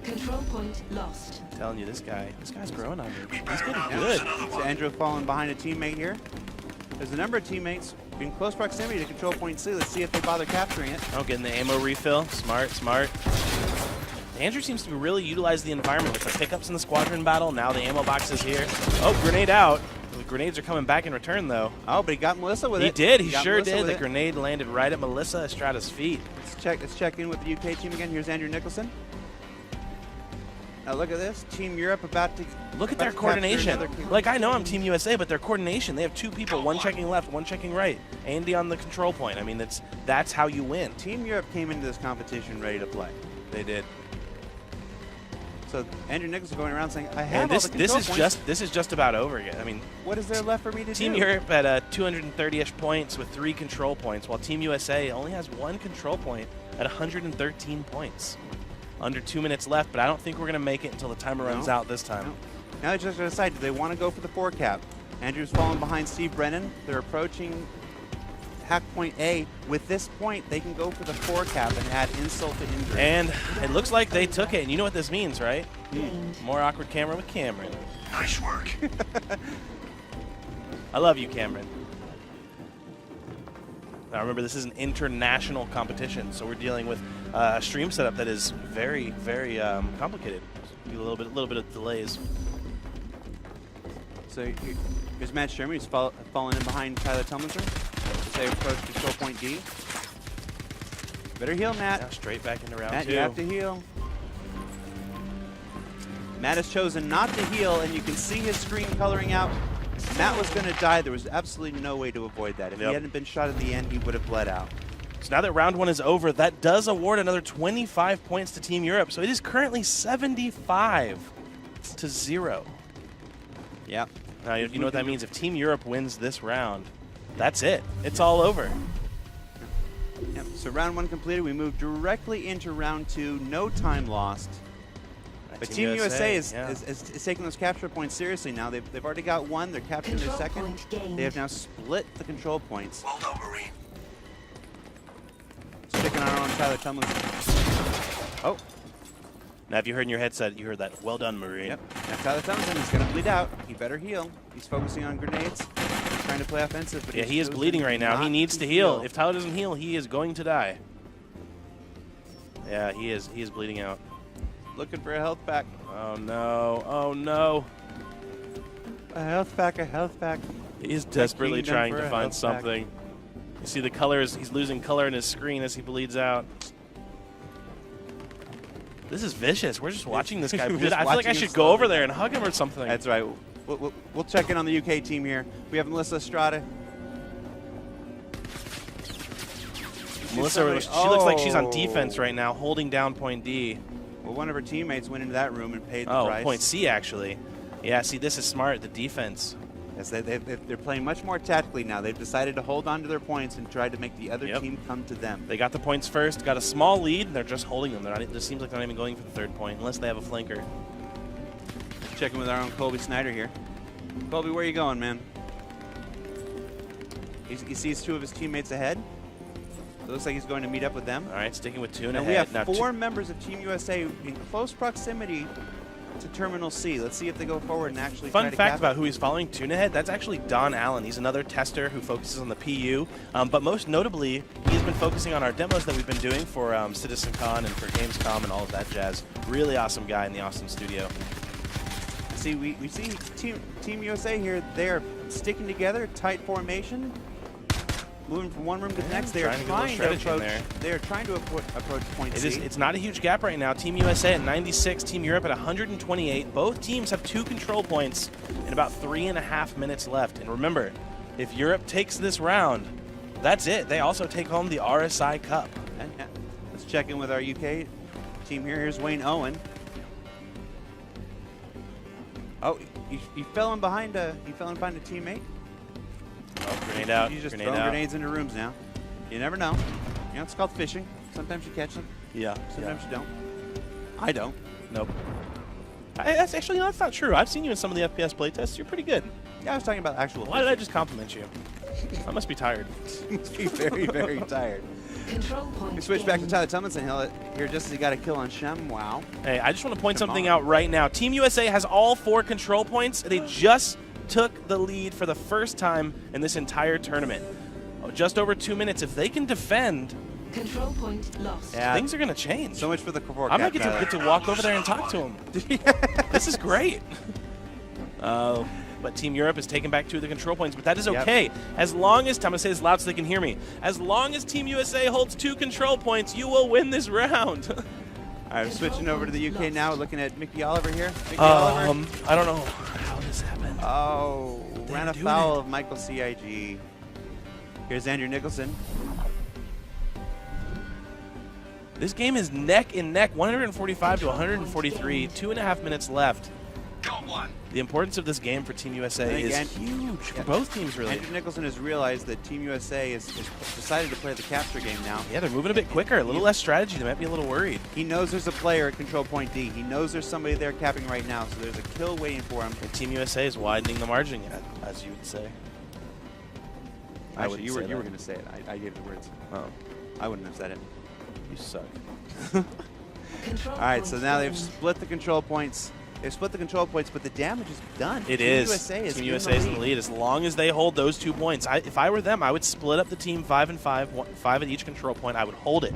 Control point lost. I'm telling you, this guy's growing on me. He's getting good. So Andrew falling behind a teammate here. There's a number of teammates in close proximity to control point C. Let's see if they bother capturing it. Oh, getting the ammo refill. Smart, smart. Andrew seems to really utilize the environment with the pickups in the squadron battle. Now the ammo box is here. Oh, grenade out. The grenades are coming back in return, though. Oh, but he got Melissa with it. He did. He got sure Melissa did. with The grenade landed right at Melissa Estrada's feet. Let's check in with the UK team again. Here's Andrew Nicholson. Now look at this. Team Europe about to look at their coordination. Like, I know I'm Team USA, but their coordination. They have 2 people, one checking left, one checking right. Andy on the control point. I mean, that's how you win. Team Europe came into this competition ready to play. They did. So Andrew Nicholson going around saying, "I have all the control points." This is just about over again. I mean, what is there left for me to do? Team Europe at 230-ish points with 3 control points, while Team USA only has 1 control point at 113 points. Under 2 minutes left, but I don't think we're going to make it until the timer runs out this time. No. Now they're just going to decide, do they want to go for the 4 cap? Andrew's falling behind Steve Brennan. They're approaching hack point A. With this point, they can go for the 4 cap and add insult to injury. And it looks like they took it. And you know what this means, right? More awkward camera with Cameron. Nice work. I love you, Cameron. Now remember, this is an international competition, so we're dealing with a stream setup that is very, very complicated. A little bit of delays. So here's Matt Sherman. He's falling in behind Tyler Tumlinson as they approach control point D. Better heal, Matt. Now straight back into round 2. Matt, you have to heal. Matt has chosen not to heal, and you can see his screen coloring out. Matt was going to die. There was absolutely no way to avoid that. If he hadn't been shot at the end, he would have bled out. So now that round 1 is over, that does award another 25 points to Team Europe. So it is currently 75-0. Yep. Now, you know what that means? If Team Europe wins this round, that's it. It's all over. Yep. So round 1 completed. We move directly into round 2. No time lost. But Team USA is taking those capture points seriously now. They've already got 1. They're capturing their 2nd. They have now split the control points. Well done, Marine. Sticking our own Tyler Tumlinson. Oh. Now, if you heard in your headset, you heard that. Well done, Marine. Yep. Now Tyler Tumlinson is going to bleed out. He better heal. He's focusing on grenades. He's trying to play offensive. But yeah, he is bleeding right now. He needs to heal. If Tyler doesn't heal, he is going to die. Yeah, he is. He is bleeding out. Looking for a health pack. Oh, no. Oh, no. A health pack, a health pack. He is desperately trying to find something. You see the colors. He's losing color in his screen as he bleeds out. This is vicious. We're just watching this guy bleed. I feel like I should go over there and hug him or something. That's right. We'll check in on the UK team here. We have Melissa Estrada. Melissa, she looks like she's on defense right now, holding down point D. Well, one of her teammates went into that room and paid the price. Oh, point C, actually. Yeah, see, this is smart, the defense. Yes, they're playing much more tactically now. They've decided to hold on to their points and try to make the other team come to them. They got the points first, got a small lead, and they're just holding them. It just seems like they're not even going for the 3rd point, unless they have a flanker. Checking with our own Colby Snyder here. Colby, where are you going, man? He sees 2 of his teammates ahead. It looks like he's going to meet up with them. All right, sticking with 2 and and ahead. we have 4 members of Team USA in close proximity to Terminal C. Let's see if they go forward and actually try Fun to fact cap about it. who he's following 2 and ahead, that's actually Don Allen. He's another tester who focuses on the PU. But most notably, he's been focusing on our demos that we've been doing for CitizenCon and for Gamescom and all of that jazz. Really awesome guy in the Austin studio. See, we see Team USA here. They are sticking together, tight formation. Moving from one room to the next, they are trying to approach. They are trying to approach point C. It's not a huge gap right now. Team USA at 96, Team Europe at 128. Both teams have 2 control points and about 3.5 minutes left. And remember, if Europe takes this round, that's it. They also take home the RSI Cup. Let's check in with our UK team here. Here's Wayne Owen. Oh, you fell in behind a teammate. Oh, grenade out. You just grenade throw out. grenades into rooms now. You never know. You know, it's called fishing. Sometimes you catch them. Yeah. Sometimes you don't. I don't. Nope. That's actually that's not true. I've seen you in some of the FPS playtests. You're pretty good. Yeah, I was talking about actual. Why did I just compliment you? I must be tired. You must be very, very tired. Control point. We switch back to Tyler Tomlinson here just as he got a kill on Shem. Wow. Hey, I just want to point something out right now. Team USA has all 4 control points. They just took the lead for the first time in this entire tournament. Oh, just over 2 minutes. If they can defend, Control point lost. Yeah. things are going to change. So much for the Kavork. I might get to walk over there and talk to him. This is great. But Team Europe is taking back 2 of the control points, but that is okay. As long as, I'm going to say this loud so they can hear me, as long as Team USA holds 2 control points, you will win this round. All right, I'm switching over to the UK now, looking at Mickey Oliver here. Mickey Oliver. I don't know how this happened. Oh, ran afoul of Michael CIG. Here's Andrew Nicholson. This game is neck and neck, 145 to 143, 2.5 minutes left. The importance of this game for Team USA is huge for both teams, really. Andrew Nicholson has realized that Team USA is decided to play the capture game now. Yeah, they're moving a bit quicker, a little less strategy. They might be a little worried. He knows there's a player at control point D. He knows there's somebody there capping right now, so there's a kill waiting for him. And Team USA is widening the margin, as you would say. Actually, you were going to say it. I gave the words. Oh. I wouldn't have said it. You suck. All right, so now they've split the control points. They've split the control points, but the damage is done. It Team is. USA is Team USA is in the lead. As long as they hold those 2 points, if I were them, I would split up the team 5 and 5, 5 at each control point. I would hold it,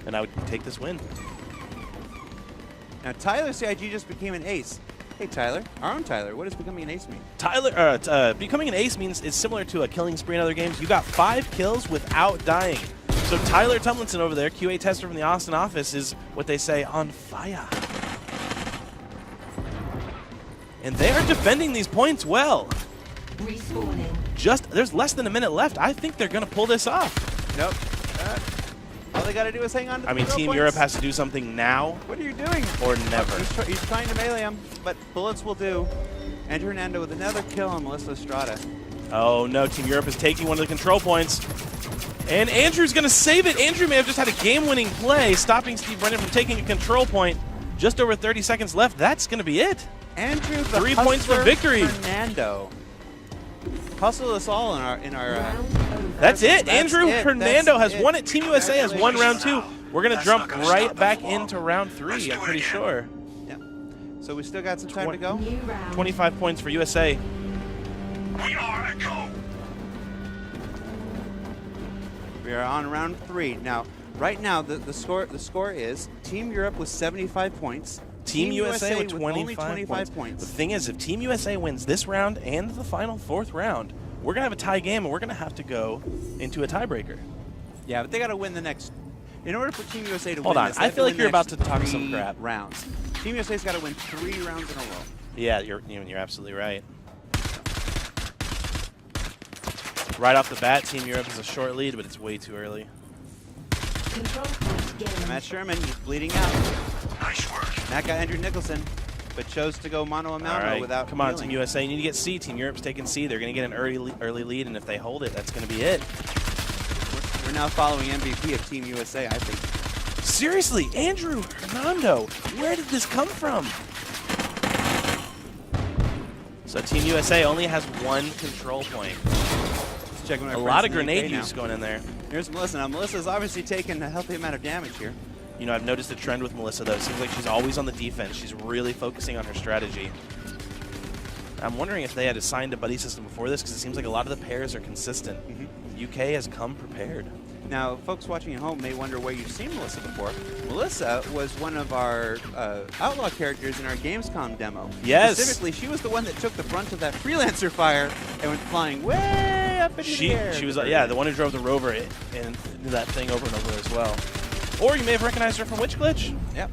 and I would take this win. Now Tyler CIG just became an ace. Hey Tyler, our own Tyler, what does becoming an ace mean? Tyler, becoming an ace means it's similar to a killing spree in other games. You got 5 kills without dying. So Tyler Tomlinson over there, QA tester from the Austin office, is what they say on fire. And they are defending these points well. Respawning. There's less than a minute left. I think they're going to pull this off. Nope. All they got to do is hang on to the Team points. Europe has to do something now. What are you doing? Or never. He's trying to melee him, but bullets will do. Andrew Hernando with another kill on Melissa Estrada. Oh no, Team Europe is taking one of the control points. And Andrew's going to save it. Andrew may have just had a game-winning play, stopping Steve Brennan from taking a control point. Just over 30 seconds left. That's going to be it. Andrew, the 3 points for victory. Hernando. Hustle us all in our That's it. Andrew it. Hernando That's has won it. Team USA has won round 2. We're going to jump right back into round 3, I'm pretty sure. Yeah. So we still got some time to go. 25 points for USA. We are a go. We are on round 3. Now, right now, the score is Team Europe with 75 points. Team USA with only 25 points. The thing is, if Team USA wins this round and the final 4th round, we're going to have a tie game, and we're going to have to go into a tiebreaker. Yeah, but they got to win the next. In order for Team USA to Hold win on, this, I feel like you're about to talk some crap. Rounds. Team USA's got to win 3 rounds in a row. Yeah, you're absolutely right. Right off the bat, Team Europe has a short lead, but it's way too early. Matt Sherman, he's bleeding out. Nice work. Matt got Andrew Nicholson, but chose to go mano a mano without. Come on, healing. Team USA, you need to get C. Team Europe's taking C. They're going to get an early lead, and if they hold it, that's going to be it. We're now following MVP of Team USA, I think. Seriously, Andrew Hernando, where did this come from? So Team USA only has 1 control point. Checking a lot of grenade use going in there. Here's Melissa. Now, Melissa's obviously taken a healthy amount of damage here. You know, I've noticed a trend with Melissa, though. It seems like she's always on the defense. She's really focusing on her strategy. I'm wondering if they had assigned a buddy system before this, because it seems like a lot of the pairs are consistent. UK has come prepared. Now, folks watching at home may wonder where you've seen Melissa before. Melissa was one of our Outlaw characters in our Gamescom demo. Yes. Specifically, she was the one that took the brunt of that Freelancer fire and went flying way up into the air. She was, the one who drove the rover and did that thing over and over as well. Or you may have recognized her from Witch Glitch. Yep.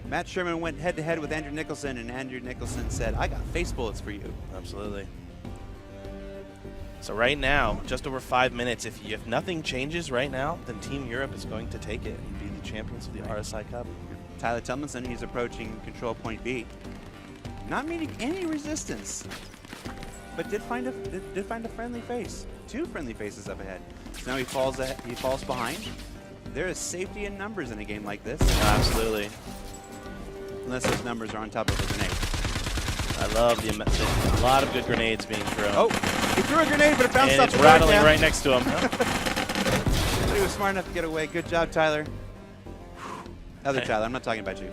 Matt Sherman went head-to-head with Andrew Nicholson, and Andrew Nicholson said, I got face bullets for you. Absolutely. So right now, just over 5 minutes, if nothing changes right now, then Team Europe is going to take it and be the champions of the RSI Cup. Tyler Tomlinson, he's approaching control point B. not meeting any resistance, but did find a friendly face. 2 friendly faces up ahead. So now he falls behind. There is safety in numbers in a game like this. Absolutely. Unless those numbers are on top of a grenade. I love a lot of good grenades being thrown. Oh, he threw a grenade, but it bounced off it's the rattling down. right next to him. But he was smart enough to get away. Good job, Tyler. Other Tyler, I'm not talking about you.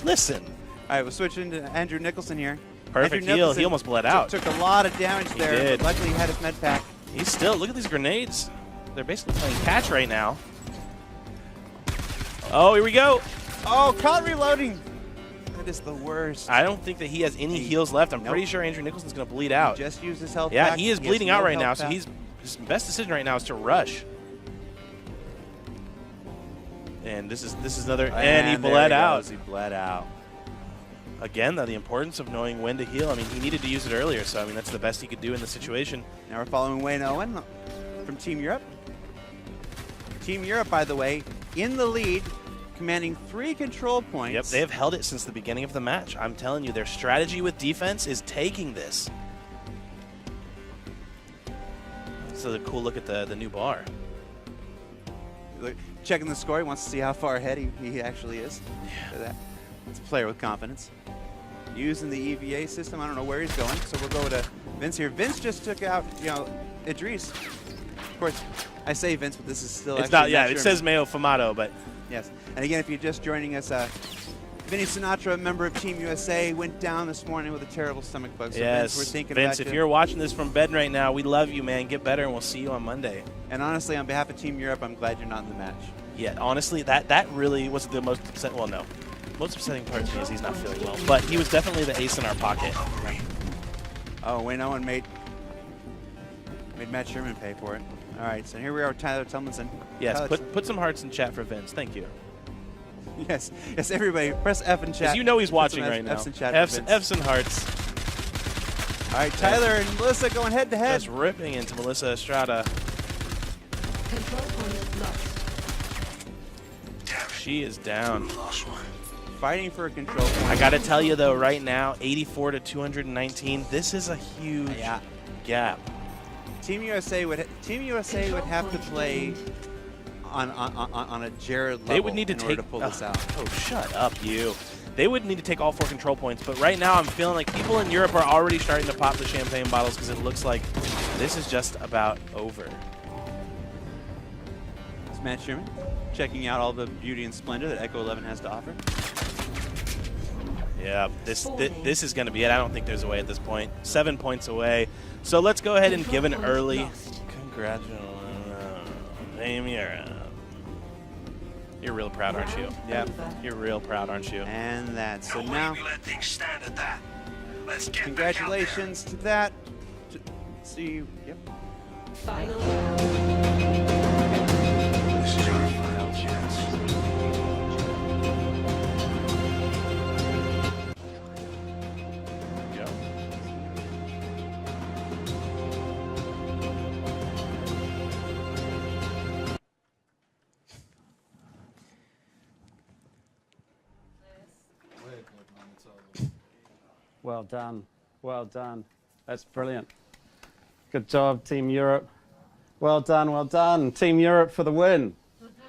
Listen. All right, we'll switch into Andrew Nicholson here. Perfect Andrew heal. Nicholson He almost bled out. Took a lot of damage He there. did. But luckily, he had his med pack. He's still, look at these grenades. They're basically playing catch right now. Oh, here we go. Oh, caught reloading. That is the worst. I don't think that he has any heals left. I'm pretty sure Andrew Nicholson's going to bleed out. He just used his health Yeah, pack. he is has bleeding no out right health now, so pack. his best decision right now is to rush. And this is another, and he there bled he out. goes. He bled out. Again, though, the importance of knowing when to heal. I mean, he needed to use it earlier, so I mean that's the best he could do in the situation. Now we're following Wayne Owen from Team Europe. Team Europe, by the way, in the lead, commanding 3 control points. Yep, they have held it since the beginning of the match. I'm telling you, their strategy with defense is taking this. So a cool look at the new bar. Checking the score, he wants to see how far ahead he actually is. Yeah. It's a player with confidence. Using the EVA system, I don't know where he's going, so we'll go to Vince here. Vince just took out, Idris. Of course, I say Vince, but this is still It's actually not, yeah, Matt it Sherman. says Mayo Fumato, but. Yes, and again, if you're just joining us, Vinny Sinatra, member of Team USA, went down this morning with a terrible stomach bug. So Yes, Vince, we're thinking Vince, about if you. you're watching this from bed right now, we love you, man. Get better, and we'll see you on Monday. And honestly, on behalf of Team Europe, I'm glad you're not in the match. Yeah, honestly, that really was the most upsetting. Well, no, most upsetting part to me is he's not feeling well. But he was definitely the ace in our pocket. Oh, Wayne Owen made Matt Sherman pay for it. All right, so here we are with Tyler Tomlinson. Yes, Tyler, put some hearts in chat for Vince. Thank you. Yes, everybody, press F in chat. Because you know he's Put watching some right now. F's in chat F's, for Vince. F's and hearts. All right, Tyler and Melissa going head to head. Just ripping into Melissa Estrada. Control point lost. She is down. Fighting for a control point. I got to tell you, though, right now, 84 to 219, this is a huge gap. Team USA would have to play on a Jared level They would need to in order take to pull this out. Oh, shut up, you. They would need to take all 4 control points, but right now I'm feeling like people in Europe are already starting to pop the champagne bottles because it looks like this is just about over. It's Matt Sherman checking out all the beauty and splendor that Echo 11 has to offer. Yeah, this is going to be it. I don't think there's a way at this point. 7 points away. So let's go ahead and give an early congratulations. Team Europe. You're real proud, aren't you? Yep. You're real proud, aren't you? And that's so now. Congratulations to that. See you. Yep. Final. This is our final chance. Well done. Well done. That's brilliant. Good job, Team Europe. Well done, well done. Team Europe for the win.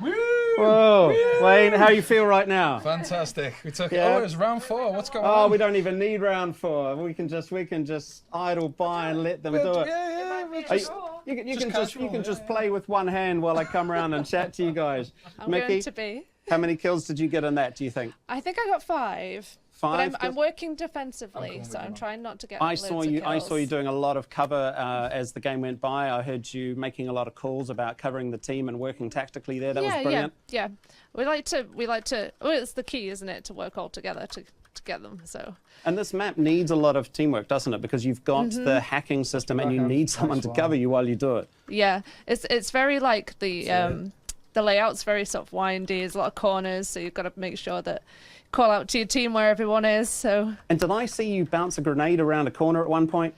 Woo! Whoa. Wayne, how you feel right now? Fantastic. We took Yeah. it. Oh, it was round 4. What's going Oh, on? we don't even need round 4. We can just idle by and let them do it. Yeah, we'll Are just, you can just play with one hand while I come around and chat to you guys. I'm Mickey, going to be. how many kills did you get in that, do you think? I think I got 5. 5 But I'm working defensively, so I'm trying not to get I loads saw of you kills. doing a lot of cover as the game went by. I heard you making a lot of calls about covering the team and working tactically there. That was brilliant. Yeah. We like to well, it's the key, isn't it, to work all together to get them. So And this map needs a lot of teamwork, doesn't it? Because you've got the hacking system and you need someone to cover you while you do it. yeah, it's very like the layout's very sort of windy. There's a lot of corners, so you've got to make sure that call out to your team where everyone is. So. And did I see you bounce a grenade around a corner at one point?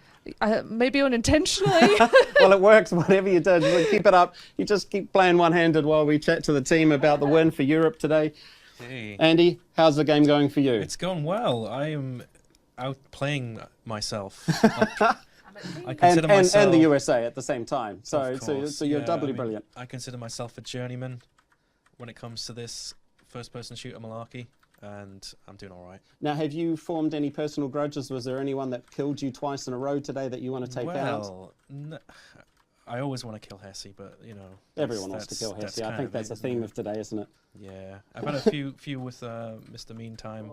Maybe unintentionally. Well, it works, whatever you did. Just keep it up. You just keep playing one-handed while we chat to the team about the win for Europe today. Hey. Andy, how's the game going for you? It's going well. I am outplaying myself. I consider and myself the USA at the same time. So Of course, so you're yeah, doubly I mean, brilliant. I consider myself a journeyman when it comes to this first-person shooter malarkey, and I'm doing all right. Now, have you formed any personal grudges? Was there anyone that killed you twice in a row today that you want to take out? Well, I always want to kill Hesse, but you know, Everyone wants to kill Hesse. I think that's a theme of today, isn't it? Yeah, I've had a few with Mr. Meantime,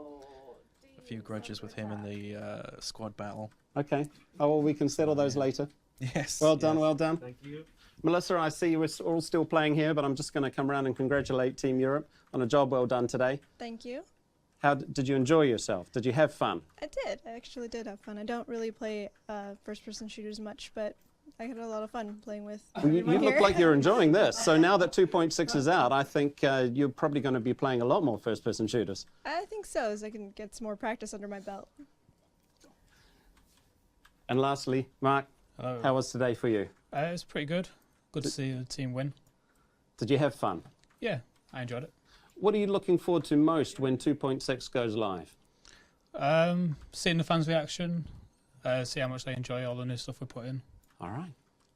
a few grudges with him in the squad battle. Okay. Oh, well, we can settle those later. Yes. Well done, yes. well done. Thank you. Melissa, I see we're all still playing here, but I'm just going to come around and congratulate Team Europe on a job well done today. Thank you. How did you enjoy yourself? Did you have fun? I did. I actually did have fun. I don't really play first-person shooters much, but I had a lot of fun playing with Well, you everyone look here. like you're enjoying this. So now that 2.6 is out, I think you're probably going to be playing a lot more first-person shooters. I think so, so I can get some more practice under my belt. And lastly, Mark, Hello. how was today for you? It was pretty good. Good to see the team win. Did you have fun? Yeah, I enjoyed it. What are you looking forward to most when 2.6 goes live? Seeing the fans' reaction, see how much they enjoy all the new stuff we put in. All right.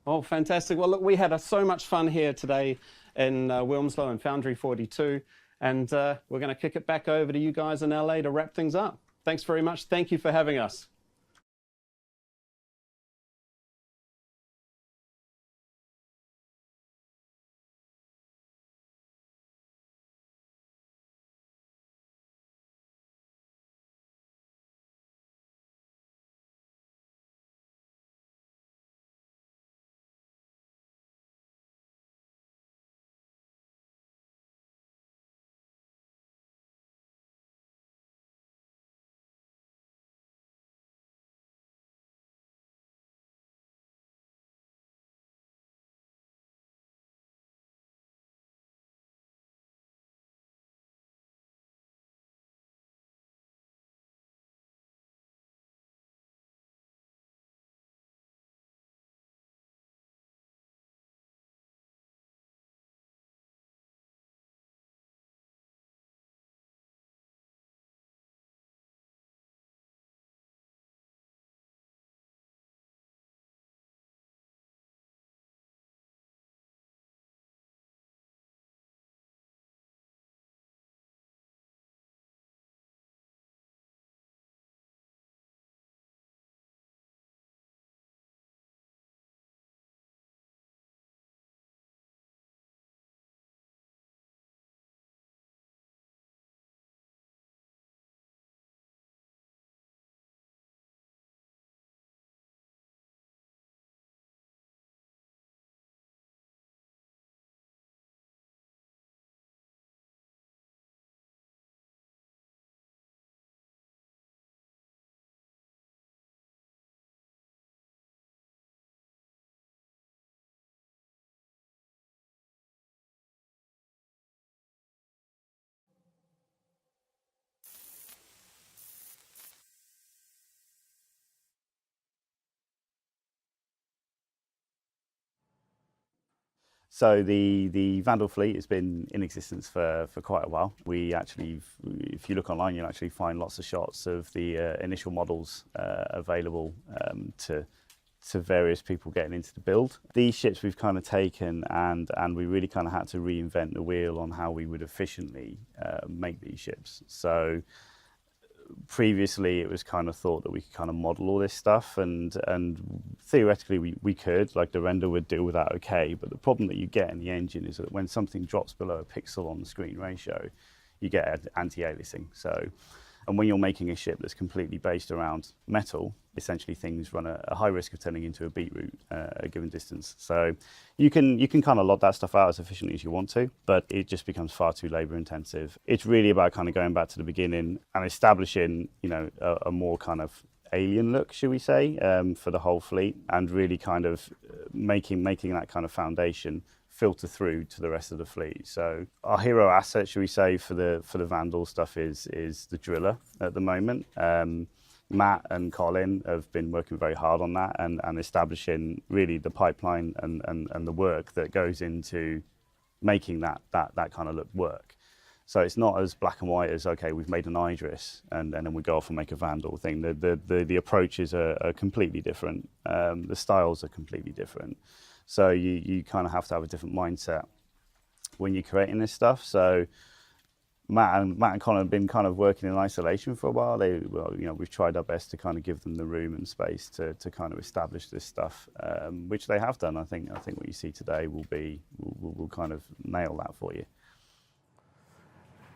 Well, fantastic. Well, look, we had so much fun here today in Wilmslow and Foundry 42, and we're going to kick it back over to you guys in LA to wrap things up. Thanks very much. Thank you for having us. So the Vandal fleet has been in existence for quite a while. We actually, if you look online, you'll actually find lots of shots of the initial models available to various people getting into the build. These ships we've kind of taken and we really kind of had to reinvent the wheel on how we would efficiently make these ships. So previously it was kind of thought that we could kind of model all this stuff and theoretically we could, like the render would deal with that okay, but the problem that you get in the engine is that when something drops below a pixel on the screen ratio, you get anti-aliasing. So, and when you're making a ship that's completely based around metal, essentially things run a high risk of turning into a beetroot at a given distance. So you can kind of log that stuff out as efficiently as you want to, but it just becomes far too labor intensive. It's really about kind of going back to the beginning and establishing, you know, a more kind of alien look, should we say, for the whole fleet, and really kind of making that kind of foundation filter through to the rest of the fleet. So our hero asset, should we say, for the Vandal stuff is the driller at the moment. Matt and Colin have been working very hard on that and establishing really the pipeline and the work that goes into making that kind of look work. So it's not as black and white as, okay, we've made an Idris and then we go off and make a Vandal thing. The approaches are completely different. The styles are completely different. So you kind of have to have a different mindset when you're creating this stuff. So Matt and Connor have been kind of working in isolation for a while. We've tried our best to kind of give them the room and space to kind of establish this stuff, which they have done. I think what you see today will kind of nail that for you.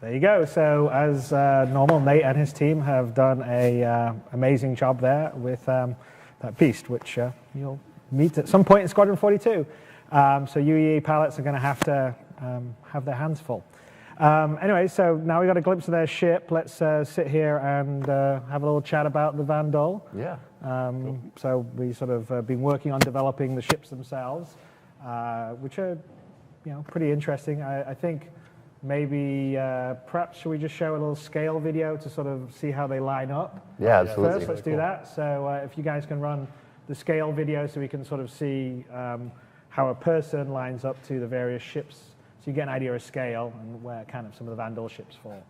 There you go. So as normal, Nate and his team have done a amazing job there with that beast, which you'll meet at some point in Squadron 42. So UEE pilots are going to have their hands full. Anyway, so now we got a glimpse of their ship. Let's sit here and have a little chat about the Vandal. Yeah. So we sort of been working on developing the ships themselves, which are pretty interesting. I think. Maybe perhaps should we just show a little scale video to sort of see how they line up? Yeah, absolutely. First, let's do that. So if you guys can run the scale video so we can sort of see how a person lines up to the various ships, so you get an idea of scale and where kind of some of the Vandal ships fall.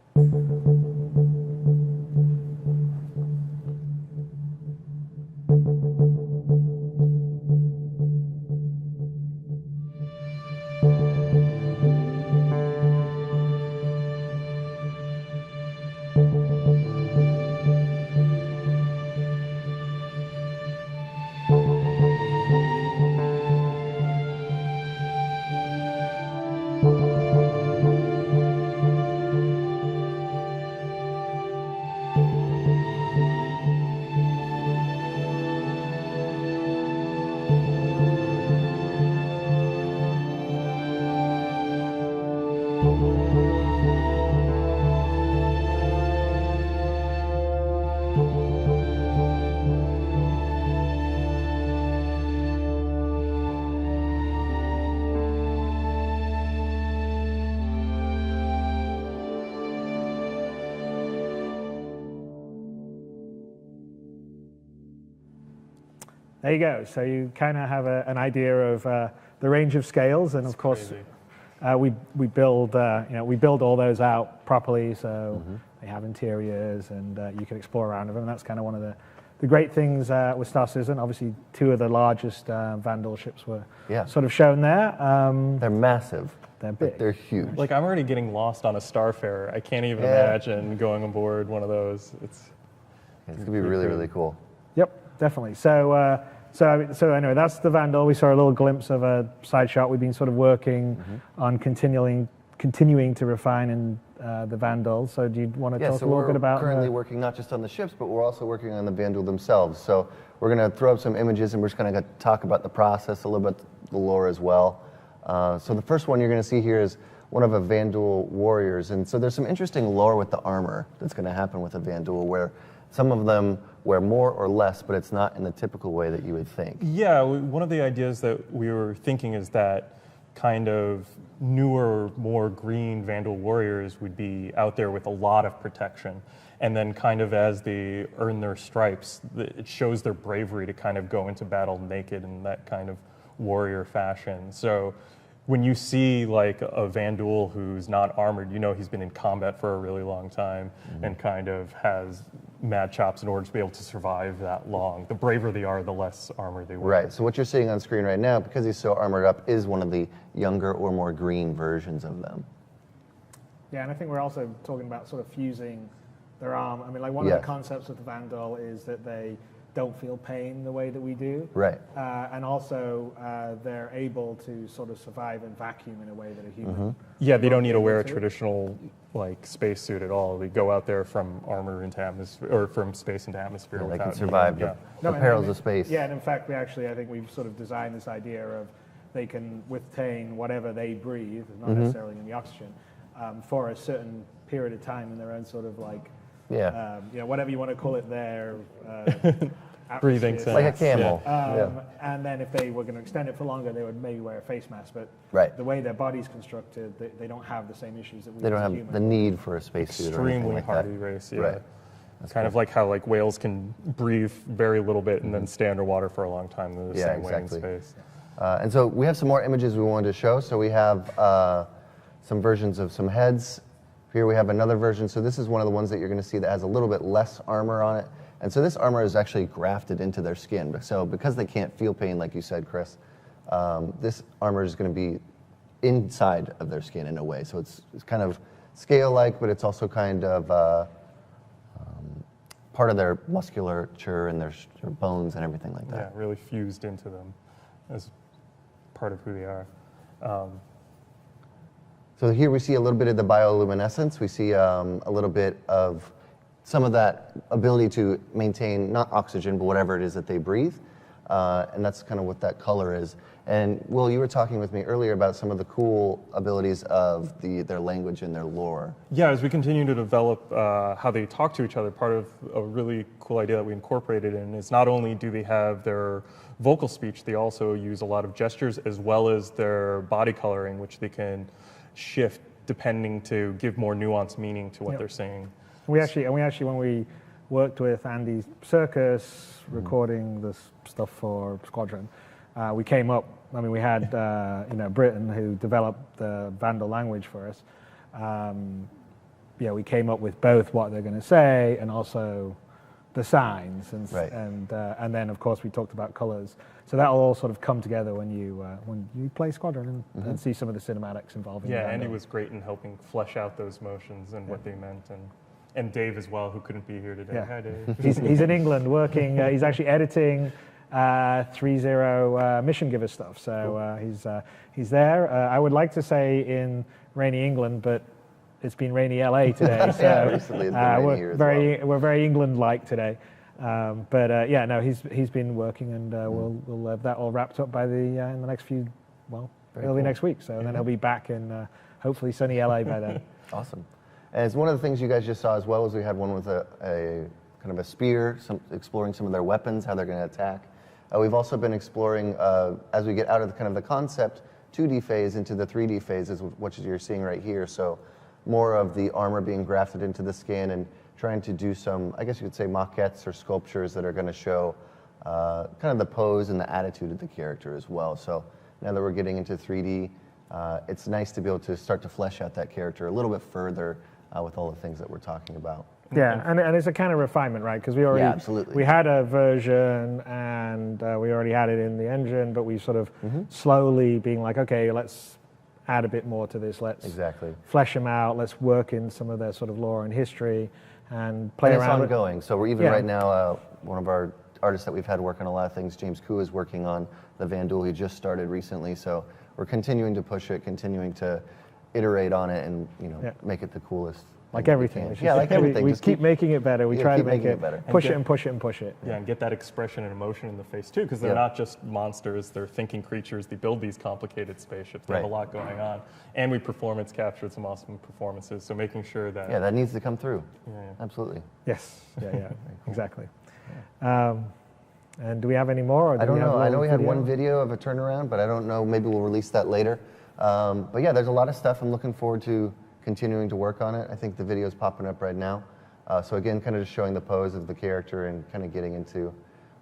There you go. So you kind of have an idea of the range of scales, and of course, we build all those out properly, so they have interiors, and you can explore around them. And that's kind of one of the great things with StarCitizen. Obviously, two of the largest Vandal ships were sort of shown there. They're massive. They're big. They're huge. Like, I'm already getting lost on a Starfarer. I can't even imagine going on board one of those. It's going to be really, really cool. Yep, definitely. So anyway, that's the Vandal. We saw a little glimpse of a side shot. We've been sort of working on continuing to refine in the Vandal. So do you want to talk a little bit about? We're currently working not just on the ships, but we're also working on the Vandal themselves. So we're going to throw up some images, and we're just going to talk about the process, a little bit, the lore as well. So the first one you're going to see here is one of a Vandal warriors, and so there's some interesting lore with the armor that's going to happen with a Vandal, where some of them wear more or less, but it's not in the typical way that you would think. Yeah, one of the ideas that we were thinking is that kind of newer, more green Vandal warriors would be out there with a lot of protection. And then kind of as they earn their stripes, it shows their bravery to kind of go into battle naked in that kind of warrior fashion. So when you see like a Vandal who's not armored, you know he's been in combat for a really long time and kind of has mad chops in order to be able to survive that long. The braver they are, the less armor they wear. Right, so what you're seeing on screen right now, because he's so armored up, is one of the younger or more green versions of them. Yeah, and I think we're also talking about sort of fusing their arm. I mean, like one of the concepts of the Vandal is that they don't feel pain the way that we do. Right. And also they're able to sort of survive in vacuum in a way that a human Yeah, they don't need to wear a traditional like spacesuit at all. They go out there from armor into atmosphere, or from space into atmosphere. They can survive the perils of space. Yeah, and in fact, I think we've sort of designed this idea of they can withstand whatever they breathe, not necessarily in the oxygen, for a certain period of time in their own sort of like, whatever you want to call it, their breathing sense. Like a camel. And then if they were going to extend it for longer, they would maybe wear a face mask. But the way their body's constructed, they don't have the same issues that we. They don't have the need for a spacesuit. Extremely like hardy that. race. Yeah. Right. It's kind of like how like whales can breathe very little bit and then stay underwater for a long time in the same way in space. And so we have some more images we wanted to show. So we have some versions of some heads Here we have another version. So this is one of the ones that you're going to see that has a little bit less armor on it. And so this armor is actually grafted into their skin. So because they can't feel pain, like you said, Chris, this armor is going to be inside of their skin in a way. So it's kind of scale-like, but it's also kind of part of their musculature and their bones and everything like that. Yeah, really fused into them as part of who they are. So here we see a little bit of the bioluminescence. We see a little bit of some of that ability to maintain, not oxygen, but whatever it is that they breathe. And that's kind of what that color is. And Will, you were talking with me earlier about some of the cool abilities of their language and their lore. Yeah, as we continue to develop how they talk to each other, part of a really cool idea that we incorporated in is not only do they have their vocal speech, they also use a lot of gestures as well as their body coloring, which they can shift depending to give more nuanced meaning to what they're saying. We actually, when we worked with Andy Serkis recording this stuff for Squadron, we came up. I mean, we had Britain who developed the Vandal language for us. We came up with both what they're going to say and also the signs, and then of course we talked about colors. So that'll all sort of come together when you play Squadron and see some of the cinematics involving. Yeah, Andy was great in helping flesh out those motions and what they meant, and Dave as well, who couldn't be here today. Yeah. Hi, Dave. He's in England working. He's actually editing 3-0 Mission Giver stuff. So he's there. I would like to say in rainy England, but it's been rainy LA today. So Yeah, recently it's been rainy here as well. we're very England-like today. He's been working, and we'll have that all wrapped up by in the next few, early next week. So then he'll be back in hopefully sunny LA by then. Awesome. As one of the things you guys just saw as well, is we had one with a kind of a spear, exploring some of their weapons, how they're going to attack. We've also been exploring, as we get out of the concept 2D phase into the 3D phases, which you're seeing right here. So more of the armor being grafted into the skin and trying to do some, I guess you could say, maquettes or sculptures that are going to show kind of the pose and the attitude of the character as well. So now that we're getting into 3D, it's nice to be able to start to flesh out that character a little bit further with all the things that we're talking about. Yeah, and it's a kind of refinement, right? Because we had a version and we already had it in the engine, but we sort of slowly being like, okay, let's add a bit more to this. Let's flesh them out. Let's work in some of their sort of lore and history and play around. It's ongoing. So we're even right now, one of our artists that we've had working a lot of things, James Koo, is working on the Vandal. He just started recently, so we're continuing to push it, continuing to iterate on it, and make it the coolest. Like everything. Yeah, like everything. We keep making it better. We try to make it better. Push it and push it and push it. Yeah, and get that expression and emotion in the face too, because they're not just monsters, they're thinking creatures. They build these complicated spaceships. They have a lot going on. And we performance captured some awesome performances, so making sure that... Yeah, that needs to come through. Yeah. Absolutely. Yes, yeah, exactly. And do we have any more? Or I don't know. I know we had one video of a turnaround, but I don't know. Maybe we'll release that later. But yeah, there's a lot of stuff. I'm looking forward to continuing to work on it. I think the video is popping up right now. So again, kind of just showing the pose of the character and kind of getting into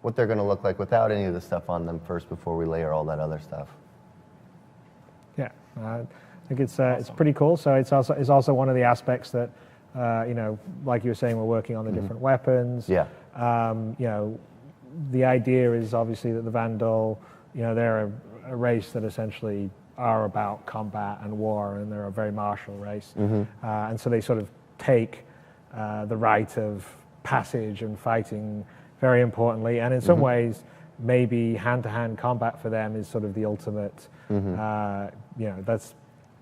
what they're going to look like without any of the stuff on them first before we layer all that other stuff. Yeah, I think it's pretty cool. So it's also one of the aspects that like you were saying, we're working on the different weapons. Yeah. The idea is obviously that the Vandal, they're a race that essentially are about combat and war, and they're a very martial race. And so they sort of take the rite of passage and fighting very importantly. And in some ways, maybe hand-to-hand combat for them is sort of the ultimate,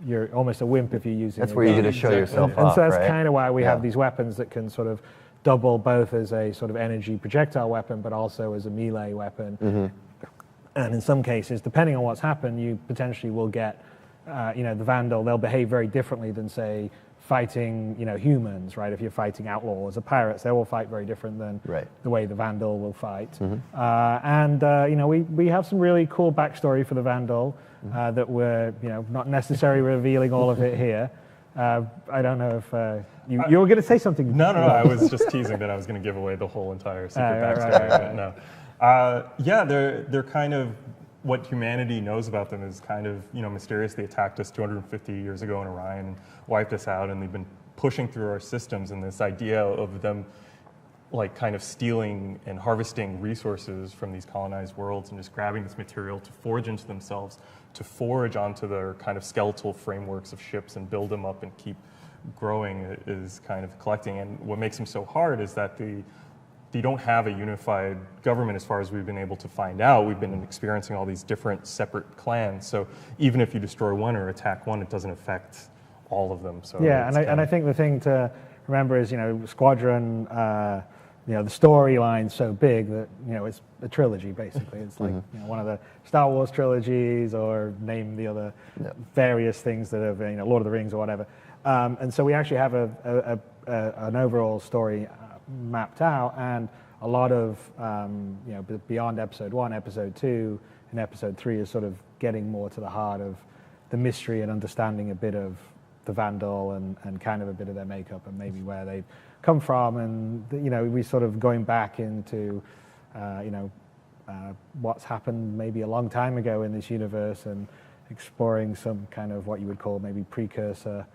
you're almost a wimp if you're using That's where you get to show yourself off, and so that's right? kind of why we have these weapons that can sort of double both as a sort of energy projectile weapon, but also as a melee weapon. And in some cases, depending on what's happened, you potentially will get, the Vandal, they'll behave very differently than, say, fighting, humans, right? If you're fighting outlaws or pirates, they will fight very different than the way the Vandal will fight. We have some really cool backstory for the Vandal that we're, not necessarily revealing all of it here. I don't know if you were going to say something. No, I was just teasing that I was going to give away the whole entire secret backstory. But no. They're kind of, what humanity knows about them is kind of, mysterious. They attacked us 250 years ago in Orion and wiped us out, and they've been pushing through our systems, and this idea of them like kind of stealing and harvesting resources from these colonized worlds and just grabbing this material to forge into themselves, to forge onto their kind of skeletal frameworks of ships and build them up and keep growing is kind of collecting. And what makes them so hard is that they don't have a unified government as far as we've been able to find out. We've been experiencing all these different separate clans. So even if you destroy one or attack one, it doesn't affect all of them. So yeah, and I think the thing to remember is, Squadron, the storyline's so big that, it's a trilogy, basically. It's like one of the Star Wars trilogies, or name the other various things that have, Lord of the Rings or whatever. And so we actually have an overall story mapped out, and a lot of, beyond episode 1, episode 2, and episode 3 is sort of getting more to the heart of the mystery and understanding a bit of the Vandal and kind of a bit of their makeup and maybe where they've come from, and we sort of going back into what's happened maybe a long time ago in this universe, and exploring some kind of what you would call maybe precursor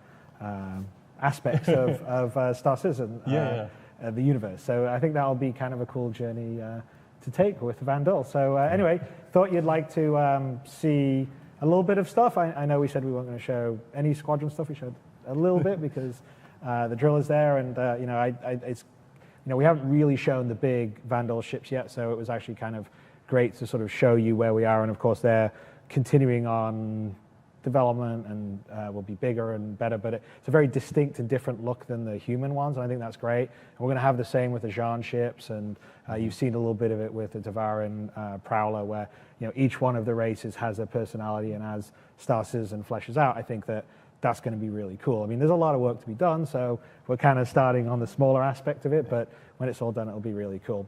aspects of StarCitizen, the universe. So I think that'll be kind of a cool journey to take with Vandal. So anyway, thought you'd like to see a little bit of stuff. I know we said we weren't going to show any Squadron stuff. We showed a little bit because the drill is there, and we haven't really shown the big Vandal ships yet. So it was actually kind of great to sort of show you where we are, and of course they're continuing on development and will be bigger and better. But it's a very distinct and different look than the human ones, and I think that's great. And we're going to have the same with the Jean ships, and you've seen a little bit of it with the Tavaran Prowler, where each one of the races has a personality, and as StarCitizen fleshes out, I think that's going to be really cool. I mean, there's a lot of work to be done, so we're kind of starting on the smaller aspect of it, but when it's all done, it'll be really cool.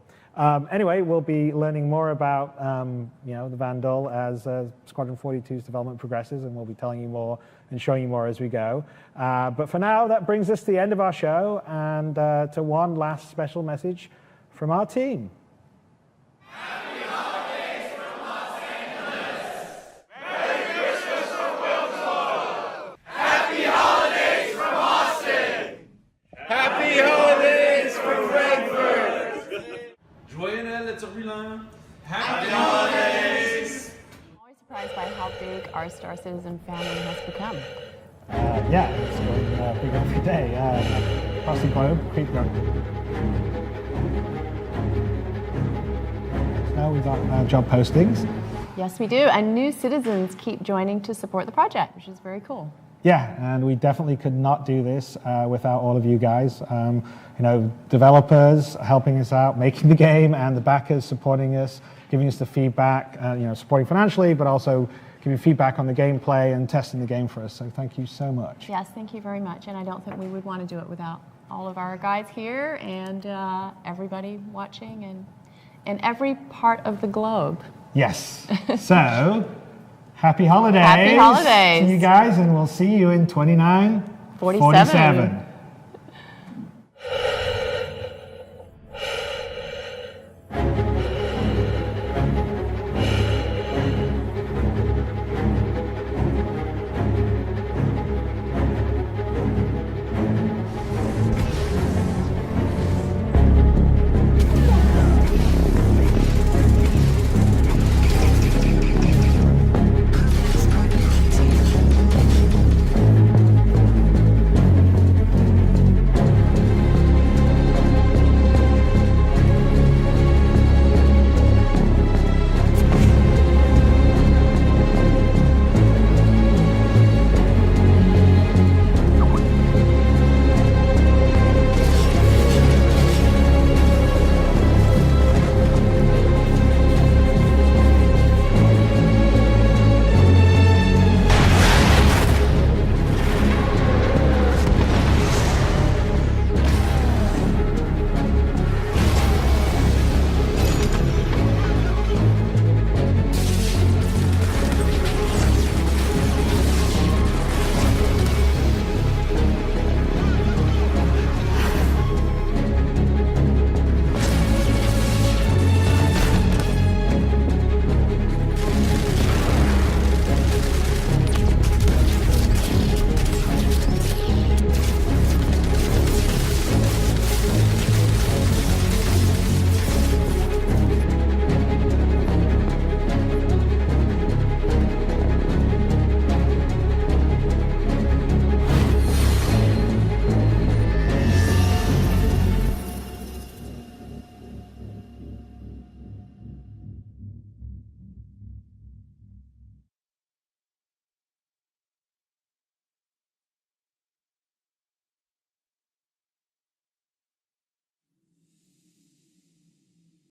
Anyway, we'll be learning more about the Vandal as Squadron 42's development progresses, and we'll be telling you more and showing you more as we go. But for now, that brings us to the end of our show, and to one last special message from our team. Happy holidays! I'm always surprised by how big our StarCitizen family has become. It's going bigger every day. Across the globe, keep going. Now we've got job postings. Yes, we do, and new citizens keep joining to support the project, which is very cool. Yeah, and we definitely could not do this without all of you guys. Developers helping us out, making the game, and the backers supporting us, giving us the feedback, supporting financially, but also giving feedback on the gameplay and testing the game for us. So thank you so much. Yes, thank you very much. And I don't think we would want to do it without all of our guys here and everybody watching and every part of the globe. Yes. So, happy holidays. Happy holidays to you guys, and we'll see you in 2947.